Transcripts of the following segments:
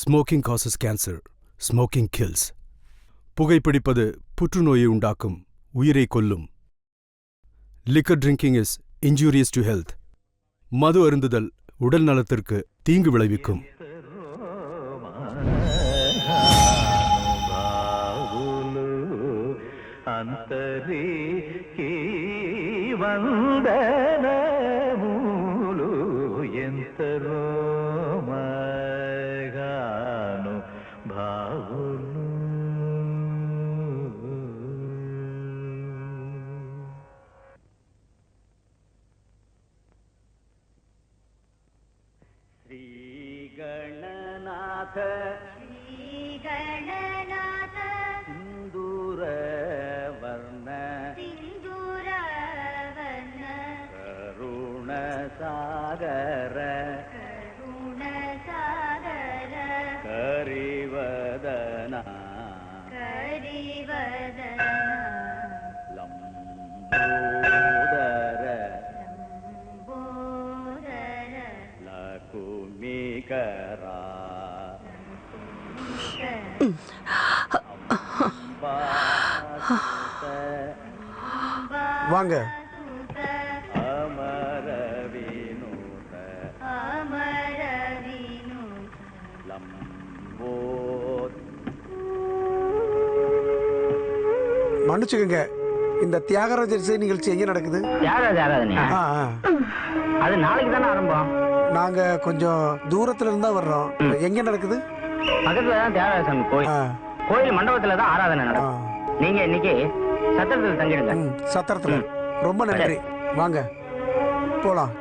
Smoking causes cancer. Smoking kills. புகைப்பிடிப்பது புற்றுநோயை உண்டாக்கும், உயிரை கொல்லும். Liquor drinking is injurious to health. மது அருந்துதல் உடல் நலத்திற்கு தீங்கு விளைவிக்கும். வாங்க. மன்னிச்சுக்கங்க, இந்த தியாகராஜர் இசை நிகழ்ச்சி எங்க நடக்குது? தியாகராஜ ஆராதனை அது நாளைக்கு தானே ஆரம்பம். நாங்க கொஞ்சம் தூரத்துல இருந்தா வர்றோம். எங்க நடக்குது? பக்கத்துல தான் தியாகராஜ சாமி கோயில். கோயில் மண்டபத்துல தான் ஆராதனை நடக்கும். நீங்க இன்னைக்கு சத்திரத்துல தங்கிடுங்க. சத்திரத்துல. ரொம்ப நன்றி. வாங்க போலாம்.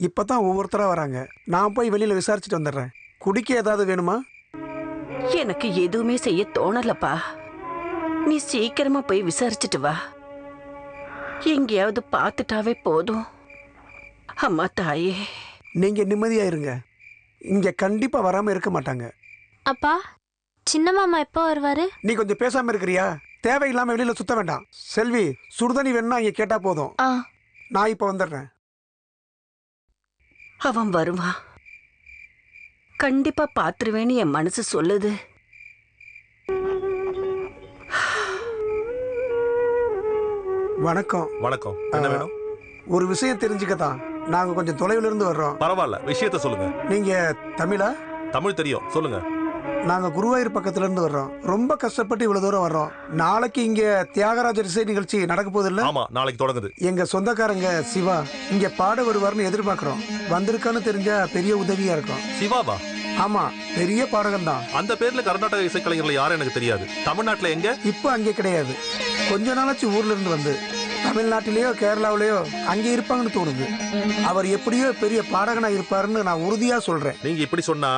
இப்பதான் ஒவ்வொருத்தரா வராங்க. நான் போய் வெளியில விசாரிச்சுட்டு வந்துடுறேன். குடிக்க ஏதாவது வேணுமா? எனக்கு எதுவுமே செய்ய தோணலப்பா. நீ சீக்கிரமா போய் விசாரிச்சுட்டு வா. எங்கேயாவது பார்த்துட்டாவே போதும். அம்மா தாயே, நீங்க நிம்மதியா இருங்க. இங்க கண்டிப்பா வராம இருக்க மாட்டாங்க. அப்பா, சின்ன மாமா எப்போ வருவாரு? நீ கொஞ்சம் பேசாம இருக்கிறியா? தேவையில்லாம வெளியில சுத்த வேண்டாம். செல்வி, சுடுதண்ணி வேணும்னா இங்க கேட்டா போதும். நான் இப்ப வந்துடுறேன். அவன் வருவான். கண்டிப்பா பாத்துருவேன்னு என் மனசு சொல்லுது. வணக்கம். வணக்கம். என்ன வேணும்? ஒரு விஷயம் தெரிஞ்சுக்கத்தான் நாங்க கொஞ்சம் தொலைவில் இருந்து வர்றோம். பரவாயில்ல, விஷயத்த சொல்லுங்க. நீங்க தமிழா? தமிழ் தெரியும், சொல்லுங்க. நாங்க குருவாயூர் பக்கத்துல இருந்து வர்றோம். ரொம்ப கஷ்டப்பட்டு இவ்வளவு தூரம் வர்றோம். நாளைக்கு இங்க தியாகராஜர் இசை நிகழ்ச்சி நடக்க போகுது இல்ல? ஆமா, நாளைக்கு தொடங்குது. எங்க சொந்தக்காரங்க சிவா இங்க பாட வருவார்னு எதிர்பார்க்கிறோம். வந்திருக்கான்னு தெரிஞ்சா பெரிய உதவியா இருக்கும். சிவாவா? ஆமா, பெரிய பாடகன் தான். அந்த பேர்ல கர்நாடக இசைக்கலைஞர்கள் யாரும் எனக்கு தெரியாது. தமிழ்நாட்டுல எங்க? இப்ப அங்கே கிடையாது. கொஞ்ச நாளாச்சு ஊர்ல இருந்து வந்து. தமிழ்நாட்டிலேயோ கேரளாவிலேயோ அங்கே இருப்பாங்கன்னு தோணுது. அவர் எப்படியோ பெரிய பாடகனா இருப்பாருன்னு நான் உறுதியா சொல்றேன். நீங்க இப்படி சொன்னா,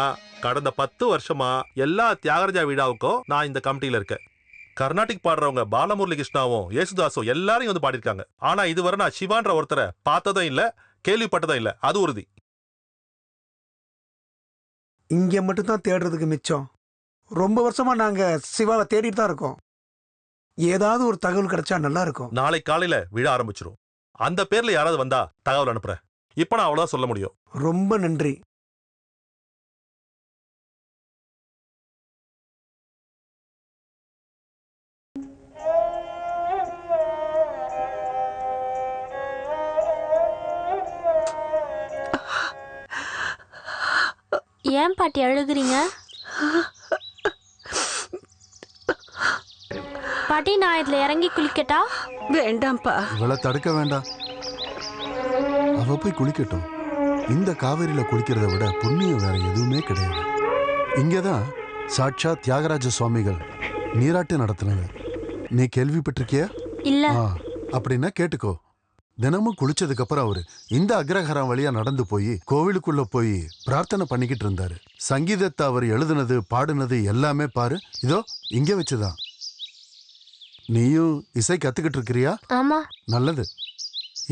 கடந்த 10 வருஷமா எல்லா தியாகராஜா விழாவுக்கும் நான் இந்த கமிட்டியில இருக்கேன். கர்நாடிக் பாடுறவங்க பாலமுரளி கிருஷ்ணாவும் யேசுதாஸும் எல்லாரையும் வந்து பாடிருக்காங்க. ஆனா இதுவரை நான் சிவான்ற ஒருத்தரை பார்த்ததும் இல்ல, கேள்விப்பட்டதும் இல்ல. அது உறுதி. இங்க மட்டும் தான் தேடுறதுக்கு மிச்சம். ரொம்ப வருஷமா நாங்க சிவாவை தேடிட்டு தான் இருக்கோம். ஏதாவது ஒரு தகவல் கிடைச்சா நல்லா இருக்கும். நாளை காலையில விழா ஆரம்பிச்சிரும். அந்த பேர்ல யாராவது வந்தா தகவல் அனுப்புறேன். இப்ப நான் அவ்வளவுதான் சொல்ல முடியும். ரொம்ப நன்றி. ஏன் பாட்டி அழுகுறீங்க? பாட்டி, நான் இதுல இறங்கி குளிக்கட்டா? வேண்டாம்ப்பா. இவளை தடுக்க வேண்டாம். அவ போய் குளிக்கட்டும். இந்த காவேரியில குளிக்கிறத விட புண்ணியம் வேற எதுவுமே கிடையாது. இங்கதான் சாட்சாத் தியாகராஜ சுவாமிகள் நீராட்டு நடத்தினாங்க. நீ கேள்விப்பட்டிருக்கியா? இல்ல. அப்படின்னா கேட்டுக்கோ. தினமும் குளிச்சதுக்கு அப்புறம் அவரு இந்த அக்ரஹாரம் வழியா நடந்து போய் கோவிலுக்குள்ள போய் பிரார்த்தனை பண்ணிக்கிட்டு இருந்தாரு. சங்கீதத்தை அவர் எழுதுனது பாடுனது எல்லாமே பாரு, இதோ இங்க வச்சுதான். நீயும் இசை கத்துக்கிட்டு இருக்கிறியா? ஆமா. நல்லது.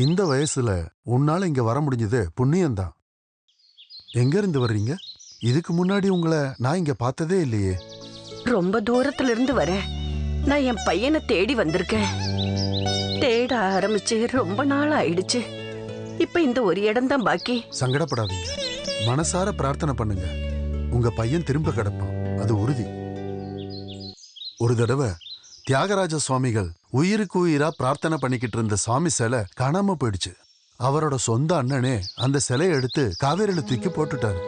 இந்த வயசுல உன்னால இங்க வர முடிஞ்சது புண்ணியம்தான். எங்க இருந்து வர்றீங்க? இதுக்கு முன்னாடி உங்களை நான் இங்க பார்த்ததே இல்லையே. ரொம்ப தூரத்துல இருந்து வரேன். நான் என் பையனை தேடி வந்திருக்கேன். தேட ஆரம்பிச்சு ரொம்ப நாள் ஆயிடுச்சு. இப்ப இந்த ஒரு இடம் தான் பாக்கி. சங்கடப்படாதீங்க, மனசார பிரார்த்தனை பண்ணுங்க. உங்க பையன் திரும்ப கிடப்பான், அது உறுதி. ஒரு தடவை தியாகராஜ சுவாமிகள் உயிருக்கு உயிரா பிரார்த்தனை பண்ணிக்கிட்டு இருந்த சாமி சிலை காணாம போயிடுச்சு. அவரோட சொந்த அண்ணனே அந்த சிலையை எடுத்து காவேரியில தூக்கி போட்டுட்டாரு.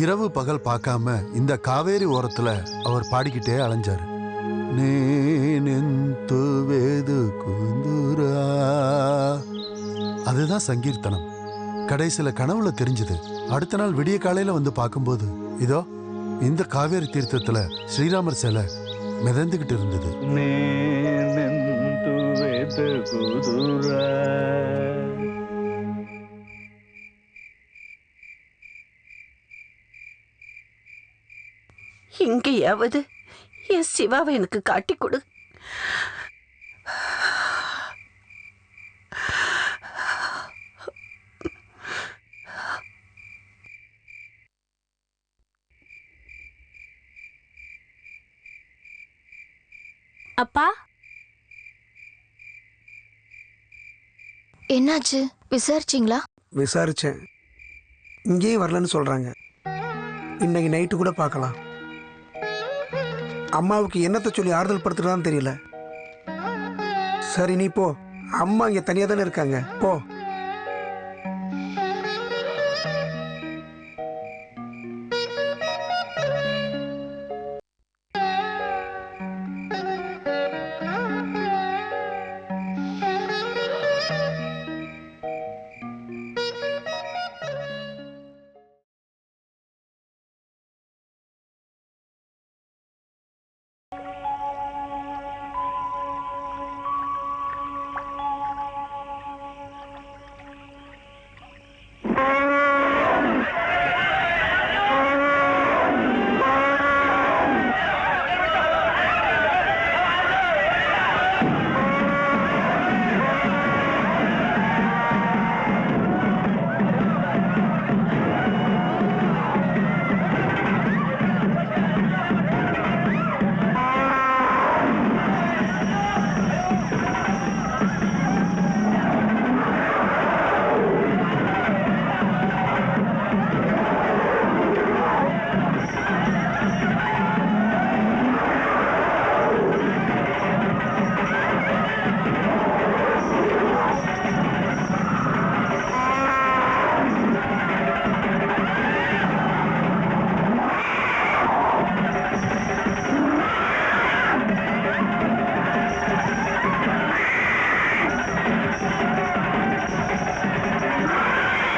இரவு பகல் பார்க்காம இந்த காவேரி ஓரத்துல அவர் பாடிக்கிட்டே அலைஞ்சாரு. நேனெந்து வேது குந்துரா. அதுதான் சங்கீர்த்தனம். கடைசியில கனவுல தெரிஞ்சது. அடுத்த நாள் விடிய காலையில வந்து பார்க்கும்போது இதோ இந்த காவேரி தீர்த்தத்துல ஸ்ரீராமர் சிலை மிதந்துகிட்டு இருந்தது. இங்கேயாவது என் சிவாவை எனக்கு காட்டி கொடு. அப்பா, என்னாச்சு? விசாரிச்சிங்களா? விசாரிச்சேன், இங்கேயும் வரலன்னு சொல்றாங்க. இன்னைக்கு நைட்டு கூட பார்க்கலாம். அம்மாவுக்கு என்னத்தை சொல்லி ஆறுதல் படுத்துறதான்னு தெரியல. சரி நீ போ, அம்மா இங்க தனியா தானே இருக்காங்க, போ.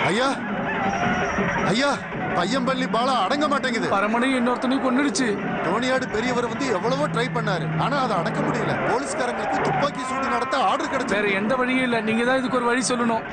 ஐயா, ஐயா, பையன்பள்ளி பாலா அடங்க மாட்டேங்குது. பரமனை இன்னொருத்தனையும் கொன்னுடுச்சு. டோனியாடு பெரியவர் வந்து எவ்வளவோ ட்ரை பண்ணாரு, ஆனா அதை அடக்க முடியல. போலீஸ்காரங்களுக்கு துப்பாக்கி சூடு நடத்த ஆர்டர் கிடைச்சு. வேற எந்த வழியும் இல்ல, நீங்க தான் இதுக்கு ஒரு வழி சொல்லணும்.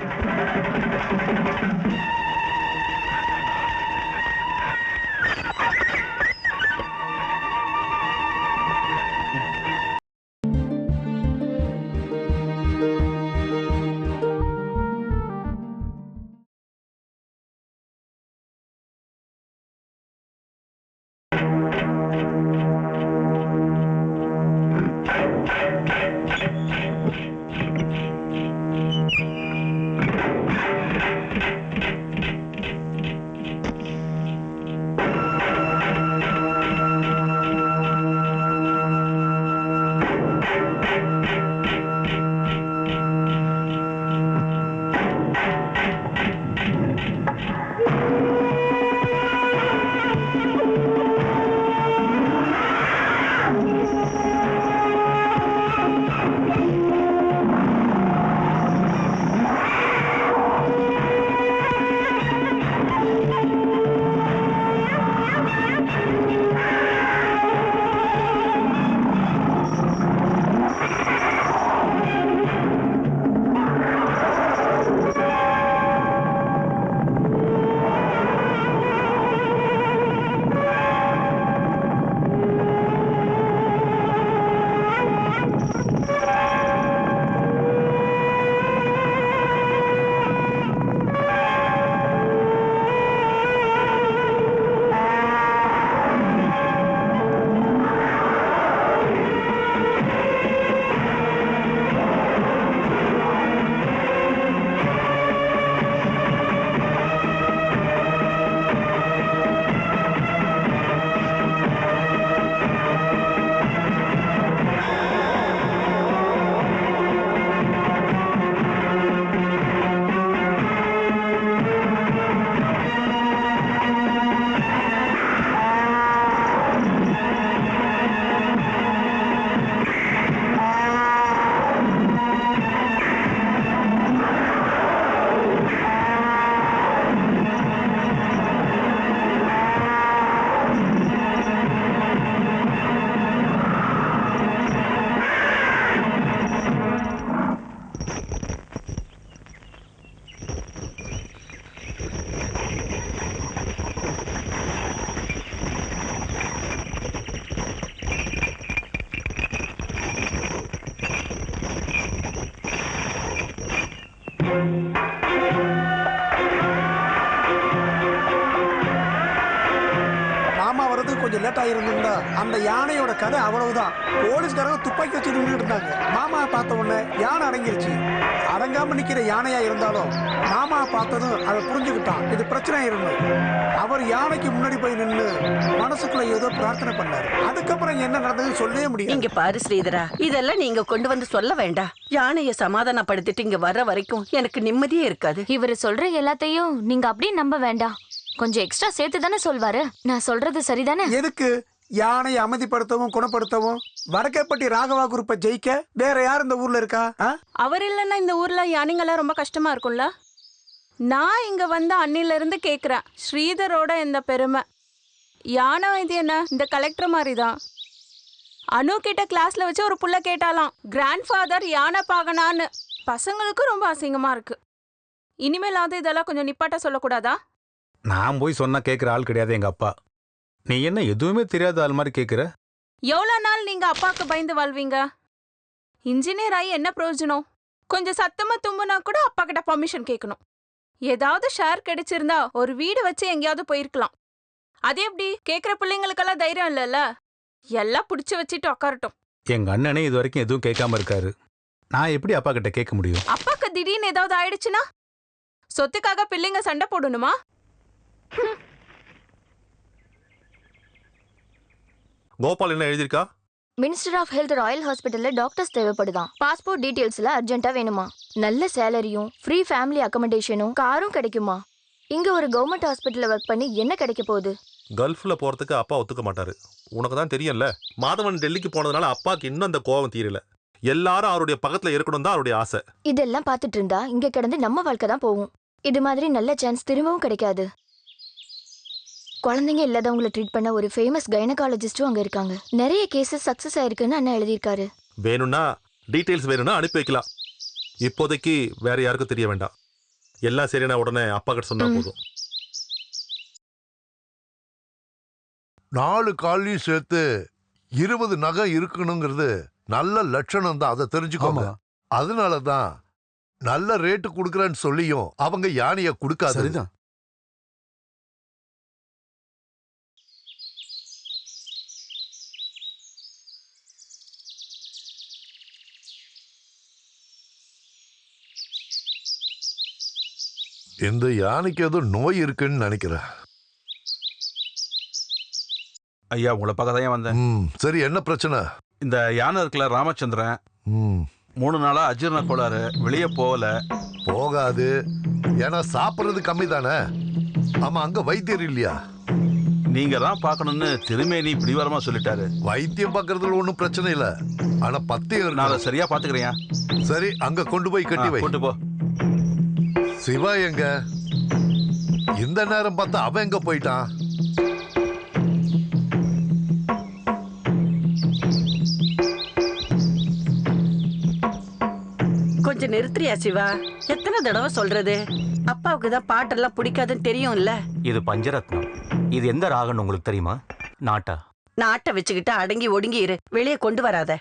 லேட் ஆயிருந்தா அந்த யானையோட கதை அவ்வளவுதான். போலீஸ்காரங்க துப்பாக்கி வச்சு நின்றுட்டு இருந்தாங்க. மாமா பார்த்த உடனே யானை அடங்கிருச்சு. அடங்காம நிக்கிற யானையா இருந்தாலும் மாமா பார்த்ததும் அதை புரிஞ்சுக்கிட்டான், இது பிரச்சனை இருந்தது. அவர் யானைக்கு முன்னாடி போய் நின்று மனசுக்குள்ள ஏதோ பிரார்த்தனை பண்ணாரு. அதுக்கப்புறம் என்ன நடந்ததுன்னு சொல்லவே முடியும். இங்க பாரு ஸ்ரீதரா, இதெல்லாம் நீங்க கொண்டு வந்து சொல்ல வேண்டாம். யானைய சமாதானப்படுத்திட்டு இங்க வர்ற வரைக்கும் எனக்கு நிம்மதியே இருக்காது. இவர் சொல்ற எல்லாத்தையும் நீங்க அப்படியே நம்ப வேண்டாம். கொஞ்சம் எக்ஸ்ட்ரா சேர்த்து தானே சொல்வாரு. நான் சொல்றது சரிதானே? எதுக்கு? யானையை அமைதிப்படுத்தவும் குணப்படுத்தவும் வடக்கேப்பட்டி ராகவா குரூப்பை ஜெயிக்க வேற யார் இந்த ஊர்ல இருக்கா? அவர் இல்லைன்னா இந்த ஊர்ல யானைங்கெல்லாம் ரொம்ப கஷ்டமா இருக்கும்ல. நான் இங்க வந்து அன்னில இருந்து கேக்குறேன், ஸ்ரீதரோட இந்த பெருமை. யானை வைத்தியன இந்த கலெக்டர் மாதிரி தான். அனு கிட்ட கிளாஸ்ல வச்சு ஒரு புள்ள கேட்டாலாம், கிராண்ட் ஃபாதர் யானை பாகனான்னு. பசங்களுக்கு ரொம்ப அசிங்கமா இருக்கு. இனிமேலாவது இதெல்லாம் கொஞ்சம் நிப்பாட்ட சொல்லக்கூடாதா? நான் போய் சொன்னா கேட்குற ஆள் கிடையாது எங்க அப்பா. நீ என்ன எதுவுமே தெரியாத ஆள் மாதிரி கேட்குற? எவ்வளோ நாள் நீங்க அப்பாவுக்கு பயந்து வாழ்வீங்க? இன்ஜினியர் ஆகி என்ன பிரயோஜனம்? கொஞ்சம் சத்தமா தும்புனா கூட அப்பா கிட்ட பர்மிஷன் கேட்கணும். ஏதாவது ஷேர் கிடைச்சிருந்தா ஒரு வீடு வச்சு எங்கேயாவது போயிருக்கலாம். அதே எப்படி? கேட்குற பிள்ளைங்களுக்கெல்லாம் தைரியம் இல்லைல்ல. எல்லாம் பிடிச்சி வச்சுட்டு உக்காரட்டும். எங்க அண்ணனே இது வரைக்கும் எதுவும் கேட்காம இருக்காரு. நான் எப்படி அப்பா கிட்ட கேட்க முடியும்? அப்பாக்கு திடீர்னு ஏதாவது ஆயிடுச்சுன்னா சொத்துக்காக பிள்ளைங்க சண்டை போடணுமா? கோபால் என்ன எழுதியிருக்கா? மினிஸ்டர் ஆஃப் ஹெல்த் ராயல் ஹாஸ்பிட்டல்ல டாக்டர்ஸ் தேவைப்படுதான். பாஸ்போர்ட் டீடைல்ஸ்ல அர்ஜென்ட்டா வேணுமா. நல்ல சேலரியும் ஃப்ரீ ஃபேமிலி அக்கமடேஷனும் காரும் கிடைக்குமா. இங்க ஒரு கவர்மெண்ட் ஹாஸ்பிட்டல்ல ஒர்க் பண்ணி என்ன கிடைக்க போகுது? கல்ஃப்ல போறதுக்கு அப்பா ஒத்துக்க மாட்டாரு. உனக்கு தான் தெரியும்ல, மாதவன் டெல்லிக்கு போனதுனால அப்பாக்கு இன்னும் அந்த கோபம் தீரல. எல்லாரும் அவருடைய பக்கத்துல இருக்கணும் தான் அவருடைய ஆசை. இதெல்லாம் பார்த்துட்டு இருந்தா இங்க கிடந்து நம்ம வாழ்க்கை தான் போகும். இது மாதிரி நல்ல சான்ஸ் திரும்பவும் கிடைக்காது. குழந்தைங்க இல்லாதவங்களை ட்ரீட் பண்ண ஒரு ஃபேமஸ் கைனகாலஜிஸ்டும் அங்க இருக்காங்க. நிறைய கேசஸ் சக்சஸ் ஆயிருக்குன்னு அண்ணா எழுதியிருக்காரு. வேணும்னா டீடைல்ஸ் வேணும்னா அனுப்பி வைக்கலாம். இப்போதைக்கு வேற யாருக்கும் தெரிய வேண்டாம். எல்லாம் சரியான உடனே அப்பா கிட்ட சொன்னா போதும். 4 காலையும் சேர்த்து 20 நகை இருக்கணுங்கிறது நல்ல லட்சணம் தான், அதை தெரிஞ்சுக்கோங்க. அதனாலதான் நல்ல ரேட்டு கொடுக்கறேன்னு சொல்லியும் அவங்க யானைய கொடுக்காது. சரிதான். இந்த யானைக்கு ஏதோ நோய் இருக்குன்னு நினைக்கிறேன். ஐயா உங்களை பார்க்க தான் வந்தேன். சரி, என்ன பிரச்சனை? இந்த யானை இருக்குல்ல ராமச்சந்திரன், 3 நாளா அஜீரண கோளாறு, வெளியே போகல. போகாது, ஏன்னா சாப்பிட்றது கம்மி தானே. ஆமா, அங்க வைத்தியர் இல்லையா? நீங்க தான் பார்க்கணும்னு திருமேனி பிடிவாரமா சொல்லிட்டாரு. வைத்தியம் பார்க்கறதுல ஒன்றும் பிரச்சனை இல்லை, ஆனா பத்தியம் நான் அதை சரியா பாத்துக்கிறேன். சரி, அங்க கொண்டு போய் கட்டி வை. கொண்டு போ. சிவா எங்க? இந்த நேரம் பார்த்தா அவன் எங்க போயிட்டான்? கொஞ்சம் நிறுத்துறியா சிவா? எத்தனை தடவை சொல்றது? அப்பாவுக்கு தான் பாட்டெல்லாம் பிடிக்காதுன்னு தெரியும்ல. இது பஞ்சரத்னம். இது எந்த ராகன்னு உங்களுக்கு தெரியுமா? நாட்டா. நாட்டை வச்சுக்கிட்டு அடங்கி ஒடுங்கி இரு, வெளியே கொண்டு வராத.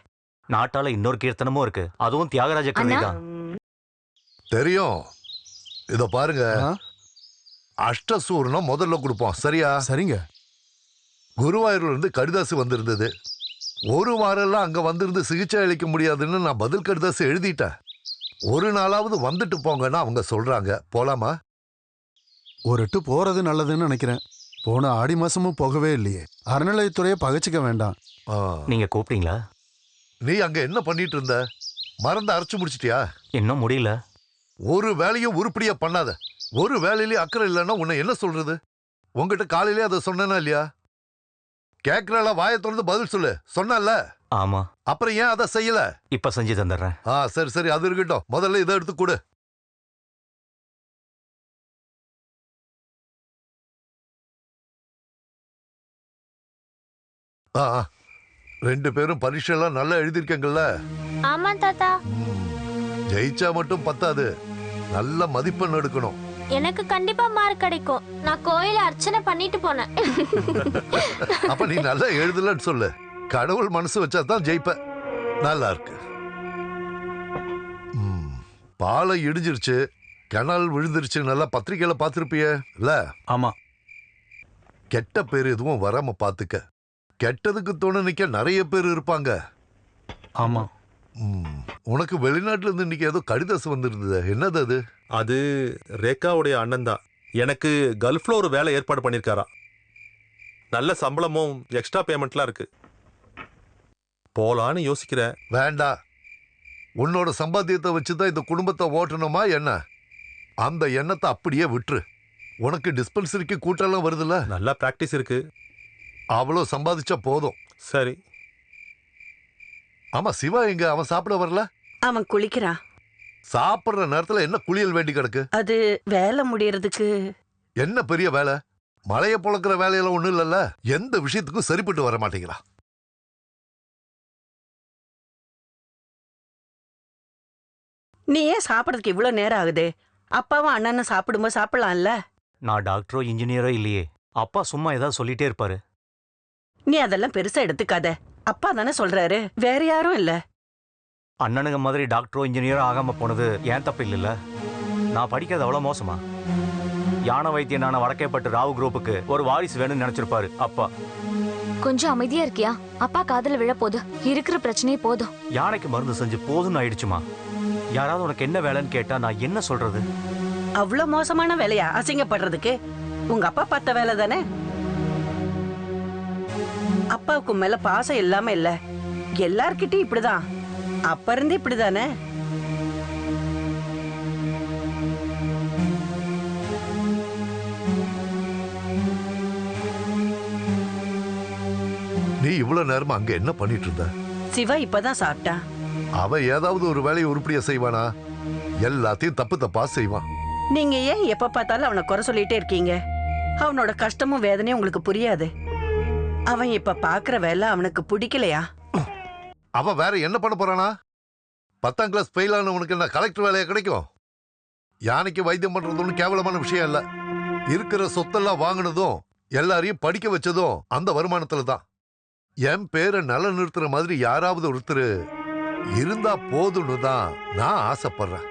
நாட்டால இன்னொரு கீர்த்தனமும் இருக்கு, அதுவும் தியாகராஜ கவி தான். தெரியும். இத பாருங்க, அஷ்டசூர்ணம் முதல்ல கொடுப்போம், சரியா? சரிங்க. குருவாயூர்ல இருந்து கடிதாசு வந்திருந்தது. 1 வாரம்லாம் அங்க வந்திருந்து சிகிச்சை அளிக்க முடியாதுன்னு நான் பதில் கடிதாசு எழுதிட்டேன். 1 நாளாவது வந்துட்டு போங்கன்னா அவங்க சொல்றாங்க. போலாமா? ஒரு எட்டு போறது நல்லதுன்னு நினைக்கிறேன். போன ஆடி மாசமும் போகவே இல்லையே. அறநிலையத்துறையை பகைச்சிக்க வேண்டாம். நீங்க கூப்பிட்டீங்களா? நீ அங்க என்ன பண்ணிட்டு இருந்த? மறந்து அரைச்சு முடிச்சிட்டியா? இன்னும் முடியல. ஒரு வேலையும் உருப்படியா பண்ணாத. ஒரு வேலையிலேயே அக்கறை இல்லைன்னா உன்னை என்ன சொல்றது? உங்ககிட்ட காலையிலே அதை சொன்னா இல்லையா? கேட்கறால வாயை திறந்து பதில் சொல்லு. சொன்னல? ஆமா. அப்புறம் ஏன் அதை செய்யல? இப்ப செஞ்சு தந்துடுறேன். சரி சரி, அது இருக்கட்டும். முதல்ல இதை எடுத்து கொடு. ரெண்டு பேரும் பரீட்சைலாம் நல்லா எழுதிருக்கீங்கல்ல? ஆமா தாத்தா. ஜெயிச்சா மட்டும் பத்தாது, நல்ல மதிப்பெண் எடுக்கணும். எனக்கு கண்டிப்பா மார்க் கிடைக்கும். நான் கோயில அர்ச்சனை பண்ணிட்டு போனேன். அப்ப நீ நல்லா எழுதலன்னு சொல்லு. கடவுள் மனசு வச்சா தான் ஜெயிப்ப. நல்லா இருக்கு. பாலை இடிஞ்சிருச்சு, கிணல் விழுந்துருச்சு, நல்லா பத்திரிக்கையில பாத்திருப்பிய இல்ல? ஆமா. கெட்ட பேர் எதுவும் வராம பாத்துக்க. கெட்டதுக்கு துணை நிக்க நிறைய பேர் இருப்பாங்க. ஆமா. உனக்கு வெளிநாட்டுல இருந்து இன்னைக்கு ஏதோ கடிதாசு வந்திருந்தது, என்னது அது? அது ரேகாவுடைய அண்ணன் தான். எனக்கு கல்ஃப்ல ஒரு வேலை ஏற்பாடு பண்ணியிருக்காரா. நல்ல சம்பளமும் எக்ஸ்ட்ரா பேமெண்ட்லாம் இருக்கு. போலான்னு யோசிக்கிறேன். வேண்டாம். உன்னோட சம்பாத்தியத்தை வச்சுதான் இந்த குடும்பத்தை ஓட்டணுமா என்ன? அந்த எண்ணத்தை அப்படியே விட்டுரு. உனக்கு டிஸ்பென்சரிக்கு கூட்டம்லாம் வருதுல்ல? நல்லா பிராக்டிஸ் இருக்கு. அவ்வளோ சம்பாதிச்சா போதும். சரி. ஆமா, சிவா எங்க? அவன் சாப்பிட வரல? அவன் குளிக்கிறான். சாப்பிடுற நேரத்துல என்ன குளியல் வேண்டி கிடக்கு? அது வேலை முடியறதுக்கு. என்ன பெரிய வேலை? மலைய பொழக்கிற வேலையெல்லாம் ஒண்ணும் இல்லல்ல. எந்த விஷயத்துக்கும் சரிப்பட்டு வர மாட்டேங்கிறா. நீ ஏன் சாப்பிடறதுக்கு இவ்வளவு நேரம் ஆகுது? அப்பாவும் அண்ணனும் சாப்பிடும்போது சாப்பிடலாம்ல. நான் டாக்டரோ இன்ஜினியரோ இல்லையே. அப்பா சும்மா ஏதாவது சொல்லிட்டே இருப்பாரு. நீ அதெல்லாம் பெருசா எடுத்துக்காத. அப்பா தானே சொல்றாரு, வேற யாரும் இல்ல. அண்ணனுங்க மாதிரி டாக்டரோ இன்ஜினியரோ ஆகாம போனது ஏன் தப்பு இல்லைல்ல? நான் படிக்கிறது அவ்வளோ மோசமா? யானை வைத்தியனான வடக்கேப்பட்டு ராவு குரூப்புக்கு ஒரு வாரிசு வேணும்னு நினைச்சிருப்பாரு அப்பா. கொஞ்சம் அமைதியா இருக்கியா? அப்பா காதல விழ போது இருக்கிற பிரச்சனையே போதும். யானைக்கு மருந்து செஞ்சு போதும்னு ஆயிடுச்சுமா. யாராவது உனக்கு என்ன வேலைன்னு கேட்டா நான் என்ன சொல்றது? அவ்வளவு மோசமான வேலையா அசிங்கப்படுறதுக்கு? உங்க அப்பா பார்த்த வேலை தானே. அப்பாவுக்கு மேல பாசம் இல்லாம இல்ல. எல்லார்கிட்டயும் இப்படிதான். அப்ப இருந்து இப்படிதானே. நீ இவ்வளவு நேரமா அங்க என்ன பண்ணிட்டு இருந்த? சிவா இப்பதான் சாப்பிட்டான். அவன் ஏதாவது ஒரு வேலையை உருப்படியா செய்வானா? எல்லாத்தையும் தப்பு தப்பா செய்வான். நீங்க ஏன் எப்ப பார்த்தாலும் அவனை குறை சொல்லிட்டே இருக்கீங்க? அவனோட கஷ்டமும் வேதனையும் உங்களுக்கு புரியாது. அவன் இப்ப பாக்குற வேலை அவனுக்கு பிடிக்கலையா? அவன் வேற என்ன பண்ண போறானா? 10ஆம் கிளாஸ் ஃபெயில் ஆனவனுக்கு என்ன கலெக்டர் வேலையா கிடைக்கும்? யானைக்கு வைத்தியம் பண்றது ஒன்றும் கேவலமான விஷயம் இல்ல. இருக்கிற சொத்தெல்லாம் வாங்கினதும் எல்லாரையும் படிக்க வச்சதும் அந்த வருமானத்துல தான். என் பேரை நல்ல நிறுத்துற மாதிரி யாராவது ஒருத்தர் இருந்தா போதும்னு தான் நான் ஆசைப்படுறேன்.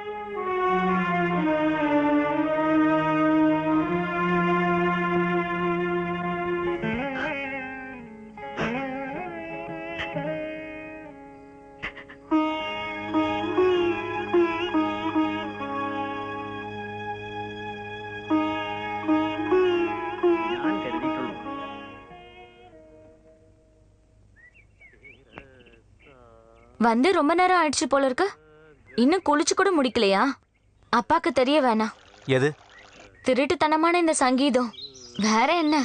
வந்து ரொம்ப நேரம் ஆயிடுச்சு போல இருக்கு. இன்னும் குளிச்சு கூட முடிக்கலையா? அப்பாக்கு தெரிய வேணாம். எது? திருட்டுத்தனமான இந்த சங்கீதம். வேற என்ன?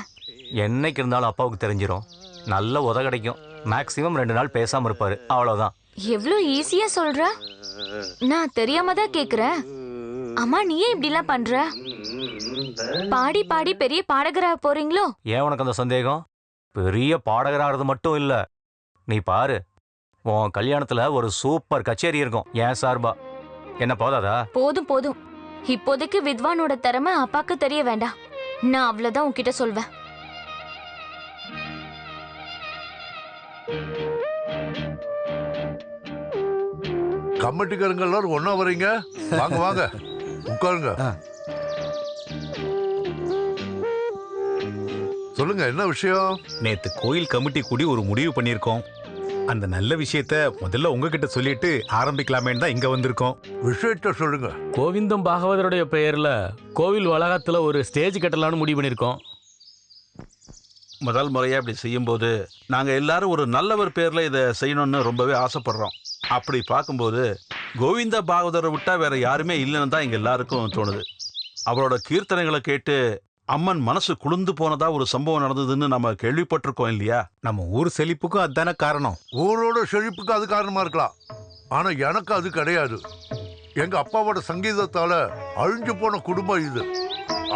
என்னைக்கு இருந்தாலும் அப்பாவுக்கு தெரிஞ்சிடும். நல்ல உத கிடைக்கும். மேக்சிமம் 2 நாள் பேசாம இருப்பாரு, அவ்வளவுதான். எவ்வளவு ஈஸியா சொல்ற. நான் தெரியாம தான் கேக்குறேன். அம்மா நீ ஏன் இப்படி எல்லாம் பண்ற? பாடி பாடி பெரிய பாடகரா போறீங்களோ? ஏன் உனக்கு அந்த சந்தேகம்? பெரிய பாடகராகிறது மட்டும் இல்ல. நீ பாரு, உன் கல்யாணத்துல ஒரு சூப்பர் கச்சேரி இருக்கும் ஏன் சார்பா. என்ன போதாதா? போதும் போதும். இப்போதைக்கு வித்வானோட திறமை அப்பாக்கு தெரிய வேண்டாம். நான் அவ்வளவுதான் உன்கிட்ட சொல்வேன். கமிட்டிக்காரங்க எல்லாரும் ஒன்னா வரீங்க? வாங்க வாங்க உட்காருங்க. சொல்லுங்க, என்ன விஷயம்? நேத்து கோயில் கமிட்டி கூடி ஒரு முடிவு பண்ணியிருக்கோம். அந்த நல்ல விஷயத்த முதல்ல உங்ககிட்ட சொல்லிட்டு ஆரம்பிக்கலாமேன்னு தான் இங்க வந்திருக்கோம். விஷயத்த சொல்லுங்க. கோவிந்தம் பாகவதருடைய பெயர்ல கோவில் வளாகத்துல ஒரு ஸ்டேஜ் கட்டலாம்னு முடிவு பண்ணிருக்கோம். முதல் முறையா இப்படி செய்யும்போது நாங்க எல்லாரும் ஒரு நல்லவர் பேர்ல இதை செய்யணும்னு ரொம்பவே ஆசைப்படுறோம். அப்படி பார்க்கும்போது கோவிந்த பாகவதரை விட்டா வேற யாருமே இல்லைன்னு தான் எங்க எல்லாருக்கும் தோணுது. அவரோட கீர்த்தனைகளை கேட்டு அம்மன் மனசு குளிர்ந்து போனதா ஒரு சம்பவம் நடந்ததுன்னு நம்ம கேள்விப்பட்டிருக்கோம் இல்லையா? நம்ம ஊர் செழிப்புக்கும் அதுதானே காரணம். ஊரோட செழிப்புக்கு அது காரணமா இருக்கலாம், ஆனா எனக்கு அது கிடையாது. எங்க அப்பாவோட சங்கீதத்தால அழிஞ்சு போன குடும்பம் இது.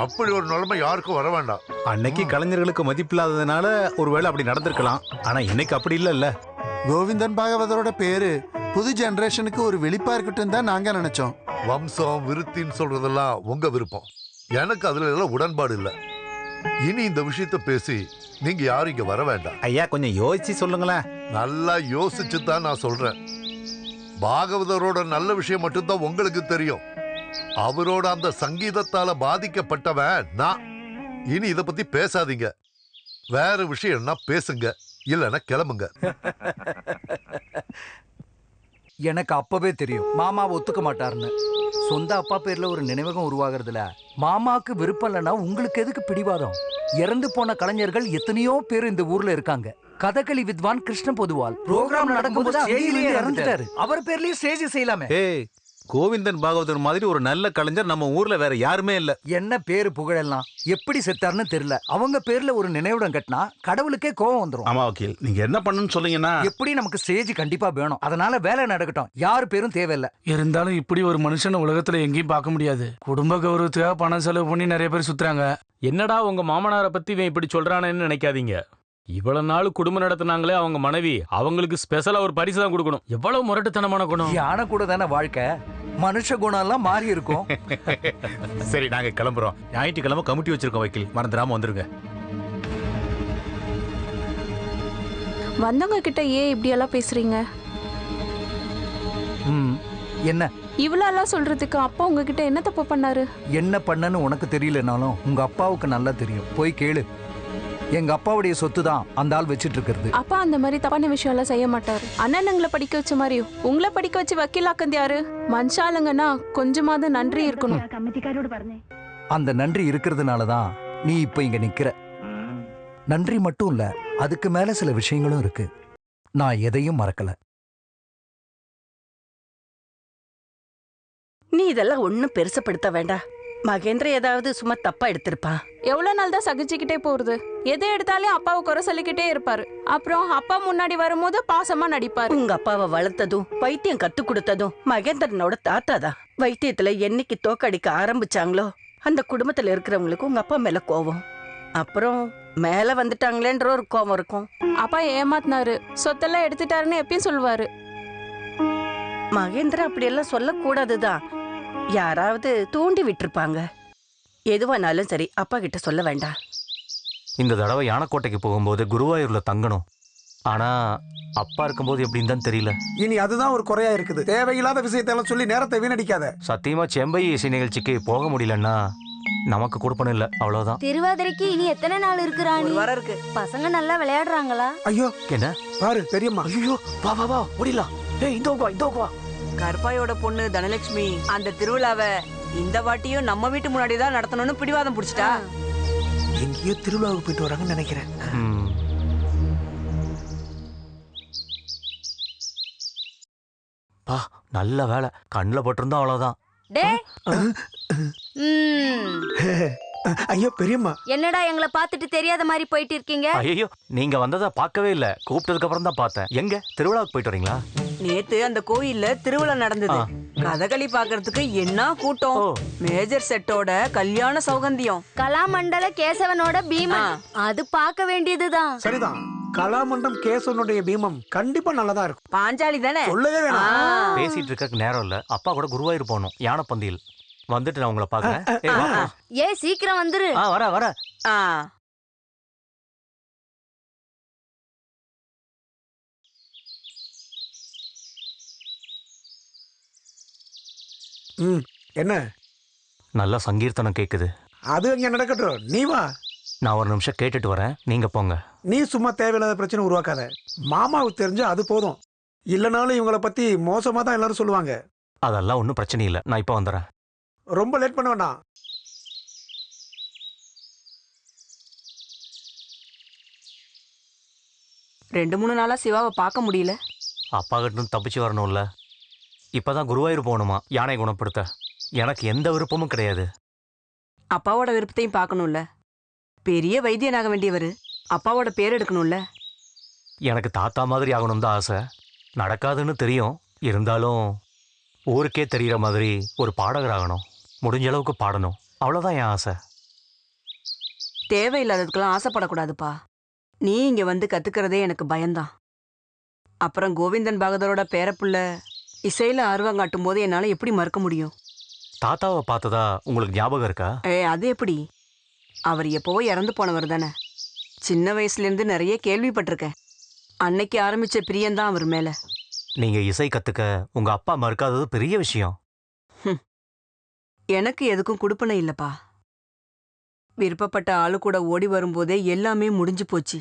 அப்படி ஒரு நிலைமை யாருக்கும் வர வேண்டாம். அன்னைக்கு கலைஞர்களுக்கு மதிப்பில்லாததுனால ஒருவேளை அப்படி நடந்திருக்கலாம். ஆனா இன்னைக்கு அப்படி இல்லைல்ல. கோவிந்தன் பாகவதரோட பேரு புது ஜெனரேஷனுக்கு ஒரு வெளிப்பா இருக்கட்டும் தான் நாங்க நினைச்சோம். வம்சம் விருத்தின்னு சொல்றதெல்லாம் உங்க விருப்பம். எனக்கு அதுல எல்லாம் உடன்பாடு இல்லை. இனி இந்த விஷயத்த பேசி நீங்க யாரும் இங்க வர வேண்டாம். ஐயா கொஞ்சம் யோசிச்சு சொல்லுங்களேன். நல்லா யோசிச்சு தான் நான் சொல்றேன். பாகவதரோட நல்ல விஷயம் மட்டும்தான் உங்களுக்கு தெரியும். அவரோட அந்த சங்கீதத்தால பாதிக்கப்பட்டவன் நான். இனி இத பத்தி பேசாதீங்க. வேற விஷயம்னா பேசுங்க. இல்லைன்னா கிளம்புங்க. எனக்கு அப்பவே தெரியும் மாமா ஒத்துக்க மாட்டாருன்னு. சொந்த அப்பா பேர்ல ஒரு நினைவகம் உருவாகிறதுல மாமாவுக்கு விருப்பம் இல்லைன்னா உங்களுக்கு எதுக்கு பிடிவாதம்? இறந்து போன கலைஞர்கள் எத்தனையோ பேர் இந்த ஊர்ல இருக்காங்க. கதகளி வித்வான் கிருஷ்ண பொதுவால் ப்ரோக்ராம் நடக்கும்போது இறந்துட்டாரு. அவர் பேர்லயே ஸ்டேஜ் செய்யலாமே. ஏய், கோவிந்தன் பாகவதர் மாதிரி ஒரு நல்ல கலைஞர் நம்ம ஊர்ல வேற யாருமே இல்ல. என்ன பேரு புகழெல்லாம் எப்படி செத்தாருன்னு தெரியல. அவங்க பேர்ல ஒரு நினைவிடம் கட்டினா கடவுளுக்கே கோவம் வந்துரும். ஆமா வக்கீல், நீங்க என்ன பண்ணணும்னு சொன்னீங்கன்னா எப்படி நமக்கு ஸ்டேஜ் கண்டிப்பா வேணும். அதனால வேலை நடக்கட்டும், யாரு பேரும் தேவையில்ல. இருந்தாலும் இப்படி ஒரு மனுஷன் உலகத்துல எங்கேயும் பார்க்க முடியாது. குடும்ப கௌரவத்துக்காக பணம் செலவு பண்ணி நிறைய பேர் சுத்துறாங்க. என்னடா உங்க மாமனாரை பத்தி இவன் இப்படி சொல்றானேன்னு நினைக்காதீங்க. இவ்வளவு நாள் குடும்பம் நடத்தினாங்களே அவங்க மனைவி, அவங்களுக்கு ஸ்பெஷலா ஒரு பரிசு தான் கொடுக்கணும். எவ்வளவு முரட்டுத்தனமான குணம். யானை கூட தானே வாழ்க்கை. மனுஷ குணம் எல்லாம் மாறி இருக்கும். சரி, நாங்க கிளம்புறோம். ஞாயிற்றுக்கிழமை கமிட்டி வச்சிருக்கோம் வக்கீல், மறந்துடாம வந்துருங்க. வந்தவங்க கிட்ட ஏன் இப்படி எல்லாம் பேசுறீங்க? என்ன இவ்வளவு எல்லாம் சொல்றதுக்கு அப்பா உங்ககிட்ட என்ன தப்பு பண்ணாரு? என்ன பண்ணன்னு உனக்கு தெரியலனாலும் உங்க அப்பாவுக்கு நல்லா தெரியும். போய் கேளு. எங்க அப்பாவுடைய சொத்து தான் அந்த ஆள் வச்சிட்டு இருக்கிறது. அப்பா அந்த மாதிரி தப்பான விஷயம் எல்லாம் செய்ய மாட்டாரு. அண்ணனுங்களை படிக்க வச்ச மாதிரி உங்களை படிக்க வச்சு வக்கீலாக்கந்து யாரு? மனுஷாளுங்கன்னா கொஞ்சமாவது நன்றி இருக்கணும். அந்த நன்றி இருக்கிறதுனாலதான் நீ இப்ப இங்க நிக்கிற. நன்றி மட்டும் இல்ல, அதுக்கு மேல சில விஷயங்களும் இருக்கு. நான் எதையும் மறக்கல. நீ இதெல்லாம் ஒன்னும் பெருசப்படுத்த வேண்டாம். மகேந்திர ஏதாவது சும்மா தப்பா எடுத்திருப்பான். எவ்வளவு நாள் தான் சகிச்சுக்கிட்டே போறது? எதை எடுத்தாலும் அப்பாவை குறை சொல்லிக்கிட்டே இருப்பாரு. அப்புறம் அப்பா முன்னாடி வரும்போது பாசமா நடிப்பாரு. உங்க அப்பாவை வளர்த்ததும் வைத்தியம் கத்து கொடுத்ததும் மகேந்திரனோட தாத்தா தான். வைத்தியத்துல என்னைக்கு தோக்கடிக்க ஆரம்பிச்சாங்களோ அந்த குடும்பத்துல இருக்கிறவங்களுக்கு உங்க அப்பா மேல கோவம். அப்புறம் மேல வந்துட்டாங்களேன்ற ஒரு கோவம் இருக்கும். அப்பா ஏமாத்தினாரு, சொத்தெல்லாம் எடுத்துட்டாருன்னு எப்பயும் சொல்லுவாரு. மகேந்திர அப்படியெல்லாம் சொல்லக்கூடாதுதான். யாராவது தூண்டி விட்டுருப்பாங்க. எதுவானாலும் சரி அப்பா கிட்ட சொல்ல வேண்டாம். இந்த தடவை யானைக்கோட்டைக்கு போகும்போது குருவாயூர்ல தங்கணும். ஆனா அப்பா இருக்கும்போது எப்படின்னு தான் தெரியல. இனி அதுதான் ஒரு குறையா இருக்குது. தேவையில்லாத விஷயத்தெல்லாம் சொல்லி நேரத்தை வீணடிக்காத. சத்தியமா செம்பை இசை நிகழ்ச்சிக்கு போக முடியலன்னா நமக்கு கொடுப்பனும் இல்ல, அவ்வளவுதான். திருவாதிரைக்கு இனி எத்தனை நாள் இருக்கிறாங்க? வர இருக்கு. பசங்க நல்லா விளையாடுறாங்களா? ஐயோ என்ன பாரு பெரியம்மா. ஐயோ வா வா வா ஓடிலாம். ஏய் இந்த வா. கருப்பாயோட பொண்ணு தனலட்சுமி அந்த திருவிழாவை இந்த வாட்டியும் நம்ம வீட்டு முன்னாடி தான் நடத்தணும்னு பிடிவாதம் பிடிச்சிட்டா. எங்கேயோ திருவிழாவுக்கு போயிட்டு வராங்கன்னு நினைக்கிறேன். பா நல்ல வேலை, கண்ணில் பட்டிருந்தா அவ்வளவுதான். ஐயோ பெரியம்மா, என்னடா எங்களை பார்த்துட்டு தெரியாத மாதிரி போயிட்டு இருக்கீங்க? ஐயோ, நீங்க வந்ததை பார்க்கவே இல்ல, கூப்பிட்டதுக்கு அப்புறம் தான் பார்த்தேன். எங்க திருவிழாவுக்கு போயிட்டு வரீங்களா? நேத்து அந்த கோயில்ல திருவிழா நடந்தது. கதகளி பாக்குறதுக்கு என்ன கூட்டம். மேஜர் செட்டோட கல்யாண சௌகந்தியம். கலாமண்டல கேசவனோட பீமன், அது பார்க்க வேண்டியதுதான். சரிதான். கலாமண்டம் கேசவனுடைய பீமம் கண்டிப்பா நல்லதா இருக்கும். பாஞ்சாலி தானே? சொல்லவே வேணாம். பேசிட்டு இருக்க நேரம் இல்ல, அப்பா கூட குருவாயூர் போகணும். யானை பந்தியில் வந்துட்டு நான் உங்களை பாக்குறேன். ஏ சீக்கிரம் வந்துரு. வர என்ன நல்ல சங்கீர்த்தனம் கேக்குது. அது இங்க நடக்கட்டும், நீ வா. நான் ஒரு நிமிஷம் கேட்டுட்டு வரேன், நீங்க போங்க. நீ சும்மா தேவையில்லாத பிரச்சனை உருவாக்காத. மாமாவுக்கு தெரிஞ்சா அது போதும். இல்லனாலும் இவங்கள பத்தி மோசமா தான் எல்லாரும் சொல்லுவாங்க. அதெல்லாம் ஒன்றும் பிரச்சனை இல்லை, நான் இப்போ வந்துடுறேன். ரொம்ப லேட் பண்ண வேண்டாம். ரெண்டு மூணு நாளா சிவாவை பார்க்க முடியல. அப்பா கிட்ட தப்பிச்சு வரணும்ல. இப்பதான் குருவாயூர் போகணுமா யானை குணப்படுத்த. எனக்கு எந்த விருப்பமும் கிடையாது. அப்பாவோட விருப்பத்தையும் பார்க்கணும்ல. பெரிய வைத்தியனாக வேண்டியவர், அப்பாவோட பேர் எடுக்கணும்ல. எனக்கு தாத்தா மாதிரி ஆகணும் தான் ஆசை. நடக்காதுன்னு தெரியும். இருந்தாலும் ஊருக்கே தெரிகிற மாதிரி ஒரு பாடகர் ஆகணும். முடிஞ்ச அளவுக்கு பாடணும், அவ்வளோதான் என் ஆசை. தேவையில்லாததுக்கெல்லாம் ஆசைப்படக்கூடாதுப்பா. நீ இங்க வந்து கத்துக்கிறதே எனக்கு பயம்தான். அப்புறம் கோவிந்தன் பாகதரோட பேரப்புள்ள இசையில ஆர்வம் காட்டும் போது என்னால எப்படி மறுக்க முடியும்? தாத்தாவை பார்த்ததா உங்களுக்கு ஞாபகம் இருக்கா? அது எப்படி? அவர் எப்போ இறந்து போனவர் தானே. சின்ன வயசுல இருந்து நிறைய கேள்விப்பட்டிருக்கேன். அன்னைக்கு ஆரம்பிச்ச பிரியந்தான் அவர் மேல. நீங்க இசை கத்துக்க உங்க அப்பா மறுக்காதது பெரிய விஷயம். எனக்கு எதுக்கும் குடுப்பனை இல்லப்பா. விருப்பப்பட்ட ஆளு கூட ஓடி வரும்போதே எல்லாமே முடிஞ்சு போச்சு.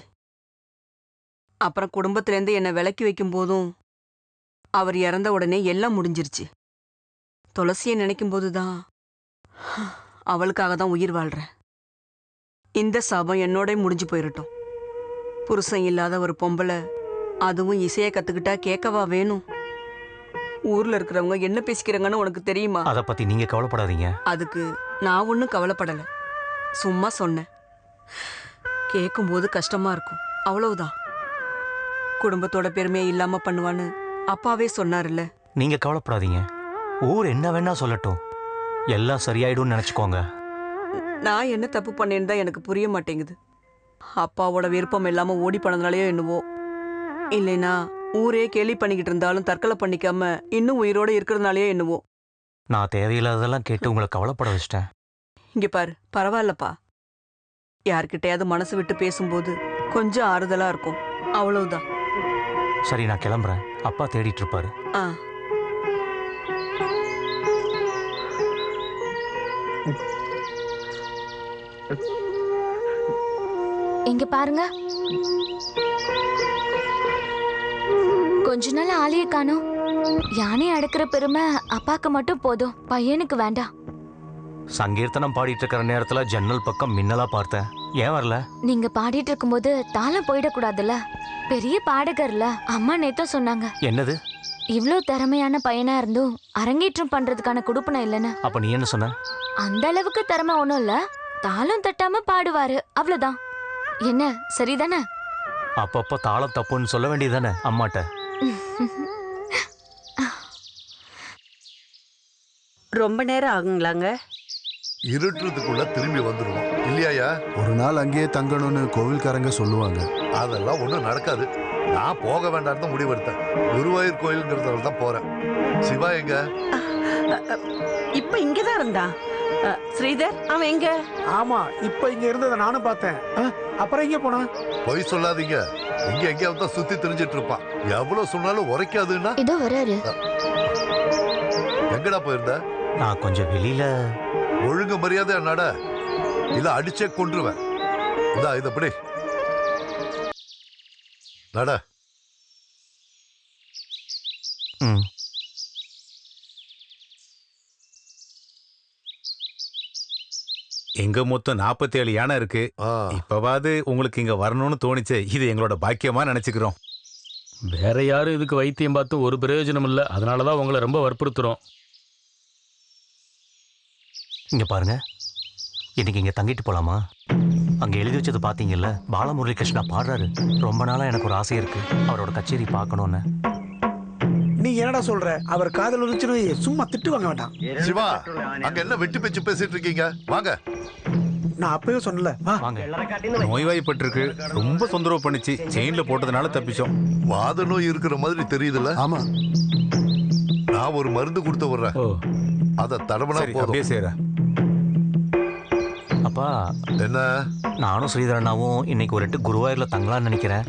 அப்புறம் குடும்பத்திலேருந்து என்னை விலக்கி வைக்கும் போதும் அவர் இறந்த உடனே எல்லாம் முடிஞ்சிருச்சு. துளசியை நினைக்கும் போதுதான் அவளுக்காக தான் உயிர் வாழ்றேன். இந்த சாபம் என்னோட முடிஞ்சு போயிடட்டும். புருஷன் இல்லாத ஒரு பொம்பளை, அதுவும் இசையை கத்துக்கிட்டா கேட்கவா வேணும்? ஊர்ல இருக்கிறவங்க என்ன பேசிக்கிறாங்கன்னு உனக்கு தெரியுமா? அதை பத்தி நீங்க கவலைப்படாதீங்க. அதுக்கு நான் ஒன்றும் கவலைப்படலை, சும்மா சொன்னேன். கேட்கும்போது கஷ்டமா இருக்கும், அவ்வளவுதான். குடும்பத்தோட பெருமையை இல்லாம பண்ணுவான்னு அப்பாவே சொன்னார்ல. நீங்க கவலைப்படாதீங்க, ஊர் என்ன வேணா சொல்லட்டும், எல்லாம் சரியாயிடும்னு நினைச்சுக்கோங்க. நான் என்ன தப்பு பண்ணேன்னு தான் எனக்கு புரிய மாட்டேங்குது. அப்பாவோட விருப்பம் இல்லாம ஓடி போனதுனாலயோ என்னவோ, இல்லைனா ஊரே கேலி பண்ணிக்கிட்டு இருந்தாலும் தற்கொலை பண்ணிக்காம இன்னும் உயிரோட இருக்கிறதுனாலயோ என்னவோ. நான் தேவையில்லாததெல்லாம் கேட்டு உங்களை கவலைப்பட வச்சிட்டேன். இங்க பாரு, பரவாயில்லப்பா. யார்கிட்டயாவது மனசு விட்டு பேசும்போது கொஞ்சம் ஆறுதலா இருக்கும், அவ்வளவுதான். சரி, நான் கிளம்புறேன். அப்பா தேடிட்டு இருப்பாரு. இங்க பாருங்க, கொஞ்ச நாள் ஆளையே காணோம். யானை அடக்கிற பெருமை அப்பாக்கு மட்டும் போதும், பையனுக்கு வேண்டாம். சங்கீர்த்தனம் பாடிட்டு இருக்கிற நேரத்துல ஜன்னல் பக்கம் மின்னலா பார்த்தேன். ஏன் வரல? நீங்க பாடிட்டு இருக்கும்போது தாளம் போயிடக்கூடாதுல்ல. பெரிய பாடகர்ல, அம்மா நேத்தும் சொன்னாங்க. என்னது? இவ்ளோ திறமையான பையனா இருந்தும் அரங்கேற்றம் பண்றதுக்கான குடுப்பனை இல்லைன்னு. அப்ப நீ என்ன சொன்ன? அந்த அளவுக்கு திறமை ஒண்ணும் இல்ல, தாளம் தட்டாம பாடுவாரு, அவ்வளவுதான். என்ன, சரிதானே? அப்பப்ப தாளம் தப்புன்னு சொல்ல வேண்டியதானே அம்மாட்ட. ரொம்ப நேரம் ஆகுங்களாங்க? இருட்டுறதுக்குள்ள திரும்பி வந்துருவோம் இல்லையா? ஒரு நாள் அங்கேயே தங்கணும்னு கோவில்காரங்க சொல்லுவாங்க. அதெல்லாம் ஒன்றும் நடக்காது. நான் போக வேண்டாம்னு தான் முடிவெடுத்தேன். குருவாயூர் கோயிலுங்கிறதால தான் போறேன். சிவா எங்க? இப்ப இங்கதான் இருந்தான். ஸ்ரீதர் அவன் எங்க? ஆமா, இப்ப இங்க இருந்ததை நானும் பார்த்தேன். அப்புறம் எங்க போனா? பொய் சொல்லாதீங்க, இங்க எங்கேயாவது தான் சுத்தி தெரிஞ்சிட்டு இருப்பான். எவ்வளவு சொன்னாலும் உரைக்காதுன்னா. இதோ வராரு. எங்கடா போயிருந்த? நான் கொஞ்சம் வெளியில. ஒழுங்கு மரியாதை நட, இல்ல அடிச்சே கொன்றுவேன். இதா இதப்படி நட. எங்க மொத்தம் 47 யானை இருக்கு. இப்பவாது உங்களுக்கு இங்க வரணும்னு தோணிச்சு. இது எங்களோட பாக்கியமா நினைச்சுக்கிறோம். வேற யாரும் இதுக்கு வைத்தியம் பார்த்து ஒரு பிரயோஜனம் இல்லை. அதனாலதான் உங்களை ரொம்ப வற்புறுத்துறோம். இங்க பாருங்க, இன்னைக்கு இங்க தங்கிட்டு போலாமா? அங்க எழுதி வச்சது பாத்தீங்கல்ல, பாலமுரளி கிருஷ்ணா பாடுறாரு. ரொம்ப நாளா எனக்கு ஒரு ஆசை இருக்கு, அவரோட கச்சேரி பார்க்கணும்னு. நீ என்னடா சொல்ற? அவர் காதல் இருந்துச்சுன்னு சும்மா திட்டு வாங்க வேண்டாம். சிவா, அங்க என்ன வெட்டி பேச்சு பேசிட்டு இருக்கீங்க? வாங்க. நான் அப்பவே சொன்னல, வாங்க. நோய்வாய்ப்பட்டிருக்கு, ரொம்ப தொந்தரவு பண்ணிச்சு. செயின்ல போட்டதுனால தப்பிச்சோம். வாத நோய் இருக்கிற மாதிரி தெரியுதுல்ல? ஆமா. நான் ஒரு மருந்து கொடுத்து வர்றேன், அத தடவனா போதும். செய்யறேன். அப்பா, என்ன? நானும் ஸ்ரீதரனாவும் இன்னைக்கு ஒரு 8 குருவாயூர்ல தங்கலாம்னு நினைக்கிறேன்.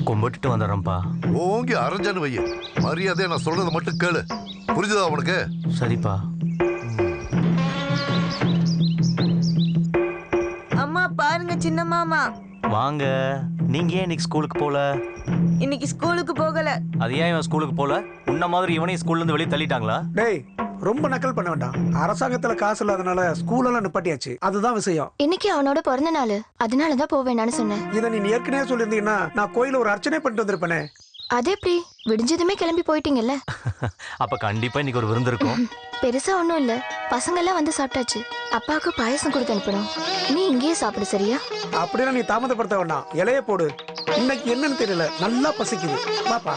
கும்பிட்டுட்டு வந்துடுறேன்ப்பா. ஓங்கி அரைஞ்சானு வைய. மரியாதையா நான் சொல்றதை மட்டும் கேளு, புரிஞ்சுதா உனக்கு? சரிப்பா. அம்மா பாருங்க சின்ன மாமா. வாங்க. நீங்க ஏன் இன்னைக்கு ஸ்கூலுக்கு போல? இன்னைக்கு ஸ்கூலுக்கு போகல. அது ஏன் இவன் ஸ்கூலுக்கு போல? உன்ன மாதிரி இவனையும் ஸ்கூல்ல இருந்து வெளியே தள்ளிட்டாங்களா? டேய், ரொம்ப நக்கல் பண்ண வேண்டாம். அரசாங்கத்துல காசு இல்லாதனால ஸ்கூல் எல்லாம் நிப்பாட்டியாச்சு, அதுதான் விஷயம். இன்னைக்கு அவனோட பிறந்த நாள், அதனாலதான் போவேன்னு சொன்னேன். இதை நீ ஏற்கனவே சொல்லியிருந்தீங்கன்னா நான் கோயில ஒரு அர்ச்சனை பண்ணிட்டு வந்திருப்பேனே. அதே எப்படி விடிஞ்சதுமே கிளம்பி போயிட்டீங்கல்ல? அப்ப கண்டிப்பா இன்னைக்கு ஒரு விருந்து இருக்கும். பெருசா ஒண்ணும் இல்ல, பசங்க எல்லாம் வந்து சாப்பிட்டாச்சு. அப்பாவுக்கு பாயசம் கொடுத்து அனுப்பணும், நீ இங்கேயே சாப்பிடு, சரியா? அப்படின்னா நீ தாமதப்படுத்த வேண்டாம், இலைய போடு. இன்னைக்கு என்னன்னு தெரியல, நல்லா பசிக்குது. வாப்பா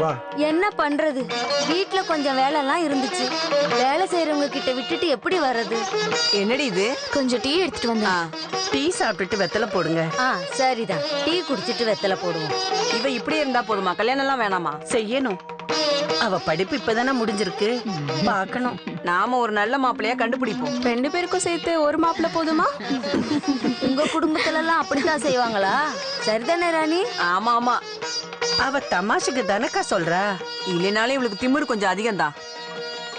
வா. என்ன பண்றது, வீட்ல கொஞ்சம் வேலை எல்லாம் இருந்துச்சு. வேலை செய்யறவங்க கிட்ட விட்டுட்டு எப்படி வர்றது? என்னடி இது? கொஞ்சம் டீ எடுத்துட்டு வந்தா. டீ சாப்பிட்டுட்டு வெத்தலை போடுங்க. சரிதான், டீ குடிச்சிட்டு வெத்தலை போடுவோம். இவ இப்படியே இருந்தா போதுமா? கல்யாணம் எல்லாம் வேணாமா? செய்யணும். அவ படிப்பு இப்பதானே முடிஞ்சிருக்கு, பார்க்கணும். நாம ஒரு நல்ல மாப்பிள்ளையா கண்டுபிடிப்போம். 2 பேருக்கும் சேர்த்து ஒரு மாப்பிள்ளை போதுமா? உங்க குடும்பத்துல எல்லாம் அப்படித்தான் செய்வாங்களா? சரிதானே ராணி? ஆமா ஆமா. அவ தமாஷுக்கு தானக்கா சொல்றா. இல்லைனாலும் இவளுக்கு திமிரு கொஞ்சம் அதிகம்தான்.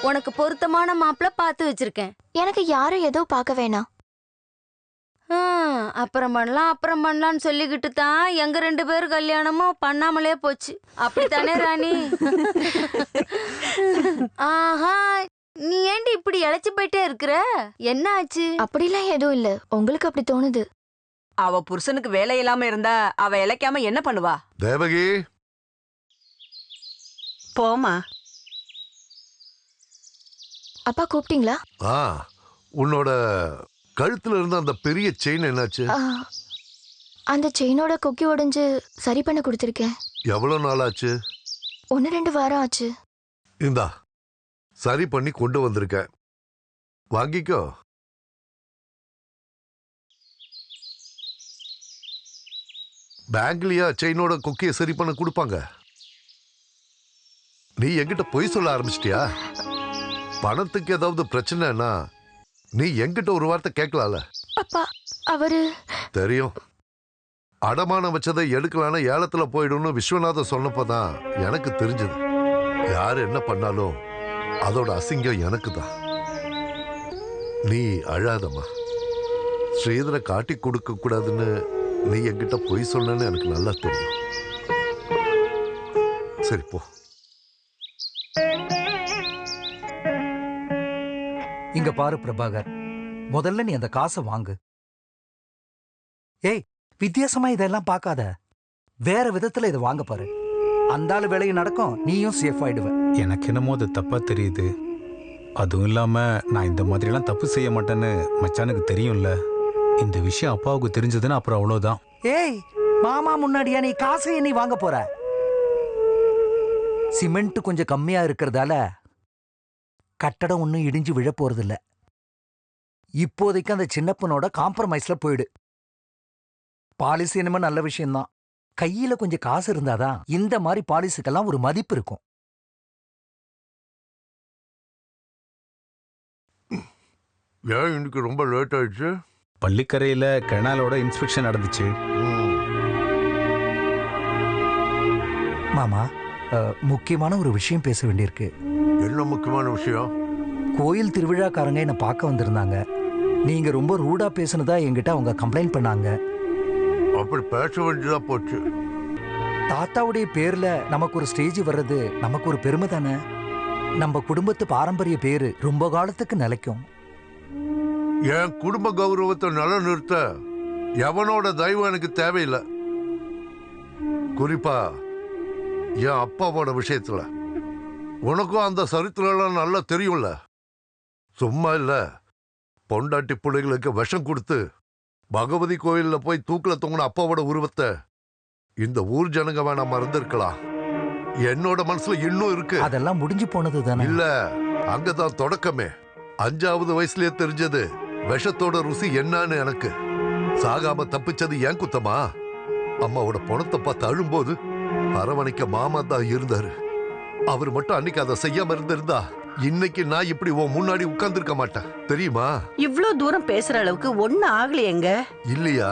உனக்கு பொருத்தமான மாப்பிள்ளை பார்த்து வச்சிருக்கேன். எனக்கு யாரும் ஏதோ பார்க்க வேணாம். அப்புறம் பண்ணலாம் அப்புறம் பண்ணலாம்னு சொல்லிக்கிட்டு தான் எங்க 2 பேர் கல்யாணமும் பண்ணாமலே போச்சு. அப்படித்தானே ராணி? ஆஹா, நீ ஏண்டி இப்படி இழைச்சு போயிட்டே இருக்கிற? என்ன ஆச்சு? அப்படிலாம் எதுவும் இல்ல, உங்களுக்கு அப்படி தோணுது. அவ புருஷனுக்கு வேலை இல்லாம இருந்தா அவ இழைக்காம என்ன பண்ணுவா? தேவகி, போமா. அப்பா கூப்பிட்டீங்களா? உன்னோட கழுத்துல இருந்த அந்த பெரிய செயின் என்னாச்சு? அந்த செயினோட கொக்கி உடைஞ்சு சரி பண்ண கொடுத்துருக்கேன். எவ்வளவு நாள் ஆச்சு? 1-2 வாரம் ஆச்சு. இந்தா சரி பண்ணி கொண்டு வந்திருக்கேன், வாங்கிக்கோ. பேங்க்லயா செயினோட கொக்கிய சரி பண்ண கொடுப்பாங்க? நீ என்கிட்ட பொய் சொல்ல ஆரம்பிச்சிட்டியா? பணத்துக்கு ஏதாவது பிரச்சனைனா நீ என்கிட்ட ஒரு வார்த்தை கேட்கலாம்ல. அப்பா அவரு தெரியும், அடமானம் வச்சதை எடுக்கலான்னு ஏலத்துல போயிடும்னு விஸ்வநாதன் சொன்னப்பதான் எனக்கு தெரிஞ்சது. யாரு என்ன பண்ணாலும் அதோட அசிங்கம் எனக்கு தான். நீ அழாதம்மா. ஸ்ரீதரை காட்டி கொடுக்க கூடாதுன்னு நீ என்கிட்ட பொய் சொன்னேன்னு எனக்கு நல்லா தெரியும். சரி போ. இங்க பாரு பிரபாகர், முதல்ல நீ அந்த காசை வாங்கு. ஏய், வித்தியாசமா இதெல்லாம் பார்க்காத, வேற விதத்துல இதை வாங்க பாரு. அந்த ஆளு வேலையும் நடக்கும், நீயும் சேஃப் ஆயிடுவ. எனக்கு என்னமோ அது தப்பா தெரியுது. அதுவும் இல்லாம நான் இந்த மாதிரிலாம் தப்பு செய்ய மாட்டேன்னு மச்சானுக்கு தெரியும்ல. இந்த விஷயம் அப்பாவுக்கு தெரிஞ்சதுன்னா அப்புறம் அவ்வளவுதான். ஏய், மாமா முன்னாடியா நீ காசையை நீ வாங்க போற? சிமெண்ட் கொஞ்சம் கம்மியா இருக்கிறதால கட்டடம் ஒன்னும் இடிஞ்சு விழ போறதில்ல. இப்போதைக்கு அந்த சின்னப்பனோட காம்ப்ரமைஸ்ல போயிடு. பாலிசி என்னமோ நல்ல விஷயம்தான், கையில கொஞ்சம் காசு இருந்தாதான் இந்த மாதிரி பாலிசிக்கெல்லாம் ஒரு மதிப்பு இருக்கும். ஏன் இன்னைக்கு ரொம்ப லேட் ஆயிடுச்சு? பள்ளிக்கரையில கெனாலோட இன்ஸ்பெக்ஷன் நடந்துச்சு. மாமா, முக்கியமான ஒரு விஷயம் பேச வேண்டியிருக்கு. என்ன முக்கியமான விஷயம்? கோயில் திருவிழாக்காரங்க என்ன பார்க்க வந்திருந்தாங்க. நீங்க ரொம்ப ரூடா பேசுனதா என்கிட்ட அவங்க கம்ப்ளைண்ட் பண்ணாங்க. அப்படி பேச வேண்டியதா போச்சு. தாத்தாவுடைய பேர்ல நமக்கு ஒரு ஸ்டேஜ் வர்றது நமக்கு ஒரு பெருமை தானே. நம்ம குடும்பத்து பாரம்பரிய பேரு ரொம்ப காலத்துக்கு நிலைக்கும். என் குடும்ப கௌரவத்தை நிலைநிறுத்த எவனோட தயவு எனக்கு தேவையில்லை. குறிப்பா என் அப்பாவோட விஷயத்துல. உனக்கும் அந்த சரித்திரம் நல்லா தெரியும்ல. சும்மா இல்ல, பொண்டாட்டி பிள்ளைகளுக்கு விஷம் கொடுத்து பகவதி கோயில்ல போய் தூக்கில தொங்கின அப்பாவோட உருவத்தை இந்த ஊர் ஜனங்க வேணா மறந்திருக்கலாம். என்னோட மனசுல இன்னும் இருக்கு. அதெல்லாம் முடிஞ்சு போனது தானே? இல்ல, அங்கதான் தொடக்கமே. 5வது வயசுலயே தெரிஞ்சது விஷத்தோட ருசி என்னன்னு எனக்கு. சாகாம தப்பிச்சது ஏன் குத்தமா? அம்மாவோட பணத்தை பார்த்து அழும்போது அரவணைக்க மாமா தான் இருந்தாரு. அவர் மட்டும் அன்னைக்கு அதை செய்யாம இருந்திருந்தா இன்னைக்கு நான் இப்படி உன் முன்னாடி உட்கார்ந்து இருக்க மாட்டேன், தெரியுமா? இவ்ளோ தூரம் பேசுற அளவுக்கு ஒண்ணு ஆகலையேங்க. இல்லையா?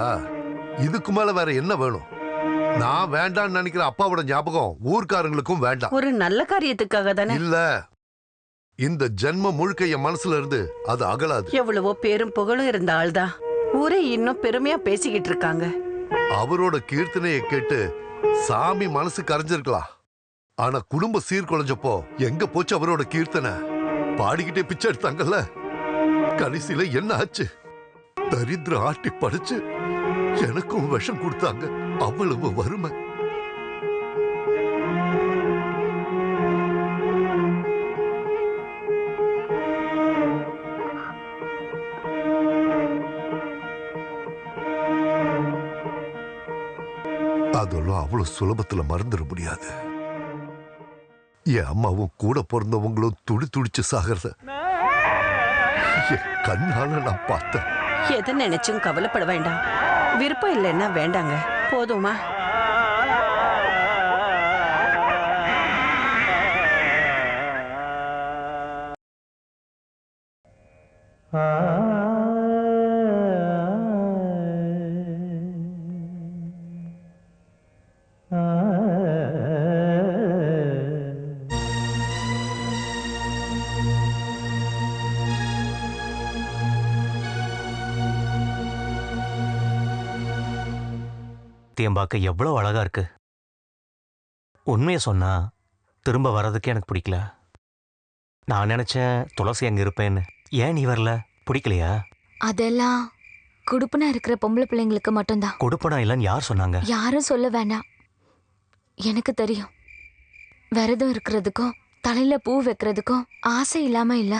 இதுக்கு மேல வேற என்ன வேணும்? நான் வேண்டான்னு நினைக்கிற அப்பாவோட ஞாபகம் ஊர்க்காரங்களுக்கும் வேண்டாம். ஒரு நல்ல காரியத்துக்காக தானே. இல்ல, இந்த ஜென்மம் முழுக்க என் மனசுல இருந்து அது அகலாது. எவ்வளவோ பேரும் புகழும் இருந்த ஆள்தான் ஊரே இன்னும் பெருமையா பேசிக்கிட்டு இருக்காங்க. அவரோட கீர்த்தனையை கேட்டு சாமி மனசு கரைஞ்சிருக்கலாம். ஆனா குடும்ப சீர்குலைஞ்சப்போ எங்க போச்சு அவரோட கீர்த்தனை? பாடிக்கிட்டே பிச்சை எடுத்தாங்கல்ல. கடைசியில என்ன ஆச்சு? தரித்திர ஆட்டி படைச்சு எனக்கும் விஷம் கொடுத்தாங்க. அவ்வளவு வறுமை. அதெல்லாம் அவ்வளவு சுலபத்துல மறந்துட முடியாது. என் அம்மாவும் கூட பிறந்தவங்களும் துடி துடிச்சு சாகிறத என் கண்ணால நான் பார்த்தேன். எதை நினைச்சும் கவலைப்பட வேண்டாம். விருப்பம் இல்லைன்னா வேண்டாங்க, போதுமா? தேம்பாக்க எவ்வளவு அழகா இருக்கு. உண்மையை சொன்னா திரும்ப வர்றதுக்கே எனக்கு பிடிக்கல. நான் நினைச்சேன் துளசி அங்க இருப்பேன்னு. ஏன் நீ வரல? பிடிக்கலையா? அதெல்லாம் குடுப்பனா இருக்கிற பொம்பளை பிள்ளைங்களுக்கு மட்டும்தான். கொடுப்பனா இல்லைன்னு யார் சொன்னாங்க? யாரும் சொல்ல வேண்டாம், எனக்கு தெரியும். விரதம் இருக்கிறதுக்கும் தலையில பூ வைக்கிறதுக்கும் ஆசை இல்லாம இல்ல.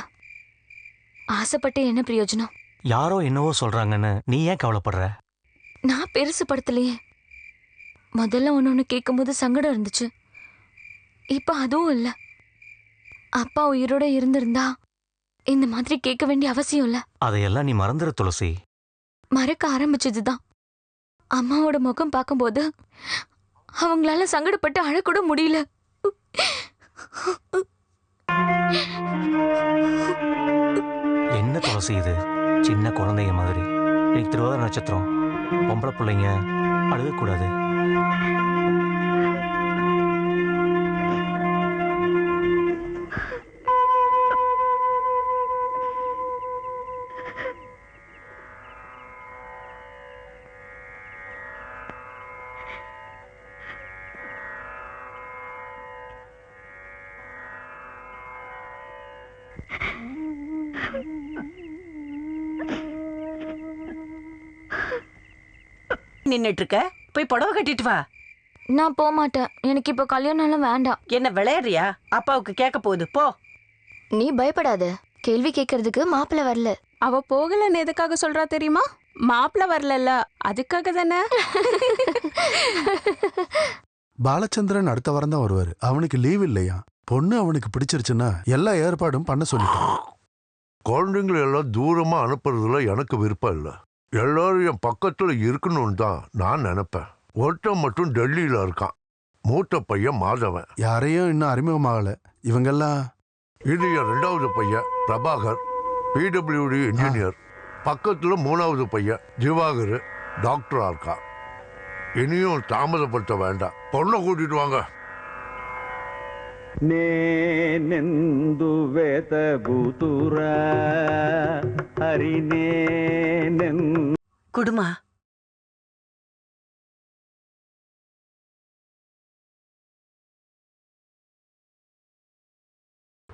ஆசைப்பட்டு என்ன பிரயோஜனம்? யாரோ என்னவோ சொல்றாங்கன்னு நீ ஏன் கவலைப்படுற? நான் பெருசு படுத்தலையே. முதல்ல ஒன்னு கேட்கும்போது சங்கடம் இருந்துச்சு. இப்ப அதுவும் இல்ல. அப்பா உயிரோட இருந்திருந்தா இந்த மாதிரி கேட்க வேண்டிய அவசியம் இல்ல. அதையெல்லாம் நீ மறந்துரு துளசி. மறக்க ஆரம்பிச்சதுதான். அம்மாவோட முகம் பார்க்கும்போது அவங்களால சங்கடப்பட்டு அழக்கூட முடியல. என்ன துளசி இது? சின்ன குழந்தைங்க மாதிரி. இன்னைக்கு திருவாதிரை நட்சத்திரம். பொம்பளை பிள்ளைங்க அழுகக்கூடாது. நின்னுட்டு இருக்க, போய் புடவை கட்டிட்டு வா. நான் போக மாட்டேன். எனக்கு இப்ப கல்யாணம் எல்லாம் வேண்டாம். என்ன விளையாடுறியா? அப்பாவுக்கு கேட்க போகுது, போ. நீ பயப்படாத. கேள்வி கேட்கறதுக்கு மாப்பிள்ள வரல. அவ போகலன்னு எதுக்காக சொல்றா தெரியுமா? மாப்பிள்ள வரல, அதுக்காக தானே. பாலச்சந்திரன் அடுத்த வாரம் தான் வருவாரு. அவனுக்கு லீவ் இல்லையா? பொண்ணு அவனுக்கு பிடிச்சிருச்சுன்னா எல்லா ஏற்பாடும் பண்ண சொல்லிட்டான். குழந்தைங்களை எல்லாம் தூரமா அனுப்புறதுல எனக்கு விருப்பம் இல்லை. எல்லாரும் என் பக்கத்துல இருக்கணும்னு தான் நான் நினைப்பேன். ஒருத்தன் மட்டும் டெல்லியில இருக்கான். மூத்த பையன் மாதவன். யாரையும் இன்னும் அறிமுகமாகல. இவங்கெல்லாம் இது என் 2வது பையன் பிரபாகர், பிடபிள்யூடி இன்ஜினியர். பக்கத்துல 3வது பையன் திவாகர், டாக்டரா இருக்கான். இனியும் தாமதப்படுத்த வேண்டாம். பொண்ணை கூட்டிட்டு வாங்க. నేనెందు వేతగుతురా హరి குடுமா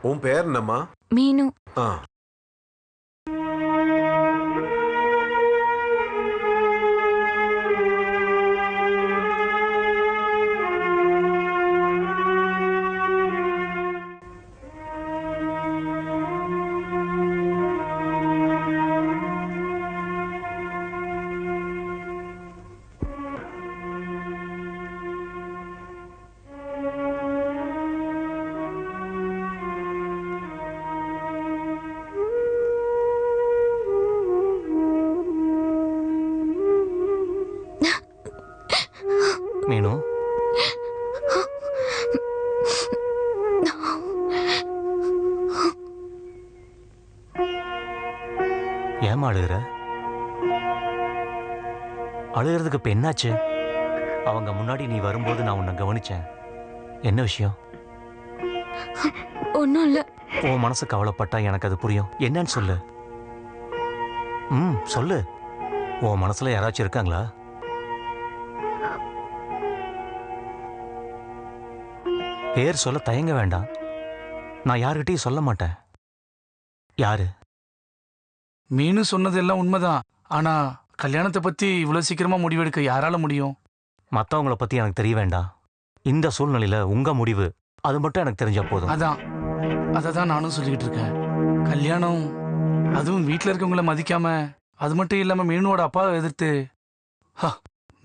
உன் பேர் என்னம்மா? மீனு. மீனு, ஏமா அழுகிற? அழுகிறதுக்கு இப்ப என்னாச்சு? அவங்க முன்னாடி நீ வரும்போது நான் உன்னை கவனிச்சேன். என்ன விஷயம்? ஒன்னும் இல்ல. உன் மனசு கவலைப்பட்டா எனக்கு அது புரியும். என்னன்னு சொல்லு. சொல்லு. உன் மனசுல யாராச்சும் இருக்காங்களா? பேர் சொல்ல தயங்க வேண்டாம். நான் யாருக்கிட்டையும் சொல்ல மாட்டேன். யாரு? மீனு சொன்னதெல்லாம் உண்மைதான். ஆனா கல்யாணத்தை பத்தி இவ்வளவு சீக்கிரமா முடிவெடுக்க யாரால முடியும்? மத்தவங்கள பத்தி எனக்கு தெரிய வேண்டாம். இந்த சூழ்நிலையில உங்க முடிவு அது மட்டும் எனக்கு தெரிஞ்சா போதும். அததான் நானும் சொல்லிக்கிட்டு இருக்கேன். கல்யாணம், அதுவும் வீட்டுல இருக்கவங்கள மதிக்காம, அது மட்டும் இல்லாம மீனுவோட அப்பாவை எதிர்த்து,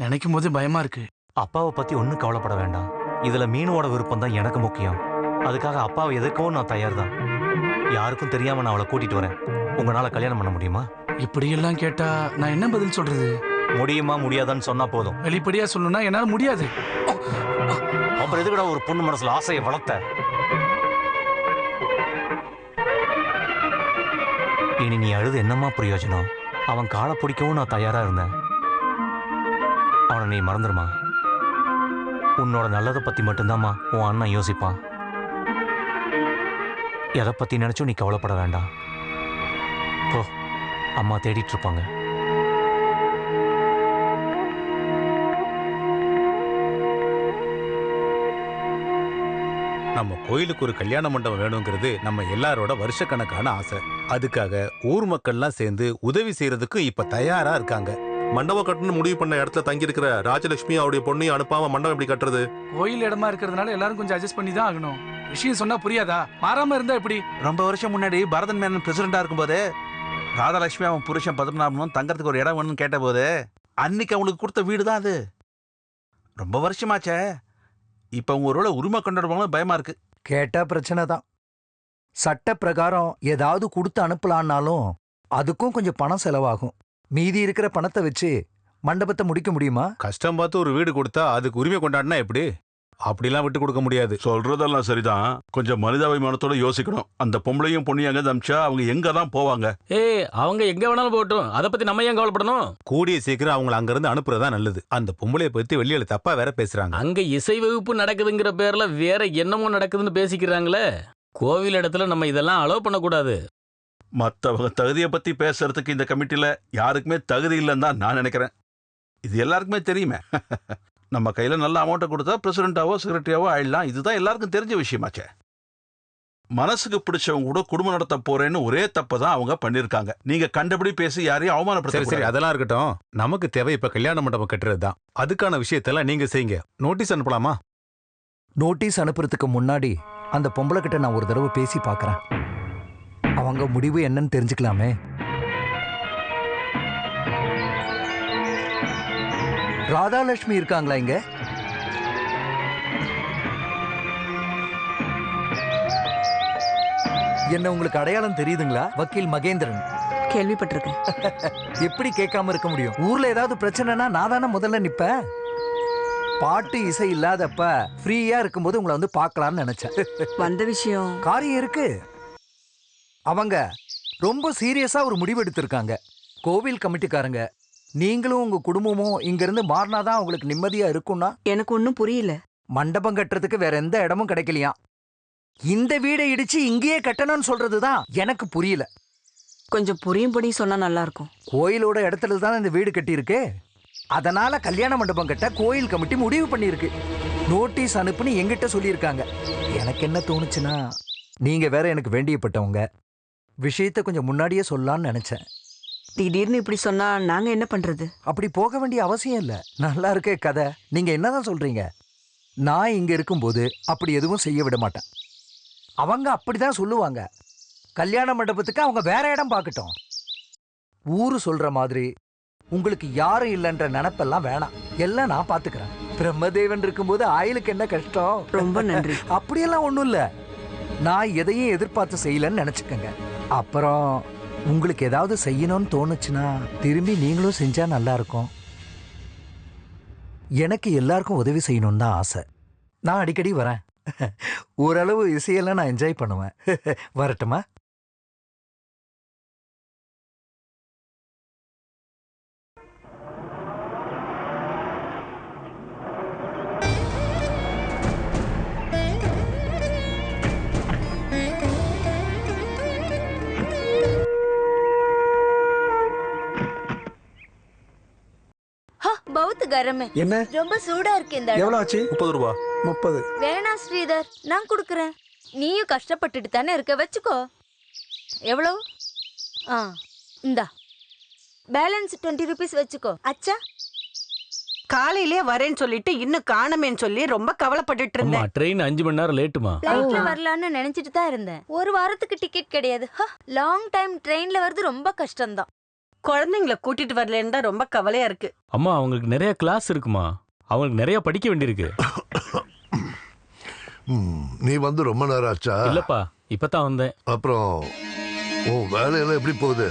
நினைக்கும் போது பயமா இருக்கு. அப்பாவை பத்தி ஒன்னும் கவலைப்பட வேண்டாம். இதுல மீனுவோட விருப்பம் தான் எனக்கு முக்கியம். அதுக்காக அப்பாவை எதிர்க்கவும் நான் தயார் தான். யாருக்கும் தெரியாம நான் அவளை கூட்டிட்டு வரேன். உங்களால கல்யாணம் பண்ண முடியுமா? இப்படியெல்லாம் கேட்டா நான் என்ன பதில் சொல்றது? முடியுமா முடியாதான்னு சொன்னா போதும். வெளிப்படையா சொல்லணும்னா என்னால முடியாது. அப்புறம் எதுக்குடா ஒரு பொண்ணு மனசுல ஆசையை வளர்த்த? இனி நீ அழுது என்னமா பிரயோஜனம்? அவன் காலை பிடிக்கவும் நான் தயாரா இருந்தேன். அவனை நீ மறந்துடுமா? உன்னோட நல்லதை பத்தி மட்டும்தாம்மா உன் அண்ணன் யோசிப்பான். எதை பத்தி நினைச்சும் நீ கவலைப்பட வேண்டாம். போ, அம்மா தேடிட்டு இருப்பாங்க. நம்ம கோயிலுக்கு ஒரு கல்யாண மண்டபம் வேணுங்கிறது நம்ம எல்லாரோட வருஷக்கணக்கான ஆசை. அதுக்காக ஊர் மக்கள்லாம் சேர்ந்து உதவி செய்யறதுக்கு இப்ப தயாரா இருக்காங்க. மண்டபம் கட்டணும்னு முடிவு பண்ண இடத்துல தங்கி இருக்கிற ராஜலட்சுமி அவருடைய பொண்ணையும் அனுப்பாம மண்டபம் எப்படி கட்டுறது? கோயில் இடமா இருக்கிறதுனால எல்லாரும் கொஞ்சம் அட்ஜஸ்ட் பண்ணி தான் ஆகணும். விஷயம் சொன்னா புரியாதா? மாறாம இருந்தா எப்படி? ரொம்ப வருஷம் முன்னாடி பரதன் மேனன் பிரசிடண்டா இருக்கும்போது ராதாலட்சுமி அவன் புருஷன் பத்மநாபனும் தங்கறதுக்கு ஒரு இடம் வேணும்னு கேட்டபோது அன்னைக்கு அவங்களுக்கு கொடுத்த வீடு தான் அது. ரொம்ப வருஷமாச்சே. இப்ப அவங்க ஒருவேளை உரிமை கொண்டாடுவாங்க பயமா இருக்கு. கேட்டா பிரச்சனை தான். சட்ட பிரகாரம் ஏதாவது கொடுத்து அனுப்பலான்னாலும் அதுக்கும் கொஞ்சம் பணம் செலவாகும். மீதி இருக்கிற பணத்தை வச்சு மண்டபத்தை முடிக்க முடியுமா? கஷ்டம் பார்த்து ஒரு வீடு கொடுத்தா அதுக்கு உரிமை கொண்டாடினா எப்படி? அப்படிலாம் விட்டு கொடுக்க முடியாது. சொல்றதெல்லாம் சரிதான். கொஞ்சம் மனிதாபிமானத்தோட யோசிக்கணும். அந்த பொம்பளையும் பொண்ணையும் அங்க அமிச்சா அவங்க எங்க தான் போவாங்க? அவங்க எங்க வேணாலும் போகட்டும். அதை பத்தி நம்ம ஏன் கவலைப்படணும்? கூடிய சீக்கிரம் அவங்களை அங்க இருந்து அனுப்புறதா நல்லது. அந்த பொம்பளைய பத்தி வெளியில தப்பா வேற பேசுறாங்க. அங்க இசை வகுப்பு நடக்குதுங்கிற பேர்ல வேற என்னமோ நடக்குதுன்னு பேசிக்கிறாங்களே. கோவில் இடத்துல நம்ம இதெல்லாம் அலோவ் பண்ணக்கூடாது. மற்றவங்க தகுதியை பத்தி பேசுறதுக்கு இந்த கமிட்டில யாருக்குமே தகுதி இல்லைன்னு தான் நான் நினைக்கிறேன். இது எல்லாருக்குமே தெரியுமே. நம்ம கையில நல்ல அமௌண்ட்டை கொடுத்தா பிரசிடண்டாவோ செக்ரட்டரியாவோ ஆயிடலாம். இதுதான் எல்லாருக்கும் தெரிஞ்ச விஷயமாச்சே. மனசுக்கு பிடிச்சவங்க கூட குடும்பம் நடத்த போறேன்னு ஒரே தப்பு தான் அவங்க பண்ணிருக்காங்க. நீங்க கண்டபடி பேசி யாரையும் அவமானப்படுத்த. சரி அதெல்லாம் இருக்கட்டும். நமக்கு தேவை இப்ப கல்யாண மண்டபம் கட்டுறது தான். அதுக்கான விஷயத்தெல்லாம் நீங்க செய்யுங்க. நோட்டீஸ் அனுப்பலாமா? நோட்டீஸ் அனுப்புறதுக்கு முன்னாடி அந்த பொம்பளை கிட்ட நான் ஒரு தடவை பேசி பார்க்கறேன். அவங்க முடிவு என்னன்னு தெரிஞ்சுக்கலாமே. ராதாலட்சுமி இருக்காங்களா இங்க? என்ன உங்களுக்கு அடையாளம் தெரியுதுங்களா? வக்கீல் மகேந்திரன். கேள்விப்பட்டிருக்கேன். எப்படி கேட்காம இருக்க முடியும்? ஊர்ல ஏதாவது பிரச்சனைனா நான் தானே முதல்ல நிப்பேன். பாட்டு இசை இல்லாதப்ப ஃப்ரீயா இருக்கும்போது உங்களை வந்து பார்க்கலாம்னு நினைச்சேன். வந்த விஷயம் காரியம் இருக்கு. அவங்க ரொம்ப சீரியஸா ஒரு முடிவு எடுத்திருக்காங்க. கோவில் கமிட்டிக்காரங்க நீங்களும் உங்க குடும்பமும் இங்க இருந்து மாறினாதான் உங்களுக்கு நிம்மதியா இருக்கும்னா. எனக்கு ஒன்னும் புரியல. மண்டபம் கட்டுறதுக்கு வேற எந்த இடமும் கிடைக்கலையா? இந்த வீடை இடிச்சு இங்கேயே கட்டணும்னு சொல்றதுதான் எனக்கு புரியல. கொஞ்சம் புரியும்படி சொன்னா நல்லா இருக்கும். கோயிலோட இடத்துல தான் இந்த வீடு கட்டி இருக்கு. அதனால கல்யாண மண்டபம் கட்ட கோயில் கமிட்டி முடிவு பண்ணிருக்கு. நோட்டீஸ் அனுப்புன்னு எங்கிட்ட சொல்லியிருக்காங்க. எனக்கு என்ன தோணுச்சுன்னா, நீங்க வேற எனக்கு வேண்டியப்பட்டவங்க. விஷயத்த கொஞ்சம் முன்னாடியே சொல்லலாம்னு நினைச்சேன். திடீர்னு இப்படி சொன்னா நாங்க என்ன பண்றது? அப்படி போக வேண்டிய அவசியம் இல்ல. நல்லா இருக்கே கதை. நீங்க என்னதான் சொல்றீங்க? நான் இங்க இருக்கும்போது அப்படி எதுவும் செய்ய விட மாட்டேன். அவங்க அப்படிதான் சொல்லுவாங்க. கல்யாண மண்டபத்துக்கு அவங்க வேற இடம் பார்க்கட்டும். ஊரு சொல்ற மாதிரி உங்களுக்கு யாரும் இல்லைன்ற நினைப்பெல்லாம் வேணாம். எல்லாம் நான் பாத்துக்கிறேன். பிரம்மதேவன் இருக்கும்போது ஆயிலுக்கு என்ன கஷ்டம்? ரொம்ப நன்றி. அப்படியெல்லாம் ஒண்ணும் இல்ல. நான் எதையும் எதிர்பார்த்து செய்யலன்னு நினைச்சுக்கங்க. அப்புறம் உங்களுக்கு ஏதாவது செய்யணும்னு தோணுச்சுன்னா திரும்பி நீங்களும் செஞ்சா நல்லா இருக்கும். எனக்கு எல்லாருக்கும் உதவி செய்யணும்னு தான் ஆசை. நான் அடிக்கடி வரேன். ஓரளவு இசையெல்லாம் நான் என்ஜாய் பண்ணுவேன். வரட்டுமா? பௌத்து கரமே என்ன ரொம்ப சூடா இருக்கு இந்த இடம். எவ்வளவு ஆச்சு? 30 ரூபா. 30. வேணாம் ஸ்ரீதர், நான் கொடுக்குறேன். நீயும் கஷ்டப்பட்டுட்டு தானே இருக்க, வச்சுக்கோ. எவ்வளவு? இந்தா பேலன்ஸ் 20 ரூபீஸ் வச்சுக்கோ. அச்சா காலையிலே வரேன்னு சொல்லிட்டு இன்னும் காணமேன்னு சொல்லி ரொம்ப கவலைப்பட்டுட்டு இருந்தேன். ட்ரெயின் 5 மணி நேரம் லேட்டுமா? ஃளைட்ல வரலான்னு நினைச்சிட்டு தான் இருந்தேன். ஒரு வாரத்துக்கு டிக்கெட் கிடையாது. லாங் டைம் ட்ரெயின்ல வருது ரொம்ப கஷ்டம்தான். குழந்தைங்களை கூட்டிட்டு வரலன்னு தான் ரொம்ப கவலையா இருக்கு. அம்மா அவங்களுக்கு நிறைய கிளாஸ் இருக்குமா? அவங்களுக்கு நிறைய படிக்க வேண்டியிருக்கு. நீ வந்து ரொம்ப நேரம் ஆச்சா? இல்லப்பா, இப்பதான் வந்தேன். அப்புறம் வேலையெல்லாம் எப்படி போகுது?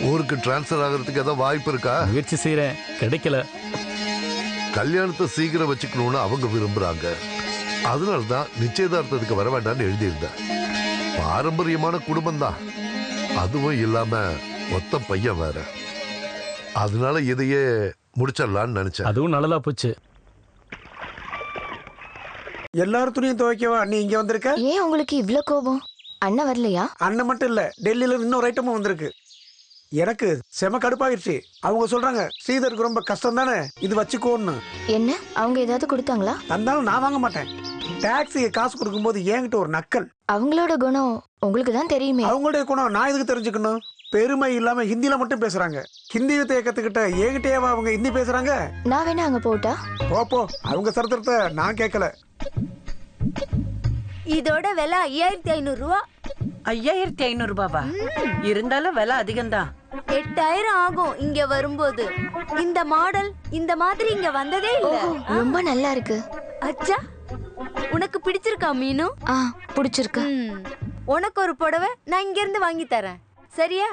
ஊருக்கு டிரான்ஸ்ஃபர் ஆகிறதுக்கு ஏதாவது வாய்ப்பு இருக்கா? முயற்சி செய்யறேன், கிடைக்கல. கல்யாணத்தை சீக்கிரம் வச்சுக்கணும்னு அவங்க விரும்புறாங்க. அதனால தான் நிச்சயதார்த்தத்துக்கு வர வேண்டாம்னு எழுதியிருந்தேன். பாரம்பரியமான குடும்பம் தான், அதுவும் இல்லாம மொத்த பையன் வேற. அதனால இதையே முடிச்சிடலான்னு நினைச்சேன். அதுவும் நல்லதா போச்சு. எல்லாரும் துணியும் துவைக்கவா நீ இங்க வந்திருக்க? ஏன் உங்களுக்கு இவ்ளோ கோபம்? அண்ணன் வரலையா? அண்ணன் மட்டும் இல்ல, டெல்லியில இன்னொரு ஐட்டமும் வந்திருக்கு. எனக்கு செம கடுப்பாயிருச்சு. அவங்க சொல்றாங்க ஸ்ரீதருக்கு ரொம்ப கஷ்டம் தானே இது வச்சுக்கோன்னு. என்ன அவங்க ஏதாவது கொடுத்தாங்களா? தந்தாலும் நான் வாங்க மாட்டேன். டாக்ஸிக்கு காசு கொடுக்கும்போது என்கிட்ட ஒரு நக்கல். அவங்களோட குணம் உங்களுக்கு தான் தெரியுமே. அவங்களுடைய குணம் நான் எதுக்கு தெரிஞ்சுக்கணும்? பெருமை இல்லாம ஹிந்தில மட்டும் பேசுறாங்க. ஹிந்தி வித்தையை கத்துக்கிட்ட என்கிட்டேவா அவங்க ஹிந்தி பேசுறாங்க? நான் வேணா அங்க போட்டா? போ அவங்க சரித்திரத்தை நான் கேட்கல. இதோட விலை 5500 ரூபா. 5500 ரூபாவா? இருந்தாலும் விலை அதிகம்தான். 8000 ஆகும் இங்க வரும்போது. இந்த மாடல் இந்த மாதிரி இங்க வந்ததே இல்ல. ரொம்ப நல்லா இருக்கு. அச்சா, உனக்கு பிடிச்சிருக்கா மீனு? பிடிச்சிருக்கு. உனக்கு ஒரு புடவை நான் இங்க இருந்து வாங்கி தரேன், சரியா?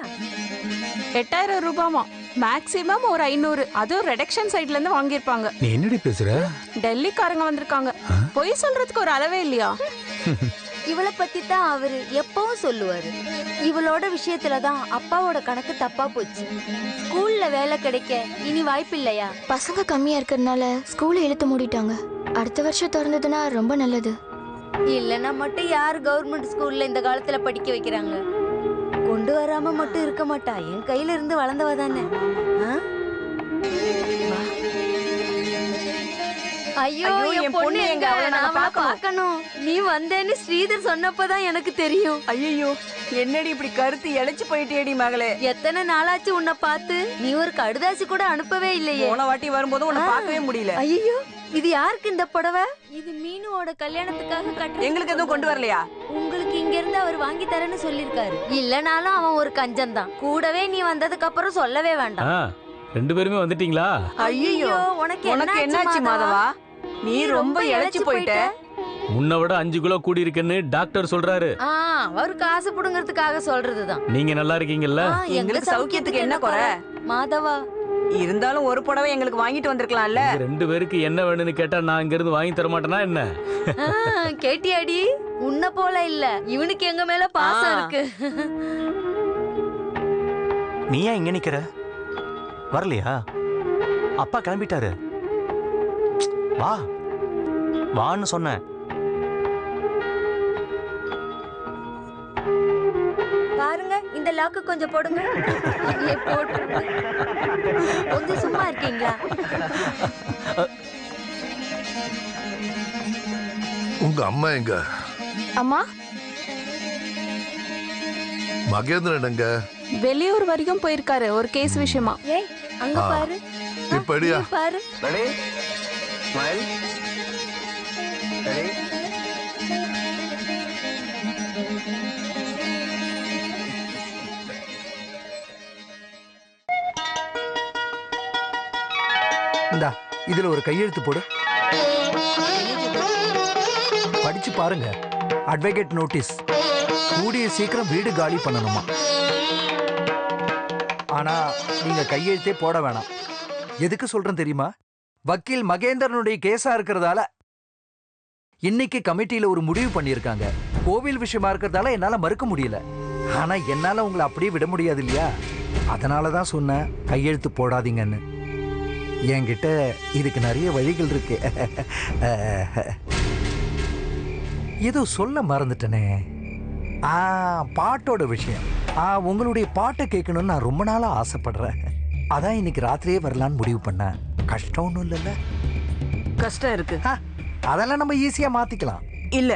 8000 ரூபாமா, மேக்ஸிமம் ஒரு 500. அதுவும் ரெடக்ஷன் சைட்ல இருந்து வாங்கியிருப்பாங்க. நீ என்னடி பேசுற? டெல்லிக்காரங்க வந்திருக்காங்க. பொய் சொல்றதுக்கு ஒரு அளவே இல்லையா? இவளை பத்தி தான் அவரு எப்பவும் சொல்லுவாரு. இவளோட விஷயத்துலதான் அப்பாவோட கணக்கு தப்பா போச்சு. ஸ்கூல்ல வேலை கிடைக்க இனி வாய்ப்பு இல்லையா? பசங்க கம்மியா இருக்கிறதுனால ஸ்கூலை இழுத்து மூடிட்டாங்க. அடுத்த வருஷம் திறந்ததுன்னா ரொம்ப நல்லது. இல்லைன்னா மட்டும் யார் கவர்மெண்ட் ஸ்கூல்ல இந்த காலத்துல படிக்க வைக்கிறாங்க? கொண்டு வராம மட்டும் இருக்க மாட்டா. என் கையில இருந்து வளர்ந்தவ தானே. ஐயோ, என் பொண்ணு எங்க? அவளை பார்க்கணும். நீ வந்தேன்னு ஸ்ரீதர் சொன்னப்பதான் எனக்கு தெரியும். ஐயோ, என்னடி இப்படி கருத்து இழைச்சு போயிட்டேடி மகளே. எத்தனை நாளாச்சு உன்னை பார்த்து? நீ ஒரு கடுதாசி கூட அனுப்பவே இல்லையே. போன வாட்டி வரும்போது உன்னை பார்க்கவே முடியல. ஐயோ, இது யாருக்கு இந்த புடவை? இது மீனுவோட கல்யாணத்துக்காக கட்ட. எங்களுக்கு எதுவும் கொண்டு வரலையா? உங்களுக்கு இங்க இருந்து அவர் வாங்கி தரேன்னு சொல்லிருக்காரு. இல்லனாலும் அவன் ஒரு கஞ்சன் தான். கூடவே நீ வந்ததுக்கு அப்புறம் சொல்லவே வேண்டாம். 2 பேருமே வந்துட்டீங்களா? ஐயோ, உனக்கு என்னாச்சு மாதவா? நீ ரொம்ப இழைச்சு போயிட்ட. முன்ன விட 5 கிலோ கூடி இருக்குன்னு டாக்டர் சொல்றாரு. அவர் காசு புடுங்கிறதுக்காக சொல்றதுதான். நீங்க நல்லா இருக்கீங்கல்ல? எங்களுக்கு சௌக்கியத்துக்கு என்ன குறை மாதவா? இருந்தாலும் ஒரு புடவை எங்களுக்கு வாங்கிட்டு வந்திருக்கலாம்ல. 2 பேருக்கு என்ன வேணும்னு கேட்டா நான் இங்க இருந்து வாங்கி தர மாட்டேனா என்ன? கேட்டியாடி? உன்ன போல இல்ல, இவனுக்கு எங்க மேல பாசம் இருக்கு. நீ ஏன் இங்க நிக்கிற? வரலையா? அப்பா கிளம்பிட்டாரு. வா வான்னு சொன்னேன். பாருங்க, இந்த லாக்கு கொஞ்சம் போடுங்க. கொஞ்சம் சும்மா இருக்கீங்களா? உங்க அம்மா எங்க? அம்மா, மகேந்திரன் எங்க? வெளியூர் வரைக்கும் போயிருக்காரு ஒரு கேஸ் விஷயமா. ஏய், அங்க பாரு. இப்படியா? பாரு. ஸ்மைல். ரெடி? இந்தா, இதுல ஒரு கையெழுத்து போடு. படிச்சு பாருங்க. Advocate notice. கூடிய சீக்கிரம் வீடு காலி பண்ணணுமா. ஆனா நீங்க கையெழுத்தே போட வேணாம். எதுக்கு சொல்றேன் தெரியுமா? வக்கீல் மகேந்திரனுடைய கேஸா இருக்கிறதால இன்னைக்கு கமிட்டியில ஒரு முடிவு பண்ணியிருக்காங்க. கோவில் விஷயமா இருக்கிறதால என்னால மறுக்க முடியல. ஆனா என்னால உங்களை அப்படியே விட முடியாது இல்லையா? அதனாலதான் சொன்னேன் கையெழுத்து போடாதீங்கன்னு. என்கிட்ட இதுக்கு நிறைய வழிகள் இருக்கு. ஏதோ சொல்ல மறந்துட்டனே. பாட்டோட விஷயம். உங்களுடைய பாட்டை கேட்கணும்னு நான் ரொம்ப நாளா ஆசைப்படுறேன். அதான் இன்னைக்கு ராத்திரியே வரலான்னு முடிவு பண்ணேன். கஷ்டம் ஒன்றும் இல்லைல்ல? கஷ்டம் இருக்கு. அதெல்லாம் நம்ம ஈஸியா மாத்திக்கலாம். இல்ல,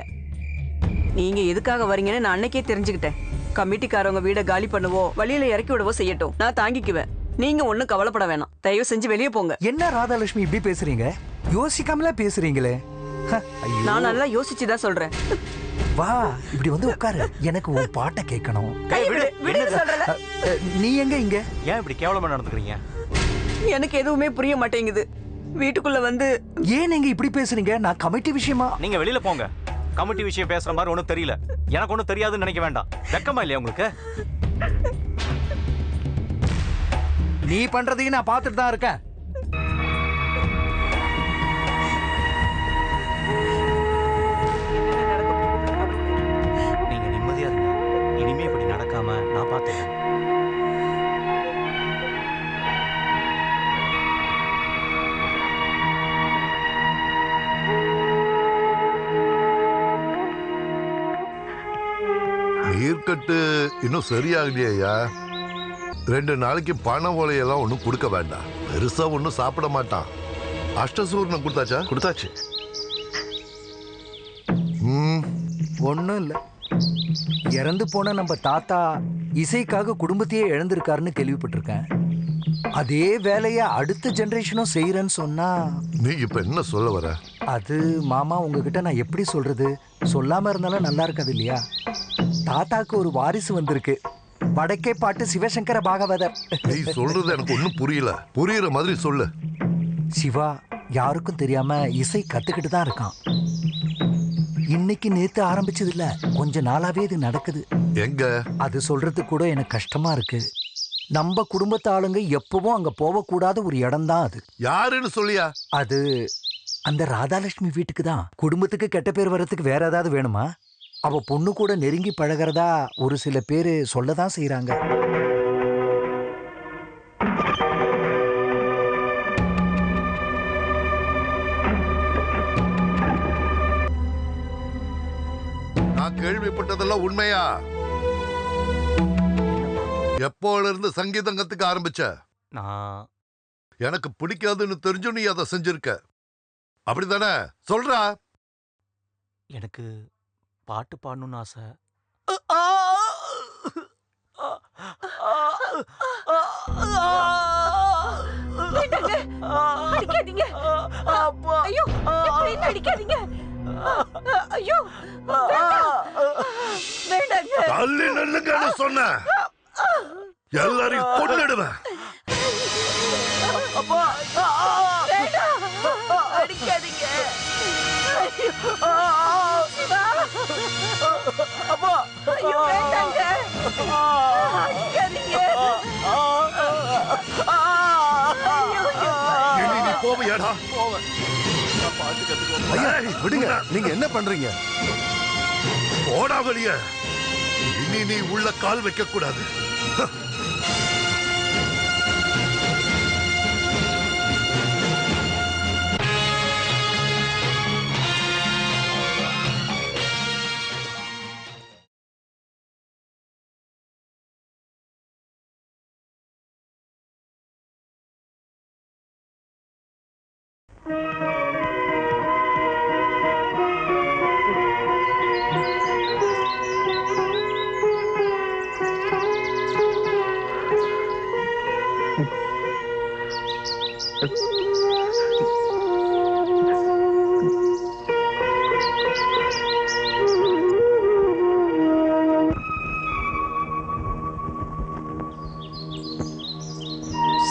நீங்க எதுக்காக வரீங்கன்னு நான் அன்னைக்கே தெரிஞ்சுக்கிட்டேன். கமிட்டிக்காரவங்க வீட காலி பண்ணுவோ வழியில இறக்கி விடவோ செய்யட்டும், நான் தாங்கிக்குவேன். நீங்க ஒண்ணும் கவலைப்பட வேணாம். தயவு செஞ்சு வெளியே போங்க. என்ன ராதாலட்சுமி இப்படி பேசுறீங்க? யோசிக்காமல பேசுறீங்களே. நான் நல்லா யோசிச்சுதான் சொல்றேன். வா, இப்படி வந்து உட்காரு. எனக்கு உன் பாட்டை கேட்கணும். நீ எங்க இங்க? ஏன் இப்படி கேவலமா நடந்துக்கிறீங்க? எனக்கு எதுவுமே புரிய மாட்டேங்குது. வீட்டுக்குள்ள வந்து ஏன் நீங்க இப்படி பேசுறீங்க? நான் கமிட்டி விஷயமா. நீங்க வெளியில போங்க. கமிட்டி விஷயம் பேசுற மாதிரி ஒன்றும் தெரியல. எனக்கு ஒன்றும் தெரியாதுன்னு நினைக்க வேண்டாம். வெக்கமா இல்லையா உங்களுக்கு? நீ பண்றதையும் நான் பார்த்துட்டு தான் இருக்கேன். நீங்க நிம்மதியா இருங்க. இனிமே இப்படி நடக்காம நான் பார்த்துக்கிறேன். நீர்க்கட்டு இன்னும் சரியாகலையா? 2 நாளைக்கு பண ஓலையெல்லாம் ஒன்றும் கொடுக்க வேண்டாம். பெருசா ஒன்றும் சாப்பிட மாட்டான். அஷ்டசூர்ணம் கொடுத்தாச்சா? கொடுத்தாச்சு. ஒன்றும் இல்லை. இறந்து போன நம்ம தாத்தா இசைக்காக குடும்பத்தையே இழந்திருக்காருன்னு கேள்விப்பட்டிருக்கேன். அதே வேலையை அடுத்த ஜெனரேஷனும் செய்யறேன்னு சொன்னா நீ இப்ப என்ன சொல்ல வர? அது மாமா உங்ககிட்ட நான் எப்படி சொல்றது? சொல்லாம இருந்தாலும் நல்லா இருக்காது இல்லையா? தாத்தாக்கு ஒரு வாரிசு வந்திருக்கு. வடக்கே பாட்டு சிவசங்கர பாகவதர். நீ சொல்றது எனக்கு ஒன்னும் புரியல. புரியுற மாதிரி சொல்லு. சிவா யாருக்கும் தெரியாம இசை கத்துக்கிட்டு தான் இருக்கான். இன்னைக்கு நேத்து ஆரம்பிச்சது இல்ல, கொஞ்ச நாளாவே இது நடக்குது. எங்க? அது சொல்றது கூட எனக்கு கஷ்டமா இருக்கு. நம்ம குடும்பத்து ஆளுங்க எப்பவும் அங்க போகக்கூடாத ஒரு இடம் தான் அது. யாருன்னு சொல்லியா? அது அந்த ராதாலட்சுமி வீட்டுக்கு தான். குடும்பத்துக்கு கெட்ட பேர் வர்றதுக்கு வேற ஏதாவது வேணுமா? அவ பொண்ணு கூட நெருங்கி பழகிறதா ஒரு சில பேரு சொல்லதான் செய்யறாங்க. நான் கேள்விப்பட்டதெல்லாம் உண்மையா? எப்போல இருந்து சங்கீதம் கத்துக்க ஆரம்பிச்ச? நான் எனக்கு பிடிக்காதுன்னு தெரிஞ்சு நீ அதை செஞ்சிருக்க, அப்படிதானே? சொல்றா. எனக்கு பாட்டு பாடணும்னு ஆசை. அடிக்காதீங்க. ஐயோ, என்ன அடிக்காதீங்க. ஐயோ, வேண்டாங்க. தள்ளி நில்லுங்கன்னு சொன்ன. எல்லாரையும் கொன்னுடுவேன். அப்பா, வேண்டாம். அடிக்காதீங்க. சிவா. அப்பா, ஐயோ, வேண்டாங்க. அடிக்காதீங்க. நீ போவியாடா? ஐயா, விடுங்க. நீங்க என்ன பண்றீங்க? போடா வெளிய. இனி நீ உள்ள கால் வைக்க கூடாது.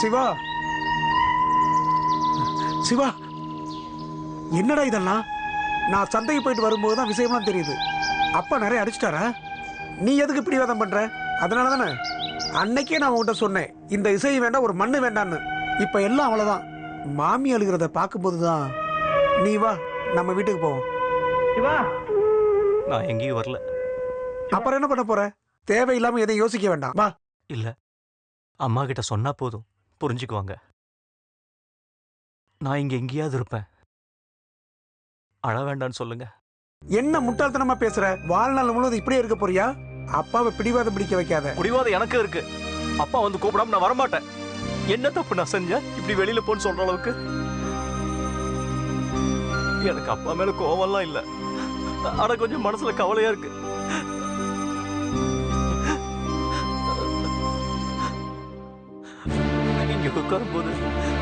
சிவா, சிவா, என்னடா இதெல்லாம்? நான் சந்தைக்கு போயிட்டு வரும்போது தான் விஷயம்லாம் தெரியுது. அப்பா நிறைய அடிச்சிட்டாரா? நீ எதுக்கு பிடிவாதம் பண்ற? அதனால தானே அன்னைக்கே நான் உன்கிட்ட சொன்னேன், இந்த இசை வேண்டாம், ஒரு மண்ணு வேண்டான்னு. இப்ப எல்லாம் அவ்வளவுதான். மாமி அழுகிறத பார்க்கும்போது தான். நீ வா, நம்ம வீட்டுக்கு போவோம். சிவா, நான் எங்கேயும் வரல. அப்புறம் என்ன பண்ண போற? தேவையில்லாம எதையும் யோசிக்க வேண்டாம். வா. இல்ல, அம்மா கிட்ட சொன்னா போதும், புரிஞ்சுக்குவாங்க. நான் இங்க எங்கேயாவது இருப்பேன். அழ வேண்டான்னு சொல்லுங்க. என்ன முட்டாள்தனமா பேசுற? வாழ்நாள் முழுவதும் இப்படியே இருக்க போறியா? அப்பாவை பிடிவாதம் பிடிக்க வைக்காத. பிடிவாதம் எனக்கு இருக்கு. அப்பா வந்து கூப்பிடாம நான் வரமாட்டேன். என்ன தப்பு நான் செஞ்சேன் இப்படி வெளியில போன்னு சொல்ற அளவுக்கு? எனக்கு அப்பா மேல கோவம்லாம் இல்ல, ஆனா கொஞ்சம் மனசுல கவலையா இருக்கு. இங்க உட்காரும் போது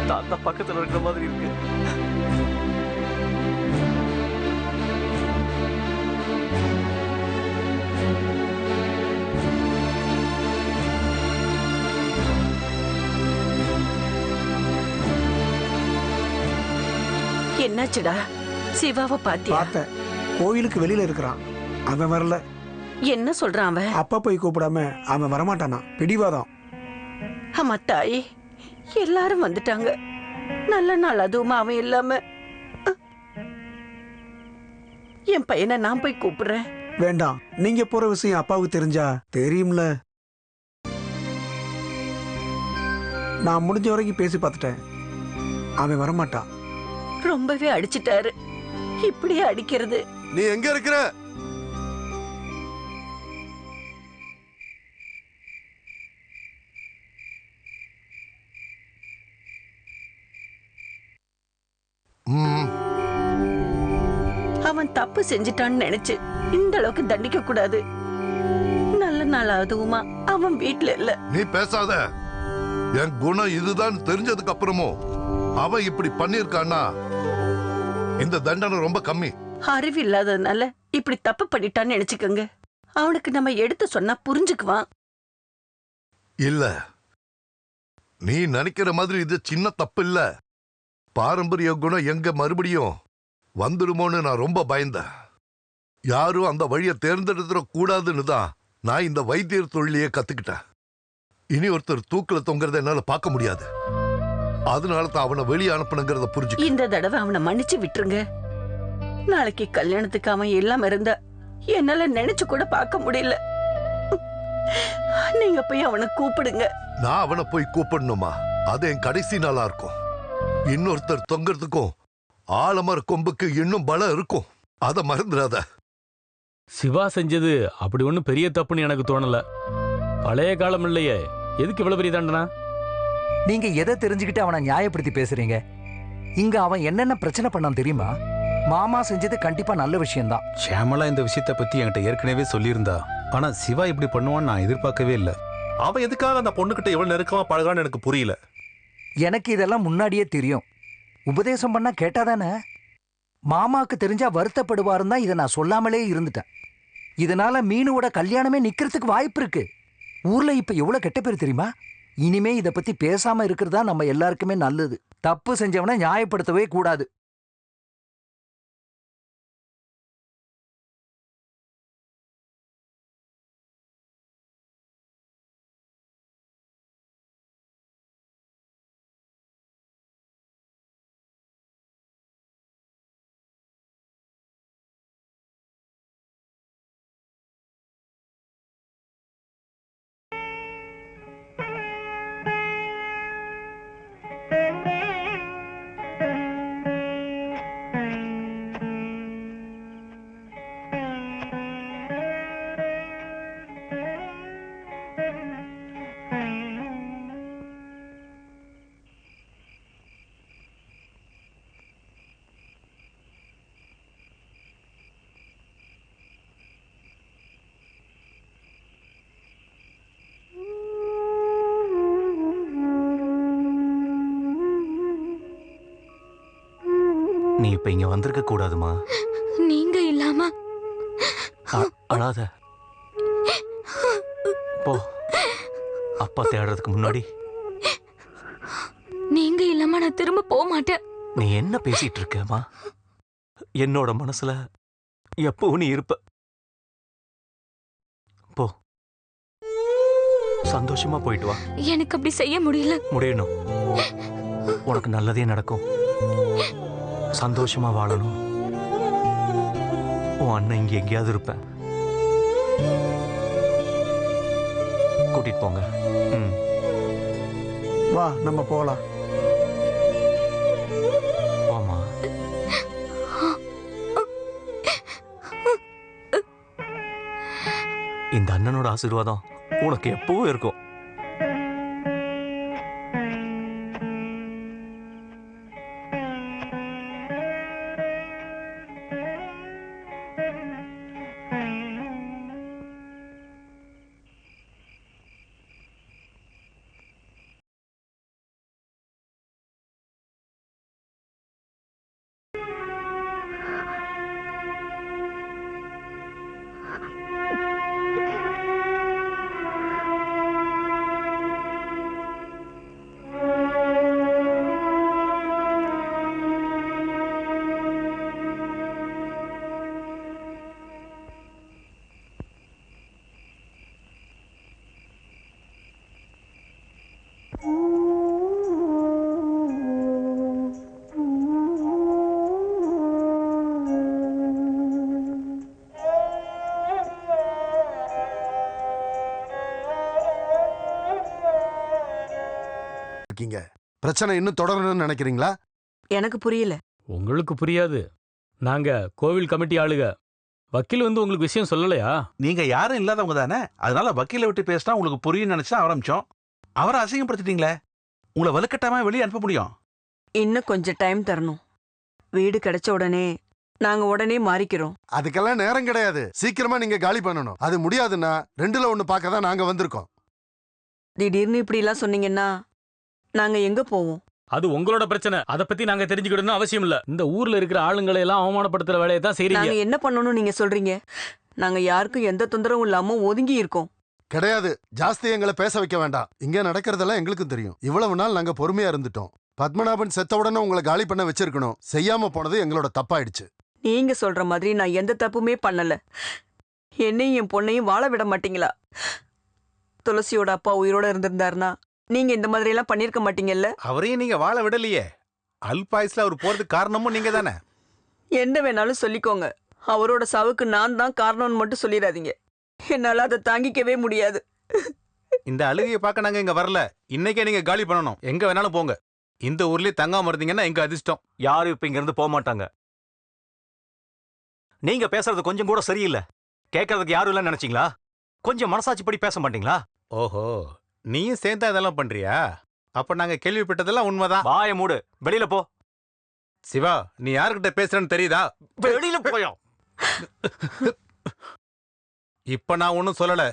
தாத்தா பக்கத்துல இருக்கிற மாதிரி இருக்கு. என்னாச்சுடா? சிவாவை பாத்தியா? பார்த்தேன். கோயிலுக்கு வெளியில இருக்கிறான். அவன் வரல. என்ன சொல்றான் அவன்? அப்பா போய் கூப்பிடாம அவன் வரமாட்டானா? பிடிவாதம். ஆமா தாயே, எல்லாரும் வந்துட்டாங்க. நல்ல நாள் அதுவும் அவன் இல்லாம. என் பையனை நான் போய் கூப்பிடுறேன். வேண்டாம். நீங்க போற விஷயம் அப்பாவுக்கு தெரிஞ்சா? தெரியும்ல. நான் முடிஞ்ச வரைக்கும் பேசி பார்த்துட்டேன். அவன் வரமாட்டான். ரொம்பவே அடிச்சிட்டாரு. இப்படியே அடிக்கிறது. நீ எங்க இருக்கிற? அவன் தப்பு செஞ்சிட்டான்னு நினைச்சு இந்த அளவுக்கு தண்டிக்க கூடாது. நல்ல நாள் அதுவுமா அவன் வீட்டுல இல்ல. நீ பேசாத. என் குணம் இதுதான் தெரிஞ்சதுக்கு அப்புறமும் அவன் இப்படி பண்ணிருக்கான்னா இந்த தண்டனை ரொம்ப கம்மி. அறிவு இல்லாததுனால இப்படி தப்பு பண்ணிட்டான்னு நினைச்சுக்கோங்க. அவனுக்கு நம்ம எடுத்து சொன்னா புரிஞ்சுக்குவான். இல்ல, நீ நினைக்கிற மாதிரி இது சின்ன தப்பு இல்ல. பாரம்பரிய குணம் எங்க மறுபடியும் வந்துடுமோன்னு நான் ரொம்ப பயந்தேன். யாரும் அந்த வழியை தேர்ந்தெடுத்துட கூடாதுன்னு தான் நான் இந்த வைத்தியர் தொழிலையே கத்துக்கிட்டேன். இனி ஒருத்தர் தூக்கில தொங்குறத என்னால பார்க்க முடியாது. அதனால தான் அவனை வெளியே அனுப்பணுங்கிறத புரிஞ்சு. இந்த தடவை அவனை மன்னிச்சு விட்டுருங்க. நாளைக்கு கல்யாணத்துக்கு அவன் எல்லாம் இருந்தா என்னால நினைச்சு கூட பார்க்க முடியல. நீங்க போய் அவனை கூப்பிடுங்க. நான் அவனை போய் கூப்பிடணுமா? அது என் கடைசி நாளா இருக்கும். இன்னொருத்தர் தொங்குறதுக்கும் ஆலமர கொம்புக்கு இன்னும் பலம் இருக்கும். அத மறந்துடாத. சிவா செஞ்சது அப்படி ஒன்றும் பெரிய தப்புன்னு எனக்கு தோணல. பழைய காலம் இல்லையே, எதுக்கு இவ்வளவு பெரிய தண்டனா? நீங்க எதை தெரிஞ்சுக்கிட்டு அவனை நியாயப்படுத்தி பேசுறீங்க? இங்க அவன் என்னென்ன பிரச்சனை பண்ணான் தெரியுமா? மாமா செஞ்சது கண்டிப்பா நல்ல விஷயம்தான். ஷியாமலா இந்த விஷயத்தை பத்தி என்கிட்ட ஏற்கனவே சொல்லியிருந்தா. ஆனா சிவா இப்படி பண்ணுவான்னு நான் எதிர்பார்க்கவே இல்லை. அவன் எதுக்காக அந்த பொண்ணுகிட்ட எவ்வளவு நெருக்கமா பழகான்னு எனக்கு புரியல. எனக்கு இதெல்லாம் முன்னாடியே தெரியும். உபதேசம் பண்ணா கேட்டாதானே? மாமாவுக்கு தெரிஞ்சா வருத்தப்படுவாருன்னு தான் இதை நான் சொல்லாமலே இருந்துட்டேன். இதனால மீனுவோட கல்யாணமே நிக்கிறதுக்கு வாய்ப்பு இருக்கு. ஊர்ல இப்ப எவ்வளவு கெட்ட பேர் தெரியுமா? இனிமே இதை பத்தி பேசாம இருக்கிறதா நம்ம எல்லாருக்குமே நல்லது. தப்பு செஞ்சவனை நியாயப்படுத்தவே கூடாது. நீ இப்ப இங்க வந்திருக்க கூடாதுமா. நீங்க இல்லாம அழாத. போ. அப்பா தேடுறதுக்கு முன்னாடி. நீங்க இல்லாம நான் திரும்ப போக மாட்டேன். நீ என்ன பேசிட்டு இருக்கமா? என்னோட மனசுல எப்பவும் நீ இருப்ப. போ. சந்தோஷமா போயிட்டு வா. எனக்கு அப்படி செய்ய முடியல. முடியணும். உனக்கு நல்லதே நடக்கும். சந்தோஷமா வாழணும். உன் அண்ணன் இங்க எங்கேயாவது இருப்பேன். கூட்டிட்டு போங்க. வா, நம்ம போலாம். போமா. இந்த அண்ணனோட ஆசீர்வாதம் உனக்கு எப்பவும் இருக்கும். பிரச்சனை இன்னும் தொடரணும்னு நினைக்கிறீங்களா? எனக்கு புரியல. உங்களுக்கு புரியாது. நாங்க கோவில் கமிட்டி ஆளுக. வக்கீல் வந்து உங்களுக்கு விஷயம் சொல்லலையா? நீங்க யாரும் இல்லாதவங்க தானே, அதனால வக்கீல விட்டு பேசினா உங்களுக்கு புரியும் நினைச்சா ஆரம்பிச்சோம். அவரை அசிங்கப்படுத்திட்டீங்களே, உங்களை வலுக்கட்டாம வெளியே அனுப்ப முடியும்? இன்னும் கொஞ்சம் டைம் தரணும். வீடு கிடைச்ச உடனே நாங்க உடனே மாறிக்கிறோம். அதுக்கெல்லாம் நேரம் கிடையாது. சீக்கிரமா நீங்க காலி பண்ணணும். அது முடியாதுன்னா 2ல 1 பார்க்க தான் நாங்க வந்திருக்கோம். திடீர்னு இப்படி எல்லாம் சொன்னீங்கன்னா நாங்க எங்க போவோம்? அது உங்களோட பிரச்சனை. அத பத்தி நாங்க தெரிஞ்சுக்கணும்னு அவசியம் இல்ல. இந்த ஊர்ல இருக்கிற ஆளுங்களை எல்லாம் அவமானப்படுத்துற வேலையை தான் செய்றீங்க. நாங்க என்ன பண்ணணும்னு நீங்க சொல்றீங்க? நாங்க யாருக்கும் எந்த தொந்தரவும் இல்லாம ஒதுங்கி இருக்கோம். கிடையாது. ஜாஸ்தி எங்களை பேச வைக்க வேண்டாம். இங்க நடக்கிறதெல்லாம் எங்களுக்கும் தெரியும். இவ்வளவு நாள் நாங்க பொறுமையா இருந்துட்டோம். பத்மநாபன் செத்த உடனே உங்களை காலி பண்ண வச்சிருக்கணும். செய்யாம போனது எங்களோட தப்பாயிடுச்சு. நீங்க சொல்ற மாதிரி நான் எந்த தப்புமே பண்ணல. என்னையும் என் பொண்ணையும் வாழ விட மாட்டீங்களா? துளசியோட அப்பா உயிரோட இருந்திருந்தாருன்னா நீங்க இந்த மாதிரி எல்லாம் பண்ணிருக்க மாட்டீங்கல்ல? அவரையும் நீங்க வாழ விடலையே. அல்பாயுஸ்ல அவர் போறதுக்கு காரணமும் நீங்க தானே. என்ன வேணாலும் சொல்லிக்கோங்க. அவரோட சாவுக்கு நான் தான் காரணம்னு மட்டும் சொல்லிடாதீங்க. என்னால அதை தாங்கிக்கவே முடியாது. இந்த அழுகையை பார்க்க நாங்க இங்க வரல. இன்னைக்கே நீங்க காலி பண்ணணும். எங்க வேணாலும் போங்க. இந்த ஊர்லயே தங்காம இருந்தீங்கன்னா எங்க அதிர்ஷ்டம். யாரும் இப்ப இங்க இருந்து போக மாட்டாங்க. நீங்க பேசுறது கொஞ்சம் கூட சரியில்லை. கேட்கறதுக்கு யாரும் இல்லைன்னு நினைச்சீங்களா? கொஞ்சம் மனசாட்சி படி பேச மாட்டீங்களா? ஓஹோ, நீயும் சேர்ந்தா இதெல்லாம் பண்றியா? அப்ப நாங்க கேள்விப்பட்டதெல்லாம் உண்மைதான். வாய மூடு, வெளியில போ. சிவா, நீ யாருக்கிட்ட பேசுறன்னு தெரியுதா? வெளியில போயா. இப்ப நான் ஒன்னும் சொல்லல.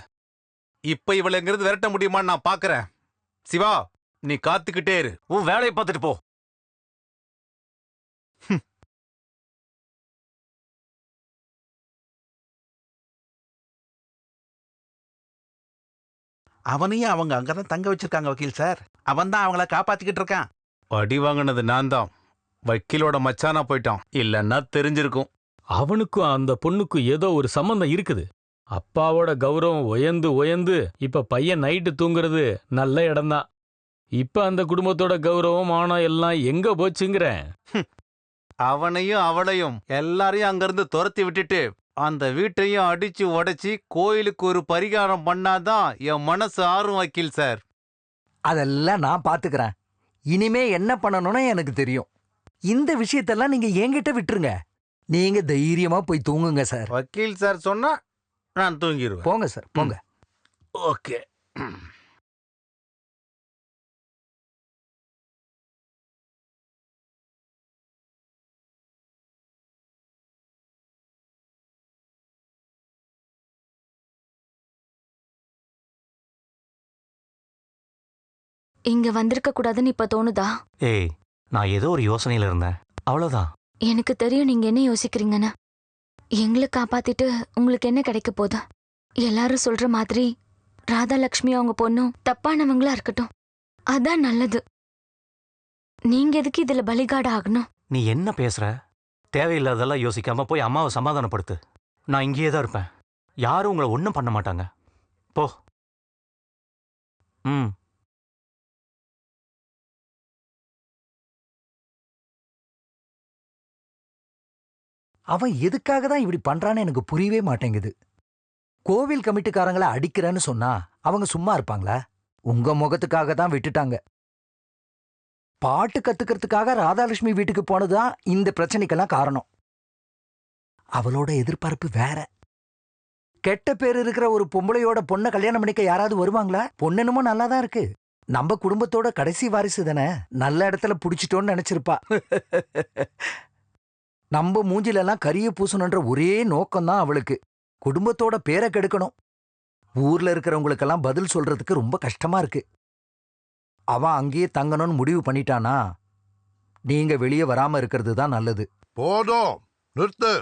இப்ப இவளை எங்கிருந்து விரட்ட முடியுமான்னு நான் பாக்குறேன். சிவா, நீ காத்துக்கிட்டே இரு. உன் வேலையை பார்த்துட்டு போ. அவனையும் அவங்க அங்கதான் தங்க வச்சிருக்காங்க வக்கீல் சார். அவன் தான் அவங்கள காப்பாத்திக்கிட்டு இருக்கான். அடி வாங்கினது நான் தான். வக்கீலோட மச்சானா போயிட்டான். இல்லன்னா தெரிஞ்சிருக்கும். அவனுக்கும் அந்த பொண்ணுக்கும் ஏதோ ஒரு சம்பந்தம் இருக்குது. அப்பாவோட கௌரவம் உயர்ந்து உயர்ந்து இப்ப பையன் நைட்டு தூங்குறது நல்ல இடம்தான். இப்ப அந்த குடும்பத்தோட கௌரவம் மானம் எல்லாம் எங்க போச்சுங்கிறேன். அவனையும் அவளையும் எல்லாரையும் அங்கிருந்து துரத்தி விட்டுட்டு அந்த வீட்டையும் அடிச்சு உடைச்சி கோயிலுக்கு ஒரு பரிகாரம் பண்ணாதான் என் மனசு ஆறும் வக்கீல் சார். அதெல்லாம் நான் பாத்துக்கிறேன். இனிமே என்ன பண்ணணும்னு எனக்கு தெரியும். இந்த விஷயத்தெல்லாம் நீங்க என்கிட்ட விட்டுருங்க. நீங்க தைரியமா போய் தூங்குங்க சார். வக்கீல் சார் சொன்னா நான் தூங்கிடுவேன். போங்க சார், போங்க. ஓகே. இங்க வந்திருக்க கூடாதுன்னு இப்ப தோணுதா? ஏய், நான் ஏதோ ஒரு யோசனையில இருந்தேன், அவ்வளவுதான். எனக்கு தெரியும் நீங்க என்ன யோசிக்கிறீங்கன்னு. எங்களை காப்பாத்திட்டு உங்களுக்கு என்ன கிடைக்க போகுது? எல்லாரும் சொல்ற மாதிரி ராதாலட்சுமி அவங்க பொண்ணும் தப்பானவங்களா இருக்கட்டும், அதான் நல்லது. நீங்க எதுக்கு இதுல பலிகாடு ஆகணும்? நீ என்ன பேசுற? தேவையில்லாதெல்லாம் யோசிக்காம போய் அம்மாவை சமாதானப்படுத்து. நான் இங்கேயே தான் இருப்பேன். யாரும் உங்களை ஒன்றும் பண்ண மாட்டாங்க. போ. ம். அவன் எதுக்காக தான் இப்படி பண்றான்னு எனக்கு புரியவே மாட்டேங்குது. கோவில் கமிட்டிக்காரங்களை அடிக்கிறேன்னு சொன்னா அவங்க சும்மா இருப்பாங்களா? உங்க முகத்துக்காக தான் விட்டுட்டாங்க. பாட்டு கத்துக்கிறதுக்காக ராதாலட்சுமி வீட்டுக்கு போனதுதான் இந்த பிரச்சனைக்கெல்லாம் காரணம். அவளோட எதிர்பார்ப்பு வேற. கெட்ட பேர் இருக்கிற ஒரு பொம்பளையோட பொண்ணை கல்யாணம் பண்ணிக்க யாராவது வருவாங்களா? பொண்ணு என்னமோ நல்லா தான் இருக்கு. நம்ம குடும்பத்தோட கடைசி வாரிசு தானே. நல்ல இடத்துல புடிச்சிட்டோன்னு நினைச்சிருப்பா. நம்ம மூஞ்சில எல்லாம் கரிய பூசணுன்ற ஒரே நோக்கம்தான் அவளுக்கு. குடும்பத்தோட பேரை கெடுக்கணும். ஊர்ல இருக்கிறவங்களுக்கெல்லாம் பதில் சொல்றதுக்கு ரொம்ப கஷ்டமா இருக்கு. அவன் அங்கேயே தங்கணும்னு முடிவு பண்ணிட்டானா நீங்க வெளியே வராம இருக்கிறது தான் நல்லது. போதும், நிறுத்து.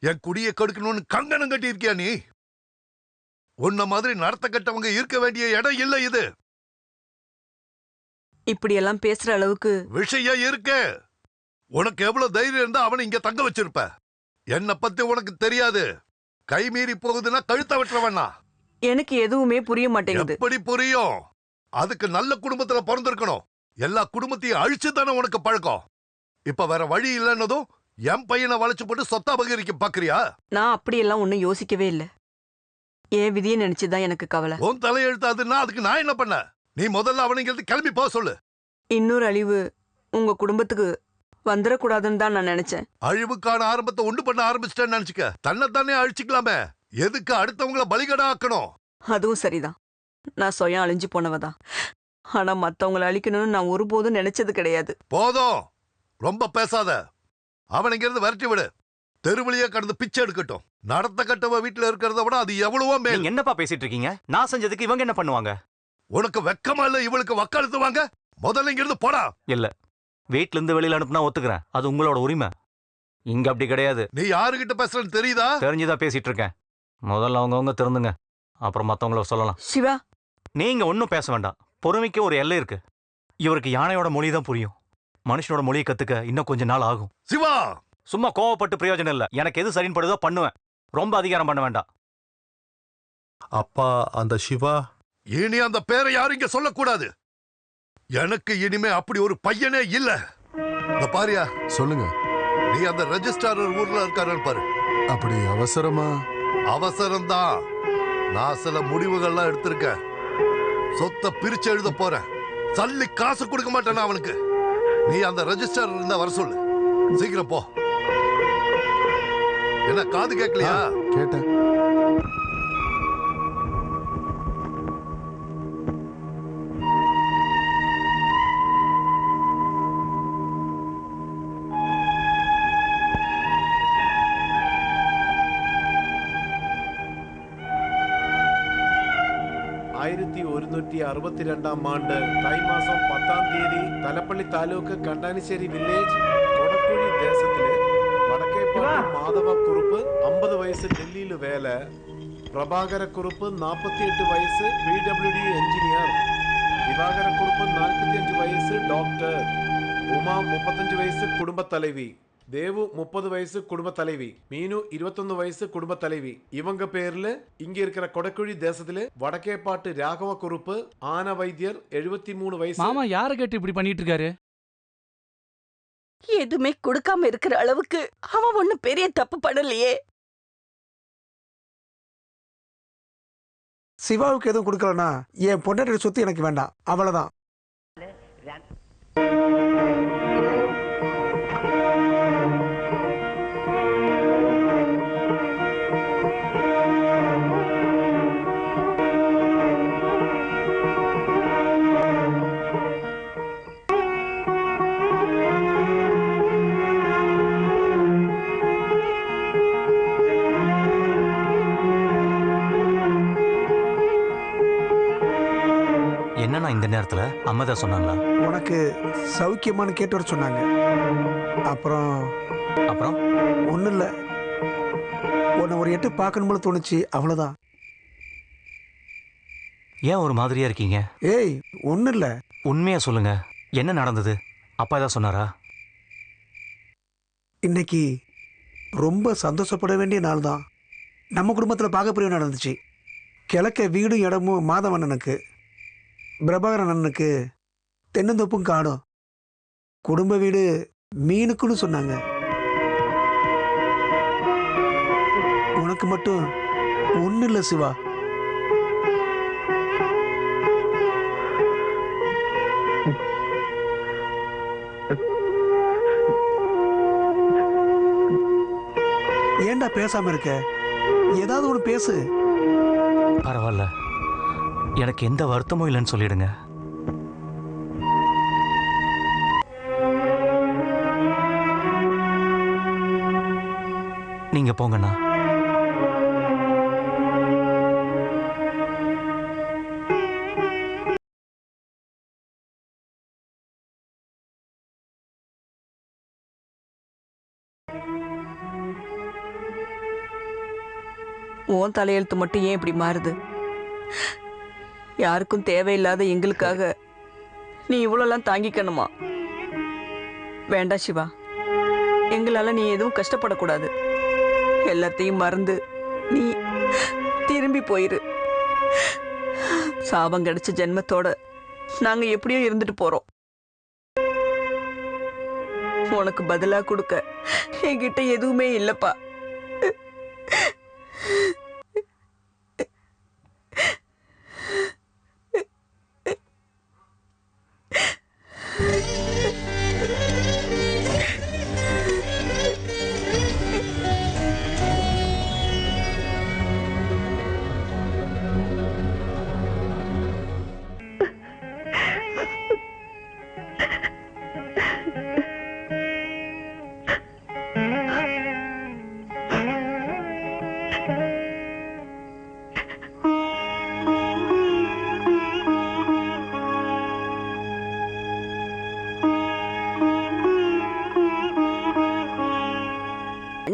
என் குடியை கெடுக்கணும்னு கங்கணம் கட்டி இருக்கியா நீ? உன்ன மாதிரி நடத்த கட்டவங்க இருக்க வேண்டிய இடம் இல்ல இது. இப்படி எல்லாம் பேசுற அளவுக்கு விஷயம் இருக்கு. உனக்கு எவ்வளவு தைரியம் இருந்தா அவனை இங்க தங்க வச்சிருப்ப. என்ன பத்தி உனக்கு தெரியாது. கை மீறி போகுதுன்னா கழுத்த வெட்ட வேணா. எனக்கு எதுவுமே புரிய மாட்டேங்குது. எப்படி புரியும்? அதுக்கு நல்ல குடும்பத்துல பிறந்திருக்கணும். எல்லா குடும்பத்தையும் அழிச்சு தானே உனக்கு பழக்கம். இப்ப வேற வழி இல்லைன்னதும் என் பையனை வளைச்சு போட்டு சொத்தா பகிரிக்க பாக்குறியா? நான் அப்படியெல்லாம் ஒன்னும் யோசிக்கவே இல்லை. என் விதியை நினைச்சுதான் எனக்கு கவலை. உன் தலையெழுத்தாதுன்னா அதுக்கு நான் என்ன பண்ண? நீ முதல்ல அவனுங்கிறது கிளம்பி போக சொல்லு. இன்னொரு அழிவு உங்க குடும்பத்துக்கு வந்துடக்கூடாதுன்னு தான் நான் நினைச்சேன். அழிவுக்கான ஆரம்பத்தை உண்டு பண்ண ஆரம்பிச்சிட்டேன்னு நினைச்சுக்க. தன்னைத்தானே அழிச்சுக்கலாமே, எதுக்கு அடுத்தவங்கள பலிகடா ஆக்கணும்? அதுவும் சரிதான், நான் சுயம் அழிஞ்சு போனவதான். ஆனா மத்தவங்களை அழிக்கணும்னு நான் ஒருபோதும் நினைச்சது கிடையாது. போதும், ரொம்ப பேசாத. அவன் இங்கிருந்து விரட்டி விடு. தெருவழியே கடந்து பிச்சை எடுக்கட்டும். நடத்த கட்டவ வீட்டுல இருக்கிறத விட அது எவ்வளவோ மேல். நீங்க என்னப்பா பேசிட்டு இருக்கீங்க? நான் செஞ்சதுக்கு இவங்க என்ன பண்ணுவாங்க? உனக்கு வெக்கமா இல்ல? இவளுக்கு வக்காலத்துவாங்க. முதல்ல இங்கிருந்து போடா. இல்ல, வீட்ல இருந்து வெளியில அனுப்புனா ஒத்துக்கிறேன், அது உங்களோட உரிமை. இங்க அப்படி கிடையாது. நீ யாருகிட்ட பேசுறன்னு தெரியுதா? தெரிஞ்சுதான் பேசிட்டு இருக்கேன். முதல்ல அவங்கவுங்க திருந்துங்க, அப்புறம் மத்தவங்கள சொல்லலாம். சிவா, நீங்க ஒன்னும் பேச வேண்டாம். பொறுமைக்கு ஒரு எல்லை இருக்கு. இவருக்கு யானையோட மொழி தான் புரியும். மனுஷனோட மொழியை கத்துக்க இன்னும் கொஞ்ச நாள் ஆகும். சிவா, சும்மா கோவப்பட்டு பிரயோஜனம் இல்ல. எனக்கு எது சரின்னு படுதோ பண்ணுவேன். ரொம்ப அதிகாரம் பண்ண வேண்டாம். அப்பா, அந்த சிவா இனி அந்த பேரை யாரும் இங்க சொல்லக்கூடாது. எனக்கு இனிமே அப்படி ஒரு பையனே இல்ல. இந்த பாரியா, சொல்லுங்க. நீ அந்த ரெஜிஸ்ட்ரார் ஊர்ல இருக்காருன்னு பாரு. அப்படி அவசரமா? அவசரம்தான். நான் சில முடிவுகள்லாம் எடுத்திருக்கேன். சொத்தை பிரிச்சு எழுத போறேன். சல்லி காசு கொடுக்க மாட்டேன் அவனுக்கு. நீ அந்த ரெஜிஸ்டர் இருந்தா வர சொல்லு. சீக்கிரம் போ. என்ன காது கேட்கலையா? கேட்டேன். ആണ്ട് தை മാസം 10-ാം തീയതി തലപ്പള്ളി താലൂക്ക് കണ്ടാനിശ്ശേരി വില്ലേജ് കൊടക്കുഴി ദേശത്തിലെ വടക്കേപ്പാട്ട് മാധവക്കുറുപ്പ് 50 വയസ്സ് ഡൽഹിയിൽ വേല, പ്രഭാകരക്കുറുപ്പ് 48 വയസ്സ് PWD എഞ്ചിനീയർ, ദിവാകരക്കുറുപ്പ് 45 വയസ്സ് ഡോക്ടർ, ഉമ 35 വയസ്സ് കുടുംബത്തലവി, தேவு 30 வயசு குடும்ப தலைவி, மீனு 21 வயசு குடும்ப தலைவி. இவங்க பேர்ல இங்க இருக்கிற கொடக்குழி தேசத்துல வடக்கேப்பாட்டு ராகவ குறுப்பு ஆன வைத்தியர் 73 வயசு. மாமா யார கேட்டு இப்படி பண்ணிட்டு இருக்காரு? எதுவுமே கொடுக்காம இருக்கிற அளவுக்கு அவன் ஒண்ணு பெரிய தப்பு பண்ணலையே. சிவாவுக்கு எதுவும் கொடுக்கலனா என் பொண்டாட்டி சொத்து எனக்கு வேண்டாம், அவ்வளவுதான். என்னன்னா இந்த நேரத்துல அம்மதா சொன்னாங்களா? உனக்கு சௌக்கியமானு கேட்டு வர சொன்னாங்க. அப்புறம் ஒன்றும் இல்லை, உன்னை ஒரு எட்டு பார்க்கணும்னு தோணுச்சு, அவ்வளோதான். ஏன் ஒரு மாதிரியா இருக்கீங்க? ஏய், ஒன்றும் இல்லை. உண்மையா சொல்லுங்க, என்ன நடந்தது? அப்பா ஏதாவது சொன்னாரா? இன்னைக்கு ரொம்ப சந்தோஷப்பட வேண்டிய நாள் தான். நம்ம குடும்பத்தில் பாகப்பிரிவு நடந்துச்சு. கிழக்க வீடும் இடமும் மாதவண்ணனுக்கு, பிரபாகரன் அண்ணனுக்கு தென்னந்தோப்பும் காடும், குடும்ப வீடு மீனுக்குன்னு சொன்னாங்க. உனக்கு மட்டும் ஒன்றும் இல்லை சிவா. ஏண்டா பேசாம இருக்க? ஏதாவது ஒன்று பேசு. பரவாயில்ல, எனக்கு எந்த வருத்தமும் இல்லைன்னு சொல்லிடுங்க. நீங்க போங்கண்ணா. உன் தலையெழுத்து மட்டும் ஏன் இப்படி மாறுது? யாருக்கும் தேவையில்லாத எங்களுக்காக நீ இவ்வளோலாம் தாங்கிக்கணுமா? வேண்டாம் சிவா, எங்களால நீ எதுவும் கஷ்டப்படக்கூடாது. எல்லாத்தையும் மறந்து நீ திரும்பி போயிரு. சாபம் கிடைச்ச ஜென்மத்தோட நாங்க எப்படியோ இருந்துட்டு போறோம். உனக்கு பதிலா கொடுக்க என்கிட்ட எதுவுமே இல்லப்பா.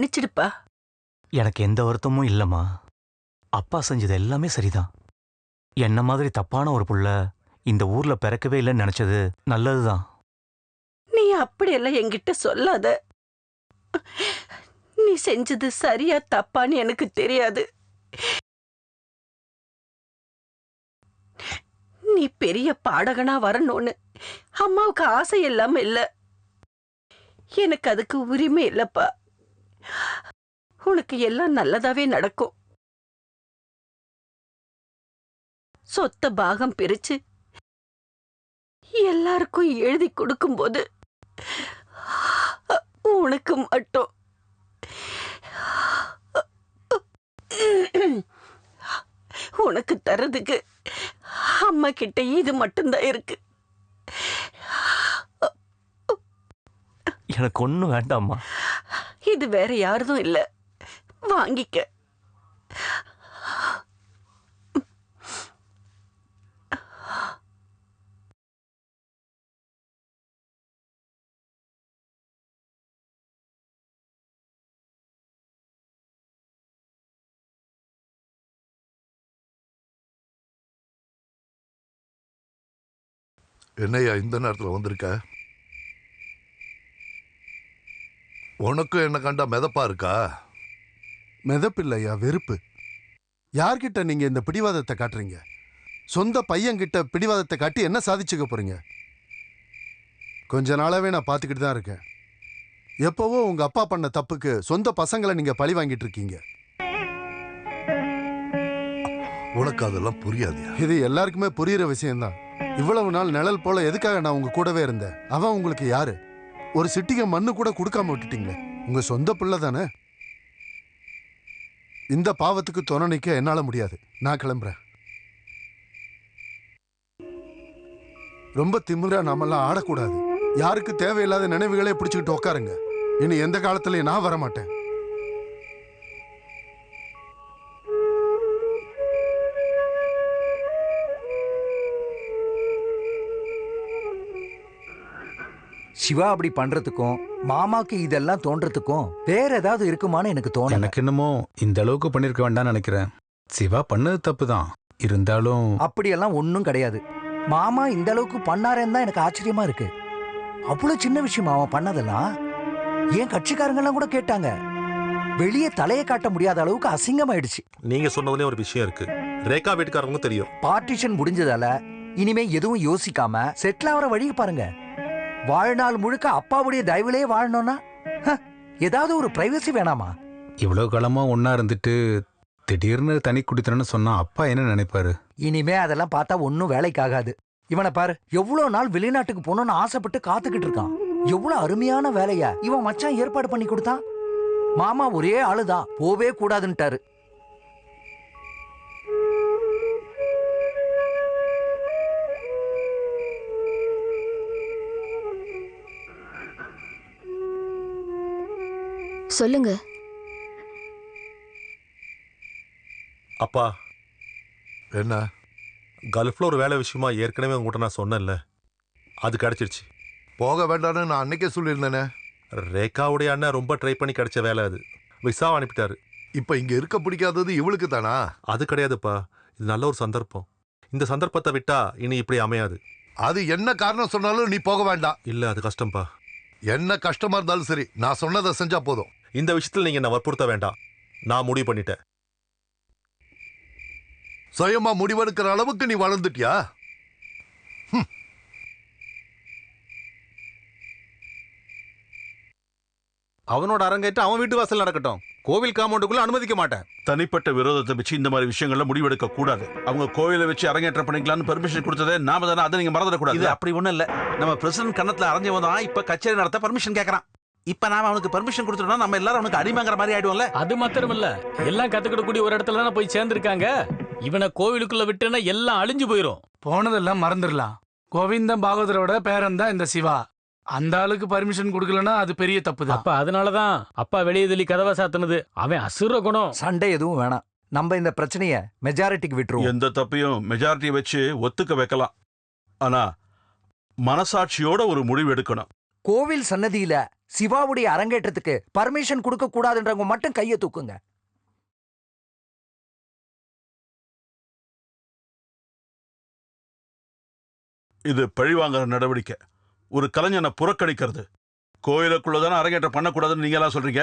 மன்னிச்சிடுப்பா. எனக்கு எந்த வருத்தமும் இல்லம்மா. அப்பா செஞ்சது எல்லாமே சரிதான். என்ன மாதிரி தப்பான ஒரு புள்ள இந்த ஊர்ல பிறக்கவே இல்லைன்னு நினைச்சது நல்லதுதான். நீ அப்படியெல்லாம் என்கிட்ட சொல்லாத. நீ செஞ்சது சரியா தப்பான்னு எனக்கு தெரியாது. நீ பெரிய பாடகனா வரணும்னு அம்மாவுக்கு ஆசை இல்லாம இல்ல. எனக்கு அதுக்கு உரிமை இல்லப்பா. உனக்கு எல்லாம் நல்லதாவே நடக்கும். சொத்த பாகம் பிரிச்சு எல்லாருக்கும் எழுதி கொடுக்கும்போது உனக்கு மட்டும் உனக்கு தரதுக்கு அம்மா கிட்ட இது மட்டும்தான் இருக்கு. எனக்கு ஒண்ணும் வேண்டாம்மா. இது வேற யாரதும் இல்ல, வாங்கிக்க. என்னையா இந்த நேரத்தில் வந்திருக்க? உனக்கும் என்ன கண்டா மிதப்பா இருக்கா? மிதப்பு இல்லையா, வெறுப்பு. யார்கிட்ட நீங்க இந்த பிடிவாதத்தை காட்டுறீங்க? சொந்த பையன்கிட்ட பிடிவாதத்தை காட்டி என்ன சாதிச்சுக்க போறீங்க? கொஞ்ச நாளாவே நான் பார்த்துக்கிட்டு தான் இருக்கேன். எப்பவோ உங்க அப்பா பண்ண தப்புக்கு சொந்த பசங்களை நீங்க பழி வாங்கிட்டு இருக்கீங்க. உனக்கு அதெல்லாம் புரியாதியா? இது எல்லாருக்குமே புரியுற விஷயம்தான். இவ்வளவு நாள் நிழல் போல எதுக்காக நான் உங்க கூடவே இருந்தேன்? அவன் உங்களுக்கு யாரு? ஒரு சிட்டிகை மண்ணு கூட கொடுக்காம விட்டுட்டீங்களே. உங்க சொந்த பிள்ளை தானே. இந்த பாவத்துக்கு துணை நிக்க என்னால முடியாது. நான் கிளம்புறேன். ரொம்ப திமிரா நாமெல்லாம் ஆடக்கூடாது. யாருக்கு தேவையில்லாத நினைவுகளே பிடிச்சுக்கிட்டு உட்காருங்க. இனி எந்த காலத்திலயும் நான் வரமாட்டேன். சிவா அப்படி பண்றதுக்கும் மாமாக்கு இதெல்லாம் தோன்றதுக்கும் வேற ஏதாவது இருக்குமான்னு எனக்கு தோணல. எனக்கு என்னமோ இந்த அளவுக்கு பண்ணிருக்க வேண்டாம்னு நினைக்கிறேன். சிவா பண்ணது தப்பு தான், இருந்தாலும் அப்படியெல்லாம் ஒன்றும் கிடையாது. மாமா இந்த அளவுக்கு பண்ணாரேன்னு தான் எனக்கு ஆச்சரியமா இருக்கு. அவ்வளவு சின்ன விஷயம் அவன் பண்ணதெல்லாம் என் கட்சிக்காரங்கெல்லாம் கூட கேட்டாங்க. வெளியே தலையை காட்ட முடியாத அளவுக்கு அசிங்கமாயிடுச்சு. நீங்க சொன்னதுலயே ஒரு விஷயம் இருக்கு. ரேகா வீட்டுக்காரங்களும் தெரியும். பார்ட்டிஷன் முடிஞ்சதால இனிமே எதுவும் யோசிக்காம செட்டில் ஆகிற வழியை பாருங்க. வாழ்நாள் முழுக்க அப்பாவுடைய தயவுலே வாழணும்னா ஏதாவது ஒரு பிரைவசி வேணாமா? இவ்வளவு காலமா ஒன்னா இருந்துட்டு திடீர்னு தனி குடித்தனன்னு சொன்னா அப்பா என்ன நினைப்பாரு? இனிமே அதெல்லாம் பார்த்தா ஒன்னும் வேலைக்காகாது. இவனை பாரு, எவ்வளவு நாள் வெளிநாட்டுக்கு போகணும்னு ஆசைப்பட்டு காத்துக்கிட்டு இருக்கான். எவ்வளவு அருமையான வேலையா இவன் மச்சான் ஏற்பாடு பண்ணி கொடுத்தான். மாமா ஒரே ஆளுதான், போவே கூடாதுன்ட்டாரு. சொல்லுங்க. அப்பா, என்ன? கல்ஃப்ல ஒரு வேலை விஷயமா ஏற்கனவே உங்ககிட்ட நான் சொன்னேன்ல, அது கிடைச்சிருச்சு. போக வேண்டாம்னு நான் அன்னைக்கே சொல்லியிருந்தேனே. ரேகாவுடைய அண்ணன் ரொம்ப ட்ரை பண்ணி கிடைச்ச வேலை அது. விசாவை அனுப்பிட்டாரு. இப்ப இங்க இருக்க பிடிக்காதது இவளுக்கு தானா? அது கிடையாதுப்பா, இது நல்ல ஒரு சந்தர்ப்பம். இந்த சந்தர்ப்பத்தை விட்டா இனி இப்படி அமையாது. அது என்ன காரணம் சொன்னாலும் நீ போக வேண்டாம். இல்ல, அது கஷ்டம்பா. என்ன கஷ்டமா இருந்தாலும் சரி, நான் சொன்னதை செஞ்சா போதும். இந்த விஷயத்துல நீங்க என்ன வற்புறுத்த வேண்டாம். நான் முடிவு பண்ணிட்டேன். சுயமா முடிவெடுக்கிற அளவுக்கு நீ வளர்ந்துட்டியா? அவனோட அரங்கேற்றம் அவன் வீட்டு வாசல் நடக்கட்டும். கோவில் காம்பவுண்டுக்குள்ள அனுமதிக்க மாட்டேன். தனிப்பட்ட விரோதத்தை வச்சு இந்த மாதிரி விஷயங்கள்ல முடிவெடுக்க கூடாது. அவங்க கோயிலை வச்சு அரங்கேற்றம் பண்ணிக்கலாம்னு பெர்மிஷன் கொடுத்ததே நாம தானே, அதை நீங்க மறந்துடக்கூடாது. இது அப்படி ஒண்ணும் இல்ல. நம்ம பிரசிடன்ட் கண்ணத்துல அரைஞ்சவன் தான் இப்ப கச்சேரி நடத்த பர்மிஷன் கேட்கறான். இப்ப நாம அவனுக்கு பர்மிஷன் கொடுத்துட்டோம்னா நம்ம எல்லாரும் அவனுக்கு அடிமைங்கிற மாதிரி ஆயிடுவோம்ல. அது மாத்திரம் இல்ல, எல்லாம் கத்துக்கிடக்கூடிய ஒரு இடத்துல தானே போய் சேர்ந்திருக்காங்க. இவனை கோவிலுக்குள்ள விட்டுனா எல்லாம் அழிஞ்சு போயிரும். போனதெல்லாம் மறந்துடலாம். கோவிந்தம் பாகவதரோட பேரன் தான் இந்த சிவா. அந்த ஆளுக்கு பர்மிஷன் கொடுக்கலன்னா அது பெரிய தப்பு தான். அப்ப அதனாலதான் அப்பா வெளியே தள்ளி கதவை சாத்தினது. அவன் அசுர குணம். சண்டை எதுவும் வேணாம். நம்ம இந்த பிரச்சனைய மெஜாரிட்டிக்கு விட்டுருவோம். எந்த தப்பையும் மெஜாரிட்டியை வச்சு ஒத்துக்க வைக்கலாம். ஆனா மனசாட்சியோட ஒரு முடிவு எடுக்கணும். கோவில் சன்னதியில சிவாவுடைய அரங்கேற்றத்துக்கு பர்மிஷன் கொடுக்க கூடாதுன்றவங்க மட்டும் கையை தூக்குங்க. இது பழிவாங்குற நடவடிக்கை, ஒரு கலைஞனை புறக்கணிக்கிறது. கோயிலுக்குள்ளதான அரங்கேற்றம் பண்ணக்கூடாதுன்னு நீங்க எல்லாம் சொல்றீங்க.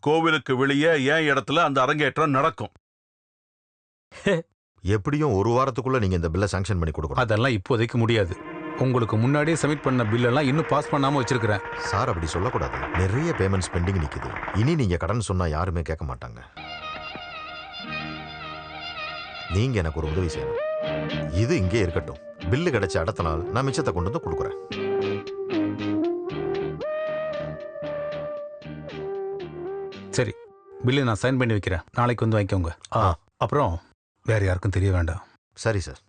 கோவிலுக்கு வெளியே என் இடத்துல அந்த அரங்கேற்றம் நடக்கும். எப்படியும் ஒரு வாரத்துக்குள்ள நீங்க இந்த பில்லை சாங்ஷன் பண்ணி கொடுக்கணும். அதெல்லாம் இப்போதைக்கு முடியாது. உங்களுக்கு முன்னாடியே சப்மிட் பண்ண பில்லெல்லாம் இன்னும் பாஸ் பண்ணாம வச்சிருக்கிறேன். சார் அப்படி சொல்லக்கூடாது. நிறைய பேமெண்ட்ஸ் பெண்டிங் நிக்குது. இனி நீங்க கடன் சொன்னா யாருமே கேட்க மாட்டாங்க. நீங்க எனக்கு ஒரு உதவி செய்யணும். இது இங்கே இருக்கட்டும். பில்லு கிடைச்ச அடுத்த நாள் நான் மிச்சத்தை கொண்டு வந்து கொடுக்குறேன். சரி, பில்லு நான் சைன் பண்ணி வைக்கிறேன். நாளைக்கு வந்து வாங்கிக்கோங்க. அப்புறம் வேற யாருக்கும் தெரிய வேண்டாம். சரி சார்.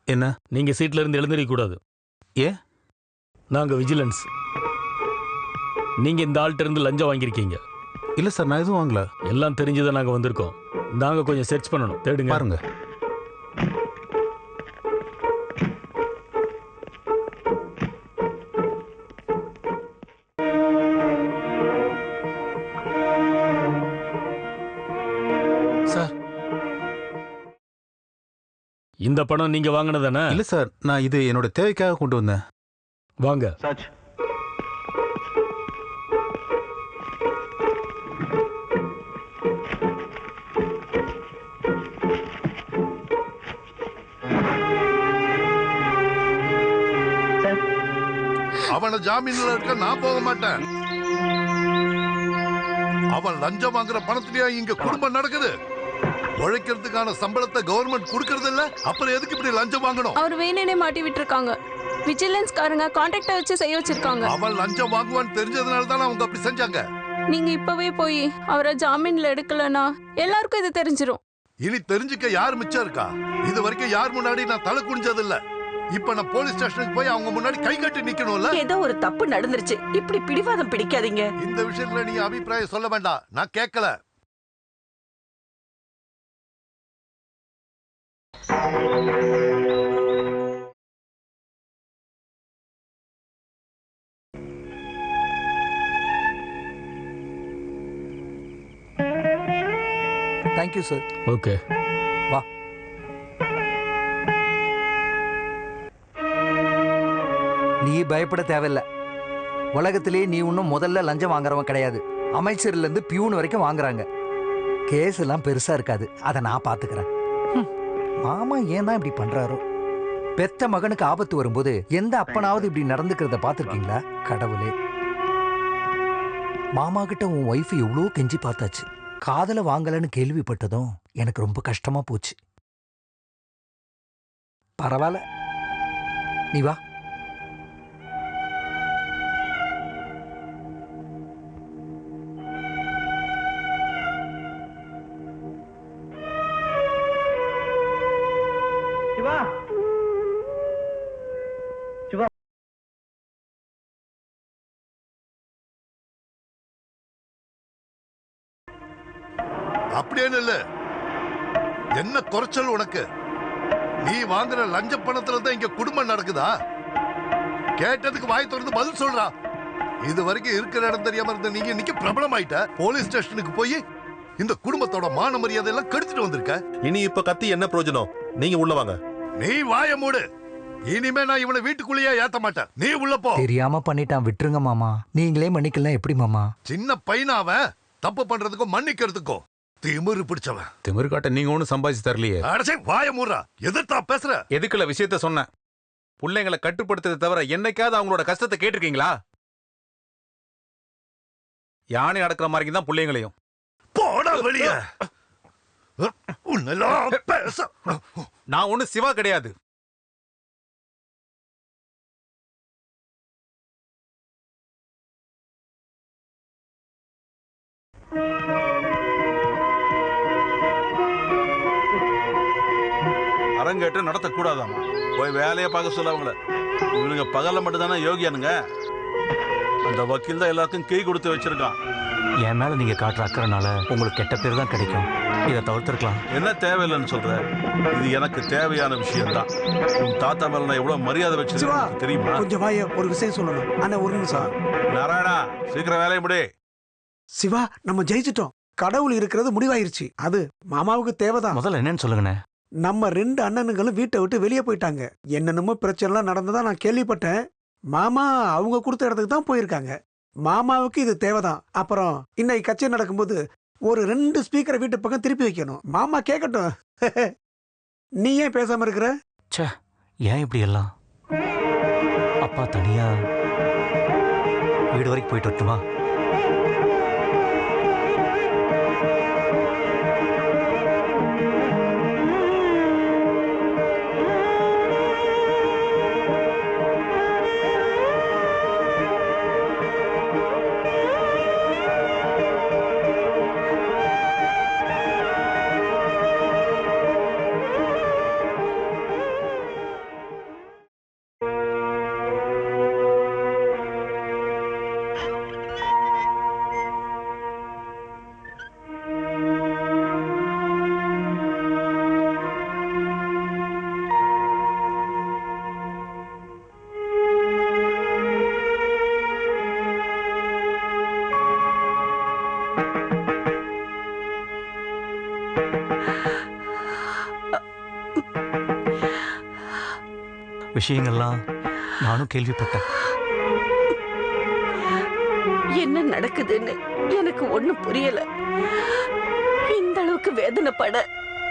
என்ன? நீங்க சீட்ல இருந்து எழுந்திருக்க கூடாது. ஏன்? நாங்க விஜிலன்ஸ். நீங்க இந்த ஆள்கிட்ட இருந்து லஞ்சம் வாங்கியிருக்கீங்க. இல்ல சார், நான் எதுவும் வாங்கல. எல்லாம் தெரிஞ்சுதான் நாங்க வந்திருக்கோம். நாங்க கொஞ்சம் சர்ச் பண்ணணும். தேடுங்க. பாருங்க. சார், இந்த பணம் நீங்க வாங்கினதானே? இல்ல சார், நான் இது என்னோட தேவைக்காக கொண்டு வந்தேன். வாங்க. சச். அவனை ஜாமீன்ல இருக்க நான் போக மாட்டேன். அவன் லஞ்சம் வாங்குற பணத்திலேயே இங்க குடும்பம் நடக்குது. உழைக்கிறதுக்கான சம்பளத்தை கவர்மெண்ட் கொடுக்கறது இல்ல, அப்புறம் எதுக்கு இப்படி லஞ்சம் வாங்கணும்? அவர் வேணுனே மாட்டி விட்டுருக்காங்க. விஜிலன்ஸ்காரங்க கான்ட்ராக்டை வச்சு செய்ய வச்சிருக்காங்க. அவன் லஞ்சம் வாங்குவான்னு தெரிஞ்சதுனால தான் அவங்க அப்படி செஞ்சாங்க. நீங்க இப்பவே போய் அவரை ஜாமீன்ல எடுக்கலனா எல்லாருக்கும் இது தெரிஞ்சிரும். இனி தெரிஞ்சுக்க யார் மிச்சம் இருக்கா? இது வரைக்கும் யார் முன்னாடி நான் தலை குனிஞ்சது இல்ல. இப்ப நான் போலீஸ் ஸ்டேஷனுக்கு போய் அவங்க முன்னாடி கை கட்டி நிக்கணும்ல. ஏதோ ஒரு தப்பு நடந்துருச்சு. இப்படி பிடிவாதம் பிடிக்காதீங்க. இந்த விஷயத்துல நீ அபிப்பிராயம் சொல்ல வேண்டாம், நான் கேட்கல. Thank you sir. ஓகே, வா. நீ பயப்பட தேவையில்ல. உலகத்திலேயே நீ இன்னும் முதல்ல லஞ்சம் வாங்குறவன் கிடையாது. அமைச்சர்ல இருந்து பியூன் வரைக்கும் வாங்குறாங்க. கேஸ் எல்லாம் பெருசா இருக்காது, அதை நான் பாத்துக்கிறேன். மாமா ஏன் தான் இப்படி பண்றாரோ? பெத்த மகனுக்கு ஆபத்து வரும்போது எந்த அப்பனாவது இப்படி நடந்துக்கிறத பாத்திருக்கீங்களா? கடவுளே. மாமா கிட்ட உன் ஒய்ஃப் எவ்வளோ கெஞ்சி பார்த்தாச்சு. காதல வாங்கலன்னு கேள்விப்பட்டதும் எனக்கு ரொம்ப கஷ்டமா போச்சு. பரவாயில்ல, நீ வா. சிவா, சிவா. அப்படியே இல்ல, என்ன குறைச்சல் உனக்கு? நீ வாங்குற லஞ்ச பணத்துல தான் இங்க குடும்பம் நடக்குதா? கேட்டதுக்கு வாய் திறந்து பதில் சொல்றா. இது வரைக்கும் இருக்கிற இடம் தெரியாம இருந்த நீங்க இன்னைக்கு பிரபலம் ஆயிட்ட. போலீஸ் ஸ்டேஷனுக்கு போய் இந்த குடும்பத்தோட மான மரியாதை எல்லாம் கெடுத்துட்டு வந்திருக்க. இனி இப்ப கத்தி என்ன பிரயோஜனம்? நீங்க உள்ள வாங்க. நீ வாய மூடு. இனிமே நான் இவனை வீட்டுக்குள்ளேயே ஏத்த மாட்டேன். நீ உள்ள போ. தெரியாம பண்ணிட்டான், விட்டுருங்க மாமா. நீங்களே மன்னிக்கலாம் எப்படி மாமா? சின்ன பையனாவன் தப்பு பண்றதுக்கும் மன்னிக்கிறதுக்கும் திமிரு பிடிச்சவன். திமிரு காட்ட நீங்க ஒன்னும் சம்பாதிச்சு தரலையே. அடச்சே வாய மூடுறா. எதிர்த்தா பேசுற? எதுக்குள்ள விஷயத்த சொன்னேன். பிள்ளைங்களை கட்டுப்படுத்ததை தவிர என்னைக்காவது அவங்களோட கஷ்டத்தை கேட்டிருக்கீங்களா? யானை அடக்கிற மாதிரி தான் பிள்ளைங்களையும். போடா வெளியே. உன்னெல்லாம் பேச. நான் ஒண்ணு சிவா கிடையாது. அரங்கேற்றம் நடத்தக்கூடாதாமா. போய் வேலையை பார்க்க சொல்ல அவங்கள. இவனுங்க பகல்ல மட்டும் தானே யோகியானுங்க. அந்த வக்கீல் தான் எல்லாருக்கும் கீ கொடுத்து வச்சிருக்கான். என் மேல நீங்க காட்டுற அக்கறனால உங்களுக்கு கெட்ட பேர் தான் கிடைக்கும். இதை தவிர்த்திருக்கலாம். என்ன தேவையில்லைன்னு சொல்ற? இது எனக்கு தேவையான விஷயம் தான். உன் தாத்தா மேல நான் எவ்வளவு மரியாதை வச்சிருக்கேன் தெரியுமா? கொஞ்சம் வாய, ஒரு விஷயம் சொல்லணும். அண்ணா ஒரு நிமிஷம். நாராயணா, சீக்கிரம் வேலையை முடி. சிவா, நம்ம ஜெயிச்சிட்டோம். கடவுள் இருக்கிறது முடிவாயிருச்சு. அது மாமாவுக்கு தேவைதான். முதல்ல என்னன்னு சொல்லுங்கண்ணே. நம்ம 2 அண்ணனுங்களும் வீட்டை விட்டு வெளியே போயிட்டாங்க. என்னென்னமோ பிரச்சனைலாம் நடந்ததா நான் கேள்விப்பட்டேன். மாமா அவங்க கொடுத்த இடத்துக்கு தான் போயிருக்காங்க. மாமாவுக்கு இது தேவைதான். அப்புறம் இன்னைக்கு கச்சேரி நடக்கும்போது ஒரு 2 ஸ்பீக்கரை வீட்டு பக்கம் திருப்பி வைக்கணும். மாமா கேட்கட்டும். நீ ஏன் பேசாம இருக்கிற? ச்சே, ஏன் இப்படி எல்லாம்? அப்பா தனியா வீடு வரைக்கும் போயிட்டு வரட்டுமா? விஷயங்கள்லாம் நானும் கேள்விப்பட்டேன். என்ன நடக்குதுன்னு எனக்கு ஒண்ணும் புரியல. இந்த அளவுக்கு வேதனைப்பட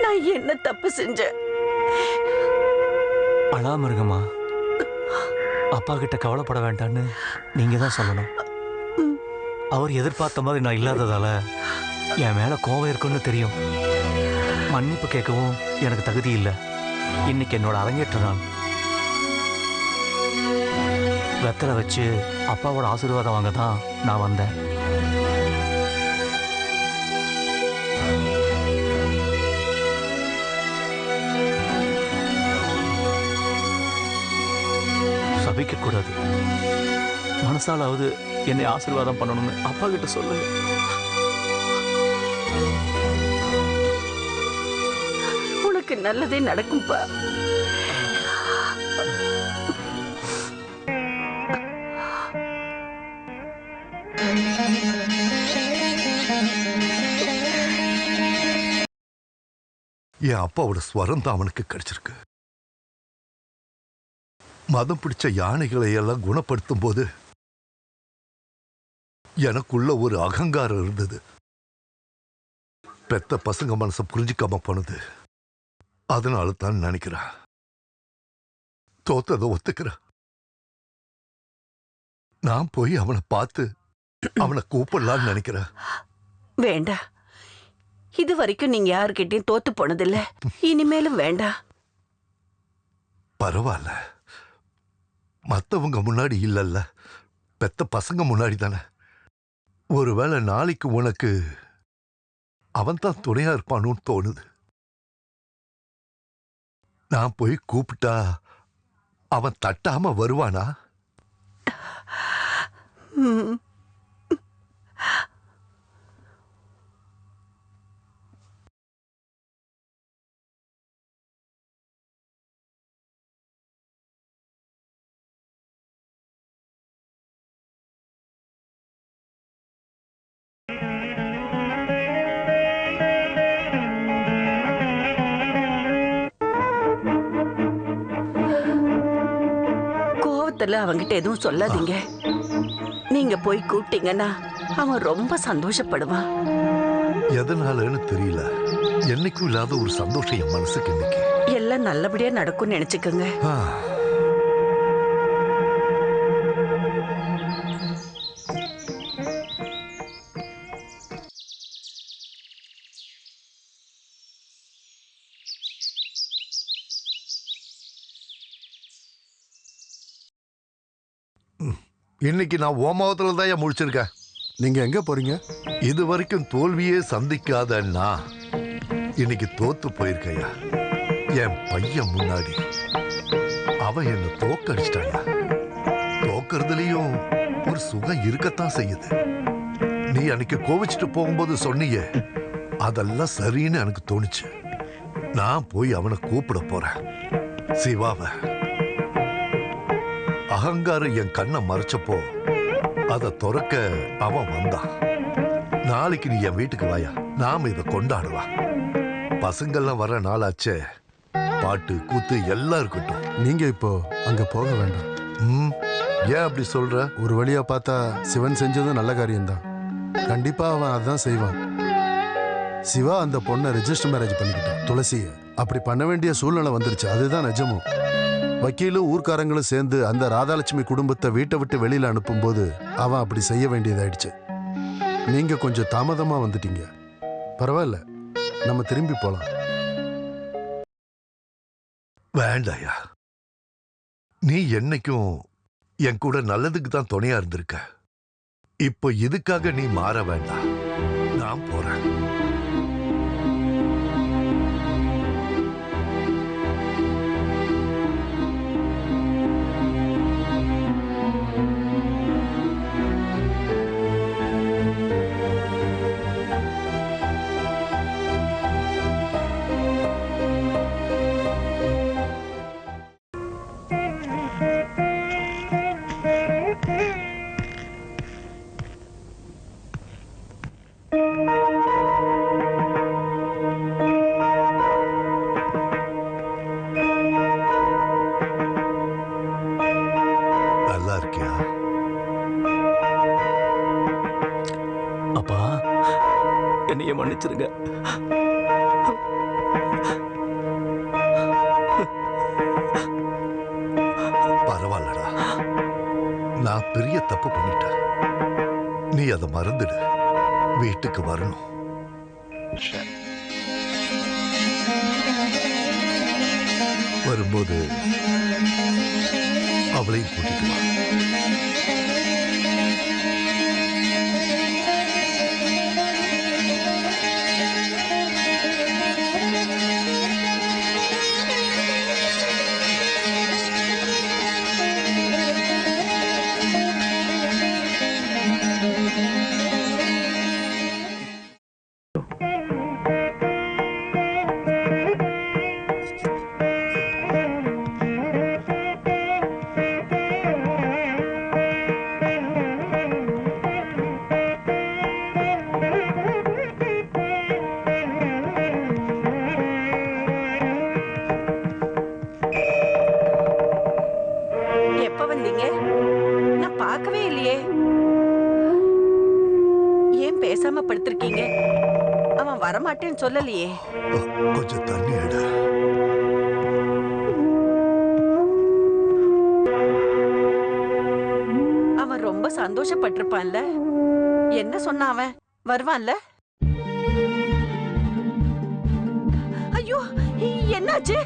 நான் என்ன தப்பு செஞ்சேன்? அழாமிருகமா, அப்பா கிட்ட கவலைப்பட வேண்டான்னு நீங்க தான் சொல்லணும். அவர் எதிர்பார்த்த மாதிரி நான் இல்லாததால என் மேல கோவம் இருக்குன்னு தெரியும். மன்னிப்பு கேட்கவும் எனக்கு தகுதி இல்லை. இன்னைக்கு என்னோட அரங்கேற்ற நாள். வெத்தலை வச்சு அப்பாவோட ஆசீர்வாதம் வாங்க தான் நான் வந்தேன். சபிக்க கூடாது. மனசாலாவது என்னை ஆசீர்வாதம் பண்ணணும்னு அப்பா கிட்ட சொல்லுங்க. உனக்கு நல்லதே நடக்கும்பா. என் அப்பாவோட ஸ்வரம் தான் அவனுக்கு கிடைச்சிருக்கு. மதம் பிடிச்ச யானைகளை எல்லாம் குணப்படுத்தும் போது எனக்குள்ள ஒரு அகங்காரம் இருந்தது. பெத்த பசங்க மனசை புரிஞ்சிக்காம போனது. அதனால தான் நினைக்கிறேன். தோத்ததை ஒத்துக்கிறேன். நான் போய் அவனை பார்த்து அவனை கூப்பிடலான்னு நினைக்கிறேன். வேண்டாம். இது வரைக்கும் நீங்க யாருக்கிட்டையும் தோத்து போனதில்ல. இனிமேலும் வேண்டாம். பரவாயில்ல, மத்தவங்க முன்னாடி இல்லல்ல, பெத்த பசங்க முன்னாடி தானே. ஒருவேளை நாளைக்கு உனக்கு அவன் தான் துணையா இருப்பானு தோணுது. நான் போய் கூப்பிட்டா அவன் தட்டாம வருவானா? கோவத்துல அவங்கிட்ட எதுவும் சொல்லாதீங்க. நீங்க போய் கூப்பிட்டீங்கன்னா அவன் ரொம்ப சந்தோஷப்படுவான். எதனாலன்னு தெரியல, என்னைக்கும் இல்லாத ஒரு சந்தோஷம் என் மனசுக்கு இன்னைக்கு. எல்லாம் நல்லபடியா நடக்கும்னு நினைச்சுக்கோங்க. இன்னைக்கு நான் ஓமாவத்துல தான் முழிச்சிருக்கேன். நீங்க எங்க போறீங்க? இது வரைக்கும் தோல்வியே சந்திக்காதன்னா இன்னைக்கு தோத்து போயிருக்கையா. என் பையன் முன்னாடி அவன் என்ன தோக்கடிச்சிட்டாயா. தோக்கறதுலயும் ஒரு சுகம் இருக்கத்தான் செய்யுது. நீ அன்னைக்கு கோவிச்சுட்டு போகும்போது சொன்னியே, அதெல்லாம் சரின்னு எனக்கு தோணுச்சு. நான் போய் அவனை கூப்பிட போறேன், சிவாவ. அகங்காரம் என் கண்ணை மறைச்சப்போ அதை துறக்க அவன் வந்தான். நாளைக்கு நீ என் வீட்டுக்கு வாயா, நாம இதை கொண்டாடுவா. பசங்கள்லாம் வர நாளாச்சே, பாட்டு கூத்து எல்லாம் இருக்கட்டும். நீங்க இப்போ அங்க போக வேண்டாம். ஏன் அப்படி சொல்ற? ஒரு வழியா பார்த்தா சிவன் செஞ்சதும் நல்ல காரியம்தான். கண்டிப்பா அவன் அதான் செய்வான். சிவா அந்த பொண்ணை ரெஜிஸ்டர் மேரேஜ் பண்ணிக்கிட்டான், துளசிய. அப்படி பண்ண வேண்டிய சூழ்நிலை வந்துருச்சு, அதுதான் நிஜமும். வக்கீலும் ஊர்க்காரங்களும் சேர்ந்து அந்த ராதாலட்சுமி குடும்பத்தை வீட்டை விட்டு வெளியில அனுப்பும்போது அவன் அப்படி செய்ய வேண்டியதாயிடுச்சு. நீங்க கொஞ்சம் தாமதமா வந்துட்டீங்க. பரவாயில்ல, நம்ம திரும்பி போலாம். வேண்டாயா, நீ என்னைக்கும் என் கூட நல்லதுக்கு தான் துணையா இருந்திருக்க. இப்போ இதுக்காக நீ மாற வேண்டாம். நான் போறேன். நல்லா இருக்கியா? அப்பா, என்னைய மன்னிச்சிருங்க. பரவாயில்லடா, நான் பெரிய தப்பு பண்ணிட்டேன். நீ அதை மறந்துடு. வீட்டுக்கு வரணும். வரும்போது அவளையும் கூட்டிட்டு வா. எப்ப வந்தீங்க? நான் பார்க்கவே இல்லையே. ஏன் பேசாம படுத்திருக்கீங்க? அவன் வரமாட்டேன்னு சொல்லலையே. கொஞ்சம் தண்ணி எடு. அவன் ரொம்ப சந்தோஷப்பட்டிருப்பான்ல. என்ன சொன்ன அவன்? வருவான்ல? ஐயோ, என்னாச்சு?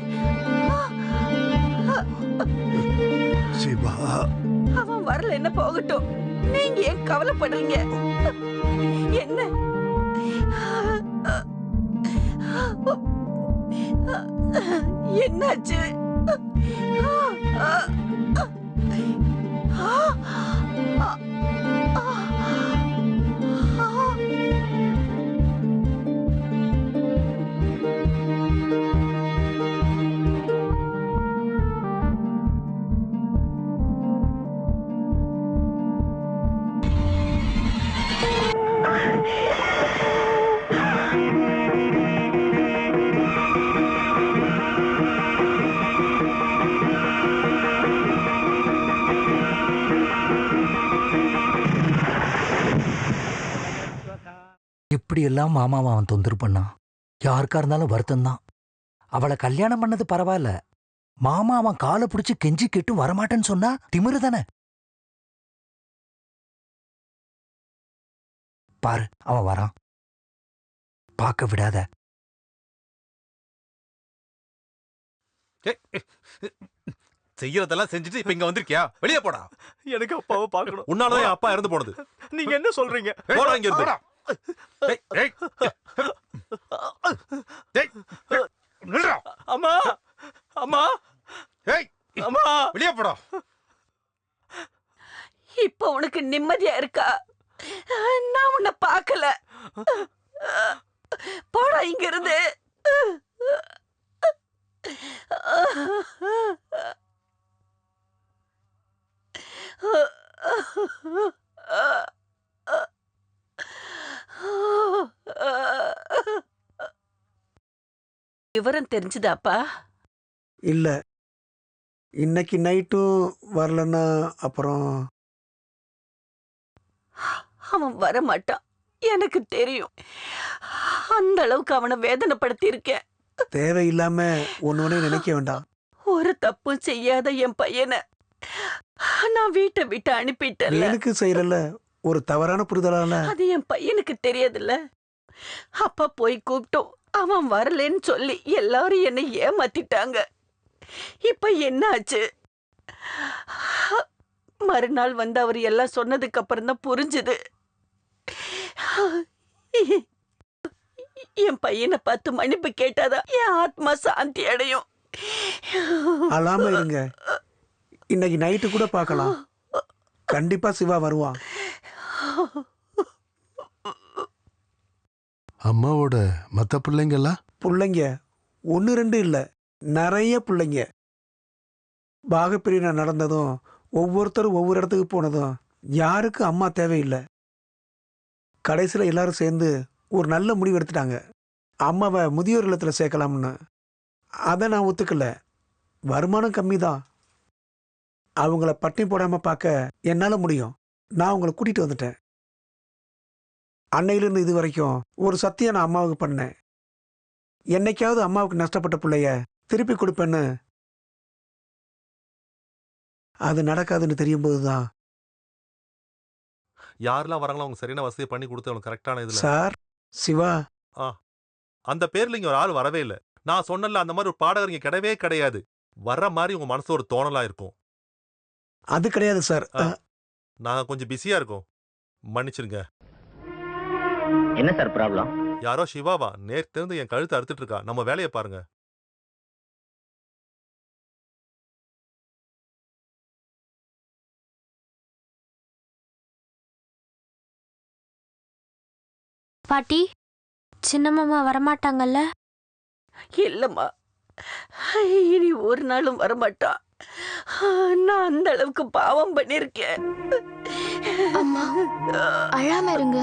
சிவா, அவன் வரல, என்ன போகட்டும். நீங்க ஏன் கவலைப்படுறீங்க? என்ன என்னாச்சு? எப்படியெல்லாம் மாமாவை அவன் தொந்தரவு பண்ணான். யாருக்கா இருந்தாலும் வருத்தம் தான். அவளை கல்யாணம் பண்ணது பரவாயில்ல, மாமா அவன் காலை பிடிச்சு கெஞ்சி கேட்டு வரமாட்டேன்னு சொன்னா திமிரு தானே. பாரு, அவன் வரான், பார்க்க விடாத. செய்யறதெல்லாம் செஞ்சுட்டு இப்ப இங்க வந்திருக்கியா? வெளியே போடா. எனக்கு அப்பாவை பார்க்கணும். உன்னாலதான் என் அப்பா இறந்து போனது. நீங்க என்ன சொல்றீங்க? போடா இங்க இருந்து. அம்மா அம்மா ஏய் அம்மா வெளியே போடா. இப்ப உனக்கு நிம்மதியா இருக்கா? நான் உன்னை பார்க்கல. போடா இங்க இருந்து. விவரம் தெரிஞ்சுதாப்பா? இல்ல, இன்னைக்கு நைட்டும் வரலன்னா அப்புறம் அவன் வர மாட்டான், எனக்கு தெரியும். அந்த அளவுக்கு அவனை வேதனைப்படுத்தி இருக்கேன். தேவையில்லாம ஒன்னு நினைக்க வேண்டாம். ஒரு தப்பும் செய்யாத என் பையனை நான் வீட்டை விட்டு அனுப்பிட்டேன். எனக்கு செய்யல, ஒரு தவறான புரிதலால. அது என் பையனுக்கு தெரியாதுல்ல. அப்பா போய் கூப்பிட்டோம், அவன் வரலன்னு சொல்லி எல்லாரும் என்னை ஏமாத்திட்டாங்க. இப்ப என்ன ஆச்சு? மறுநாள் வந்து அவர் எல்லாம் சொன்னதுக்கு அப்புறம் தான் புரிஞ்சுது. என் பையனை பார்த்து மன்னிப்பு கேட்டாதான் என் ஆத்மா சாந்தி அடையும். அழாம இருங்க, இன்னைக்கு நைட்டு கூட பார்க்கலாம். கண்டிப்பா சிவா வருவான். அம்மாவோட மற்ற பிள்ளைங்கெல்லாம்? பிள்ளைங்க 1-2 இல்ல, நிறைய பிள்ளைங்க. பாகப்பிரிவினை நடந்ததும் ஒவ்வொருத்தரும் ஒவ்வொரு இடத்துக்கு போனதும் யாருக்கும் அம்மா தேவையில்லை. கடைசியில் எல்லாரும் சேர்ந்து ஒரு நல்ல முடிவு எடுத்துட்டாங்க. அம்மாவை முதியோர் இல்லத்தில் சேர்க்கலாம்னு. அதை நான் ஒத்துக்கல. வருமானம் கம்மி தான். அவங்கள பட்டினி போடாமல் பார்க்க என்னால் முடியும். நான் அவங்கள கூட்டிகிட்டு வந்துட்டேன். அன்னையிலிருந்து இது வரைக்கும் ஒரு சத்தியம் நான் அம்மாவுக்கு பண்ணேன். என்னைக்காவது அம்மாவுக்கு நஷ்டப்பட்ட பிள்ளைய திருப்பி கொடுப்பேன்னு. அது நடக்காதுன்னு தெரியும் போதுதான். யாரெல்லாம் வராங்களோ அவங்க சரியான வசதியை பண்ணி கொடுத்து அவங்களுக்கு கரெக்டான இதுல. சார், சிவா. அந்த பேர்ல இங்க ஒரு ஆள் வரவே இல்லை. நான் சொன்னல, அந்த மாதிரி ஒரு பாடகர் இங்க கிடையவே கிடையாது. வர்ற மாதிரி உங்க மனசு ஒரு தோணலா இருக்கும். அது கிடையாது சார். நாங்க கொஞ்சம் பிஸியா இருக்கோம், மன்னிச்சிருங்க. என்ன சார் ப்ராப்ளம்? யாரோ சிவாவா நேர்த்து இருந்து என் கழுத்தை அறுத்துட்டு இருக்கா. நம்ம வேலையை பாருங்க. பாட்டி, சின்ன மாமா வரமாட்டாங்கல்ல? இல்லம்மா, இனி ஒரு நாளும் வரமாட்டான். நான் அந்த அளவுக்கு பாவம் பண்ணிருக்கேன். அம்மா, அழாம இருங்க.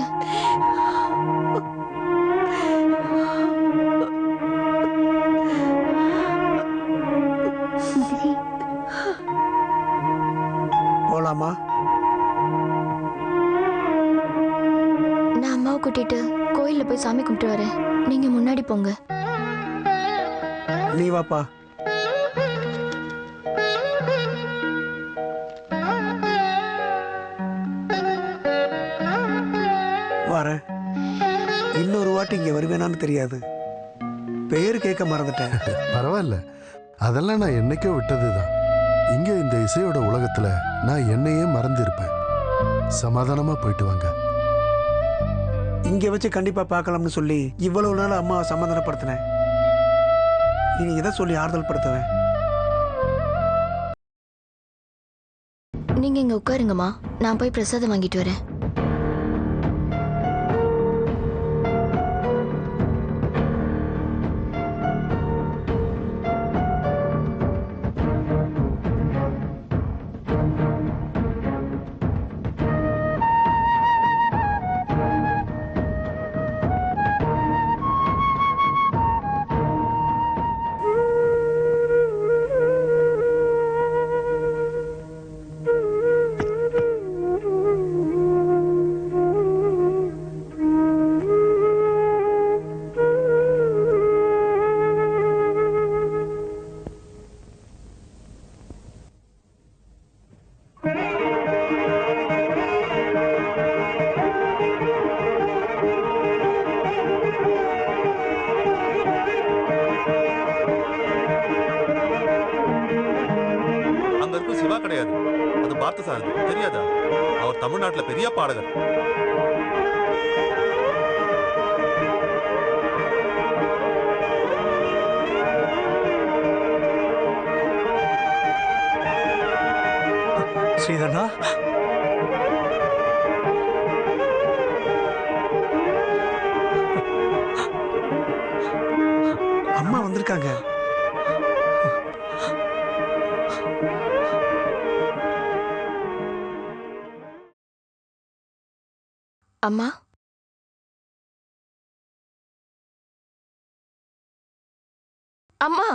போலாமா? நான் அம்மாவை கூட்டிட்டு கோயில்ல போய் சாமி கும்பிட்டு வரேன். நீங்க முன்னாடி போங்க. நீ வாப்பா. வரேன். இன்னொரு வாட்டி இங்க வருவேனான்னு தெரியாது. பேர் கேட்க மறந்துட்டேன். பரவாயில்ல, அதெல்லாம் நான் என்னைக்கோ விட்டதுதான். இங்க இந்த இசையோட உலகத்துல நான் என்னையே மறந்திருப்பேன். சமாதானமா போயிட்டு வாங்க. இங்க வச்சு கண்டிப்பா பார்க்கலாம்னு சொல்லி இவ்வளவு நாள் அம்மாவை சமாதானப்படுத்தினேன். இனி எதை சொல்லி ஆறுதல் படுத்துவேன்? நீங்க இங்க உட்காருங்கம்மா, நான் போய் பிரசாதம் வாங்கிட்டு வரேன். சிவா கிடையாது, அது பார்த்தசாரதி. தெரியாதா? அவர் தமிழ்நாட்டுல பெரிய பாடகர். ஸ்ரீதரனா அம்மா வந்திருக்காங்க. அம்மா அம்மா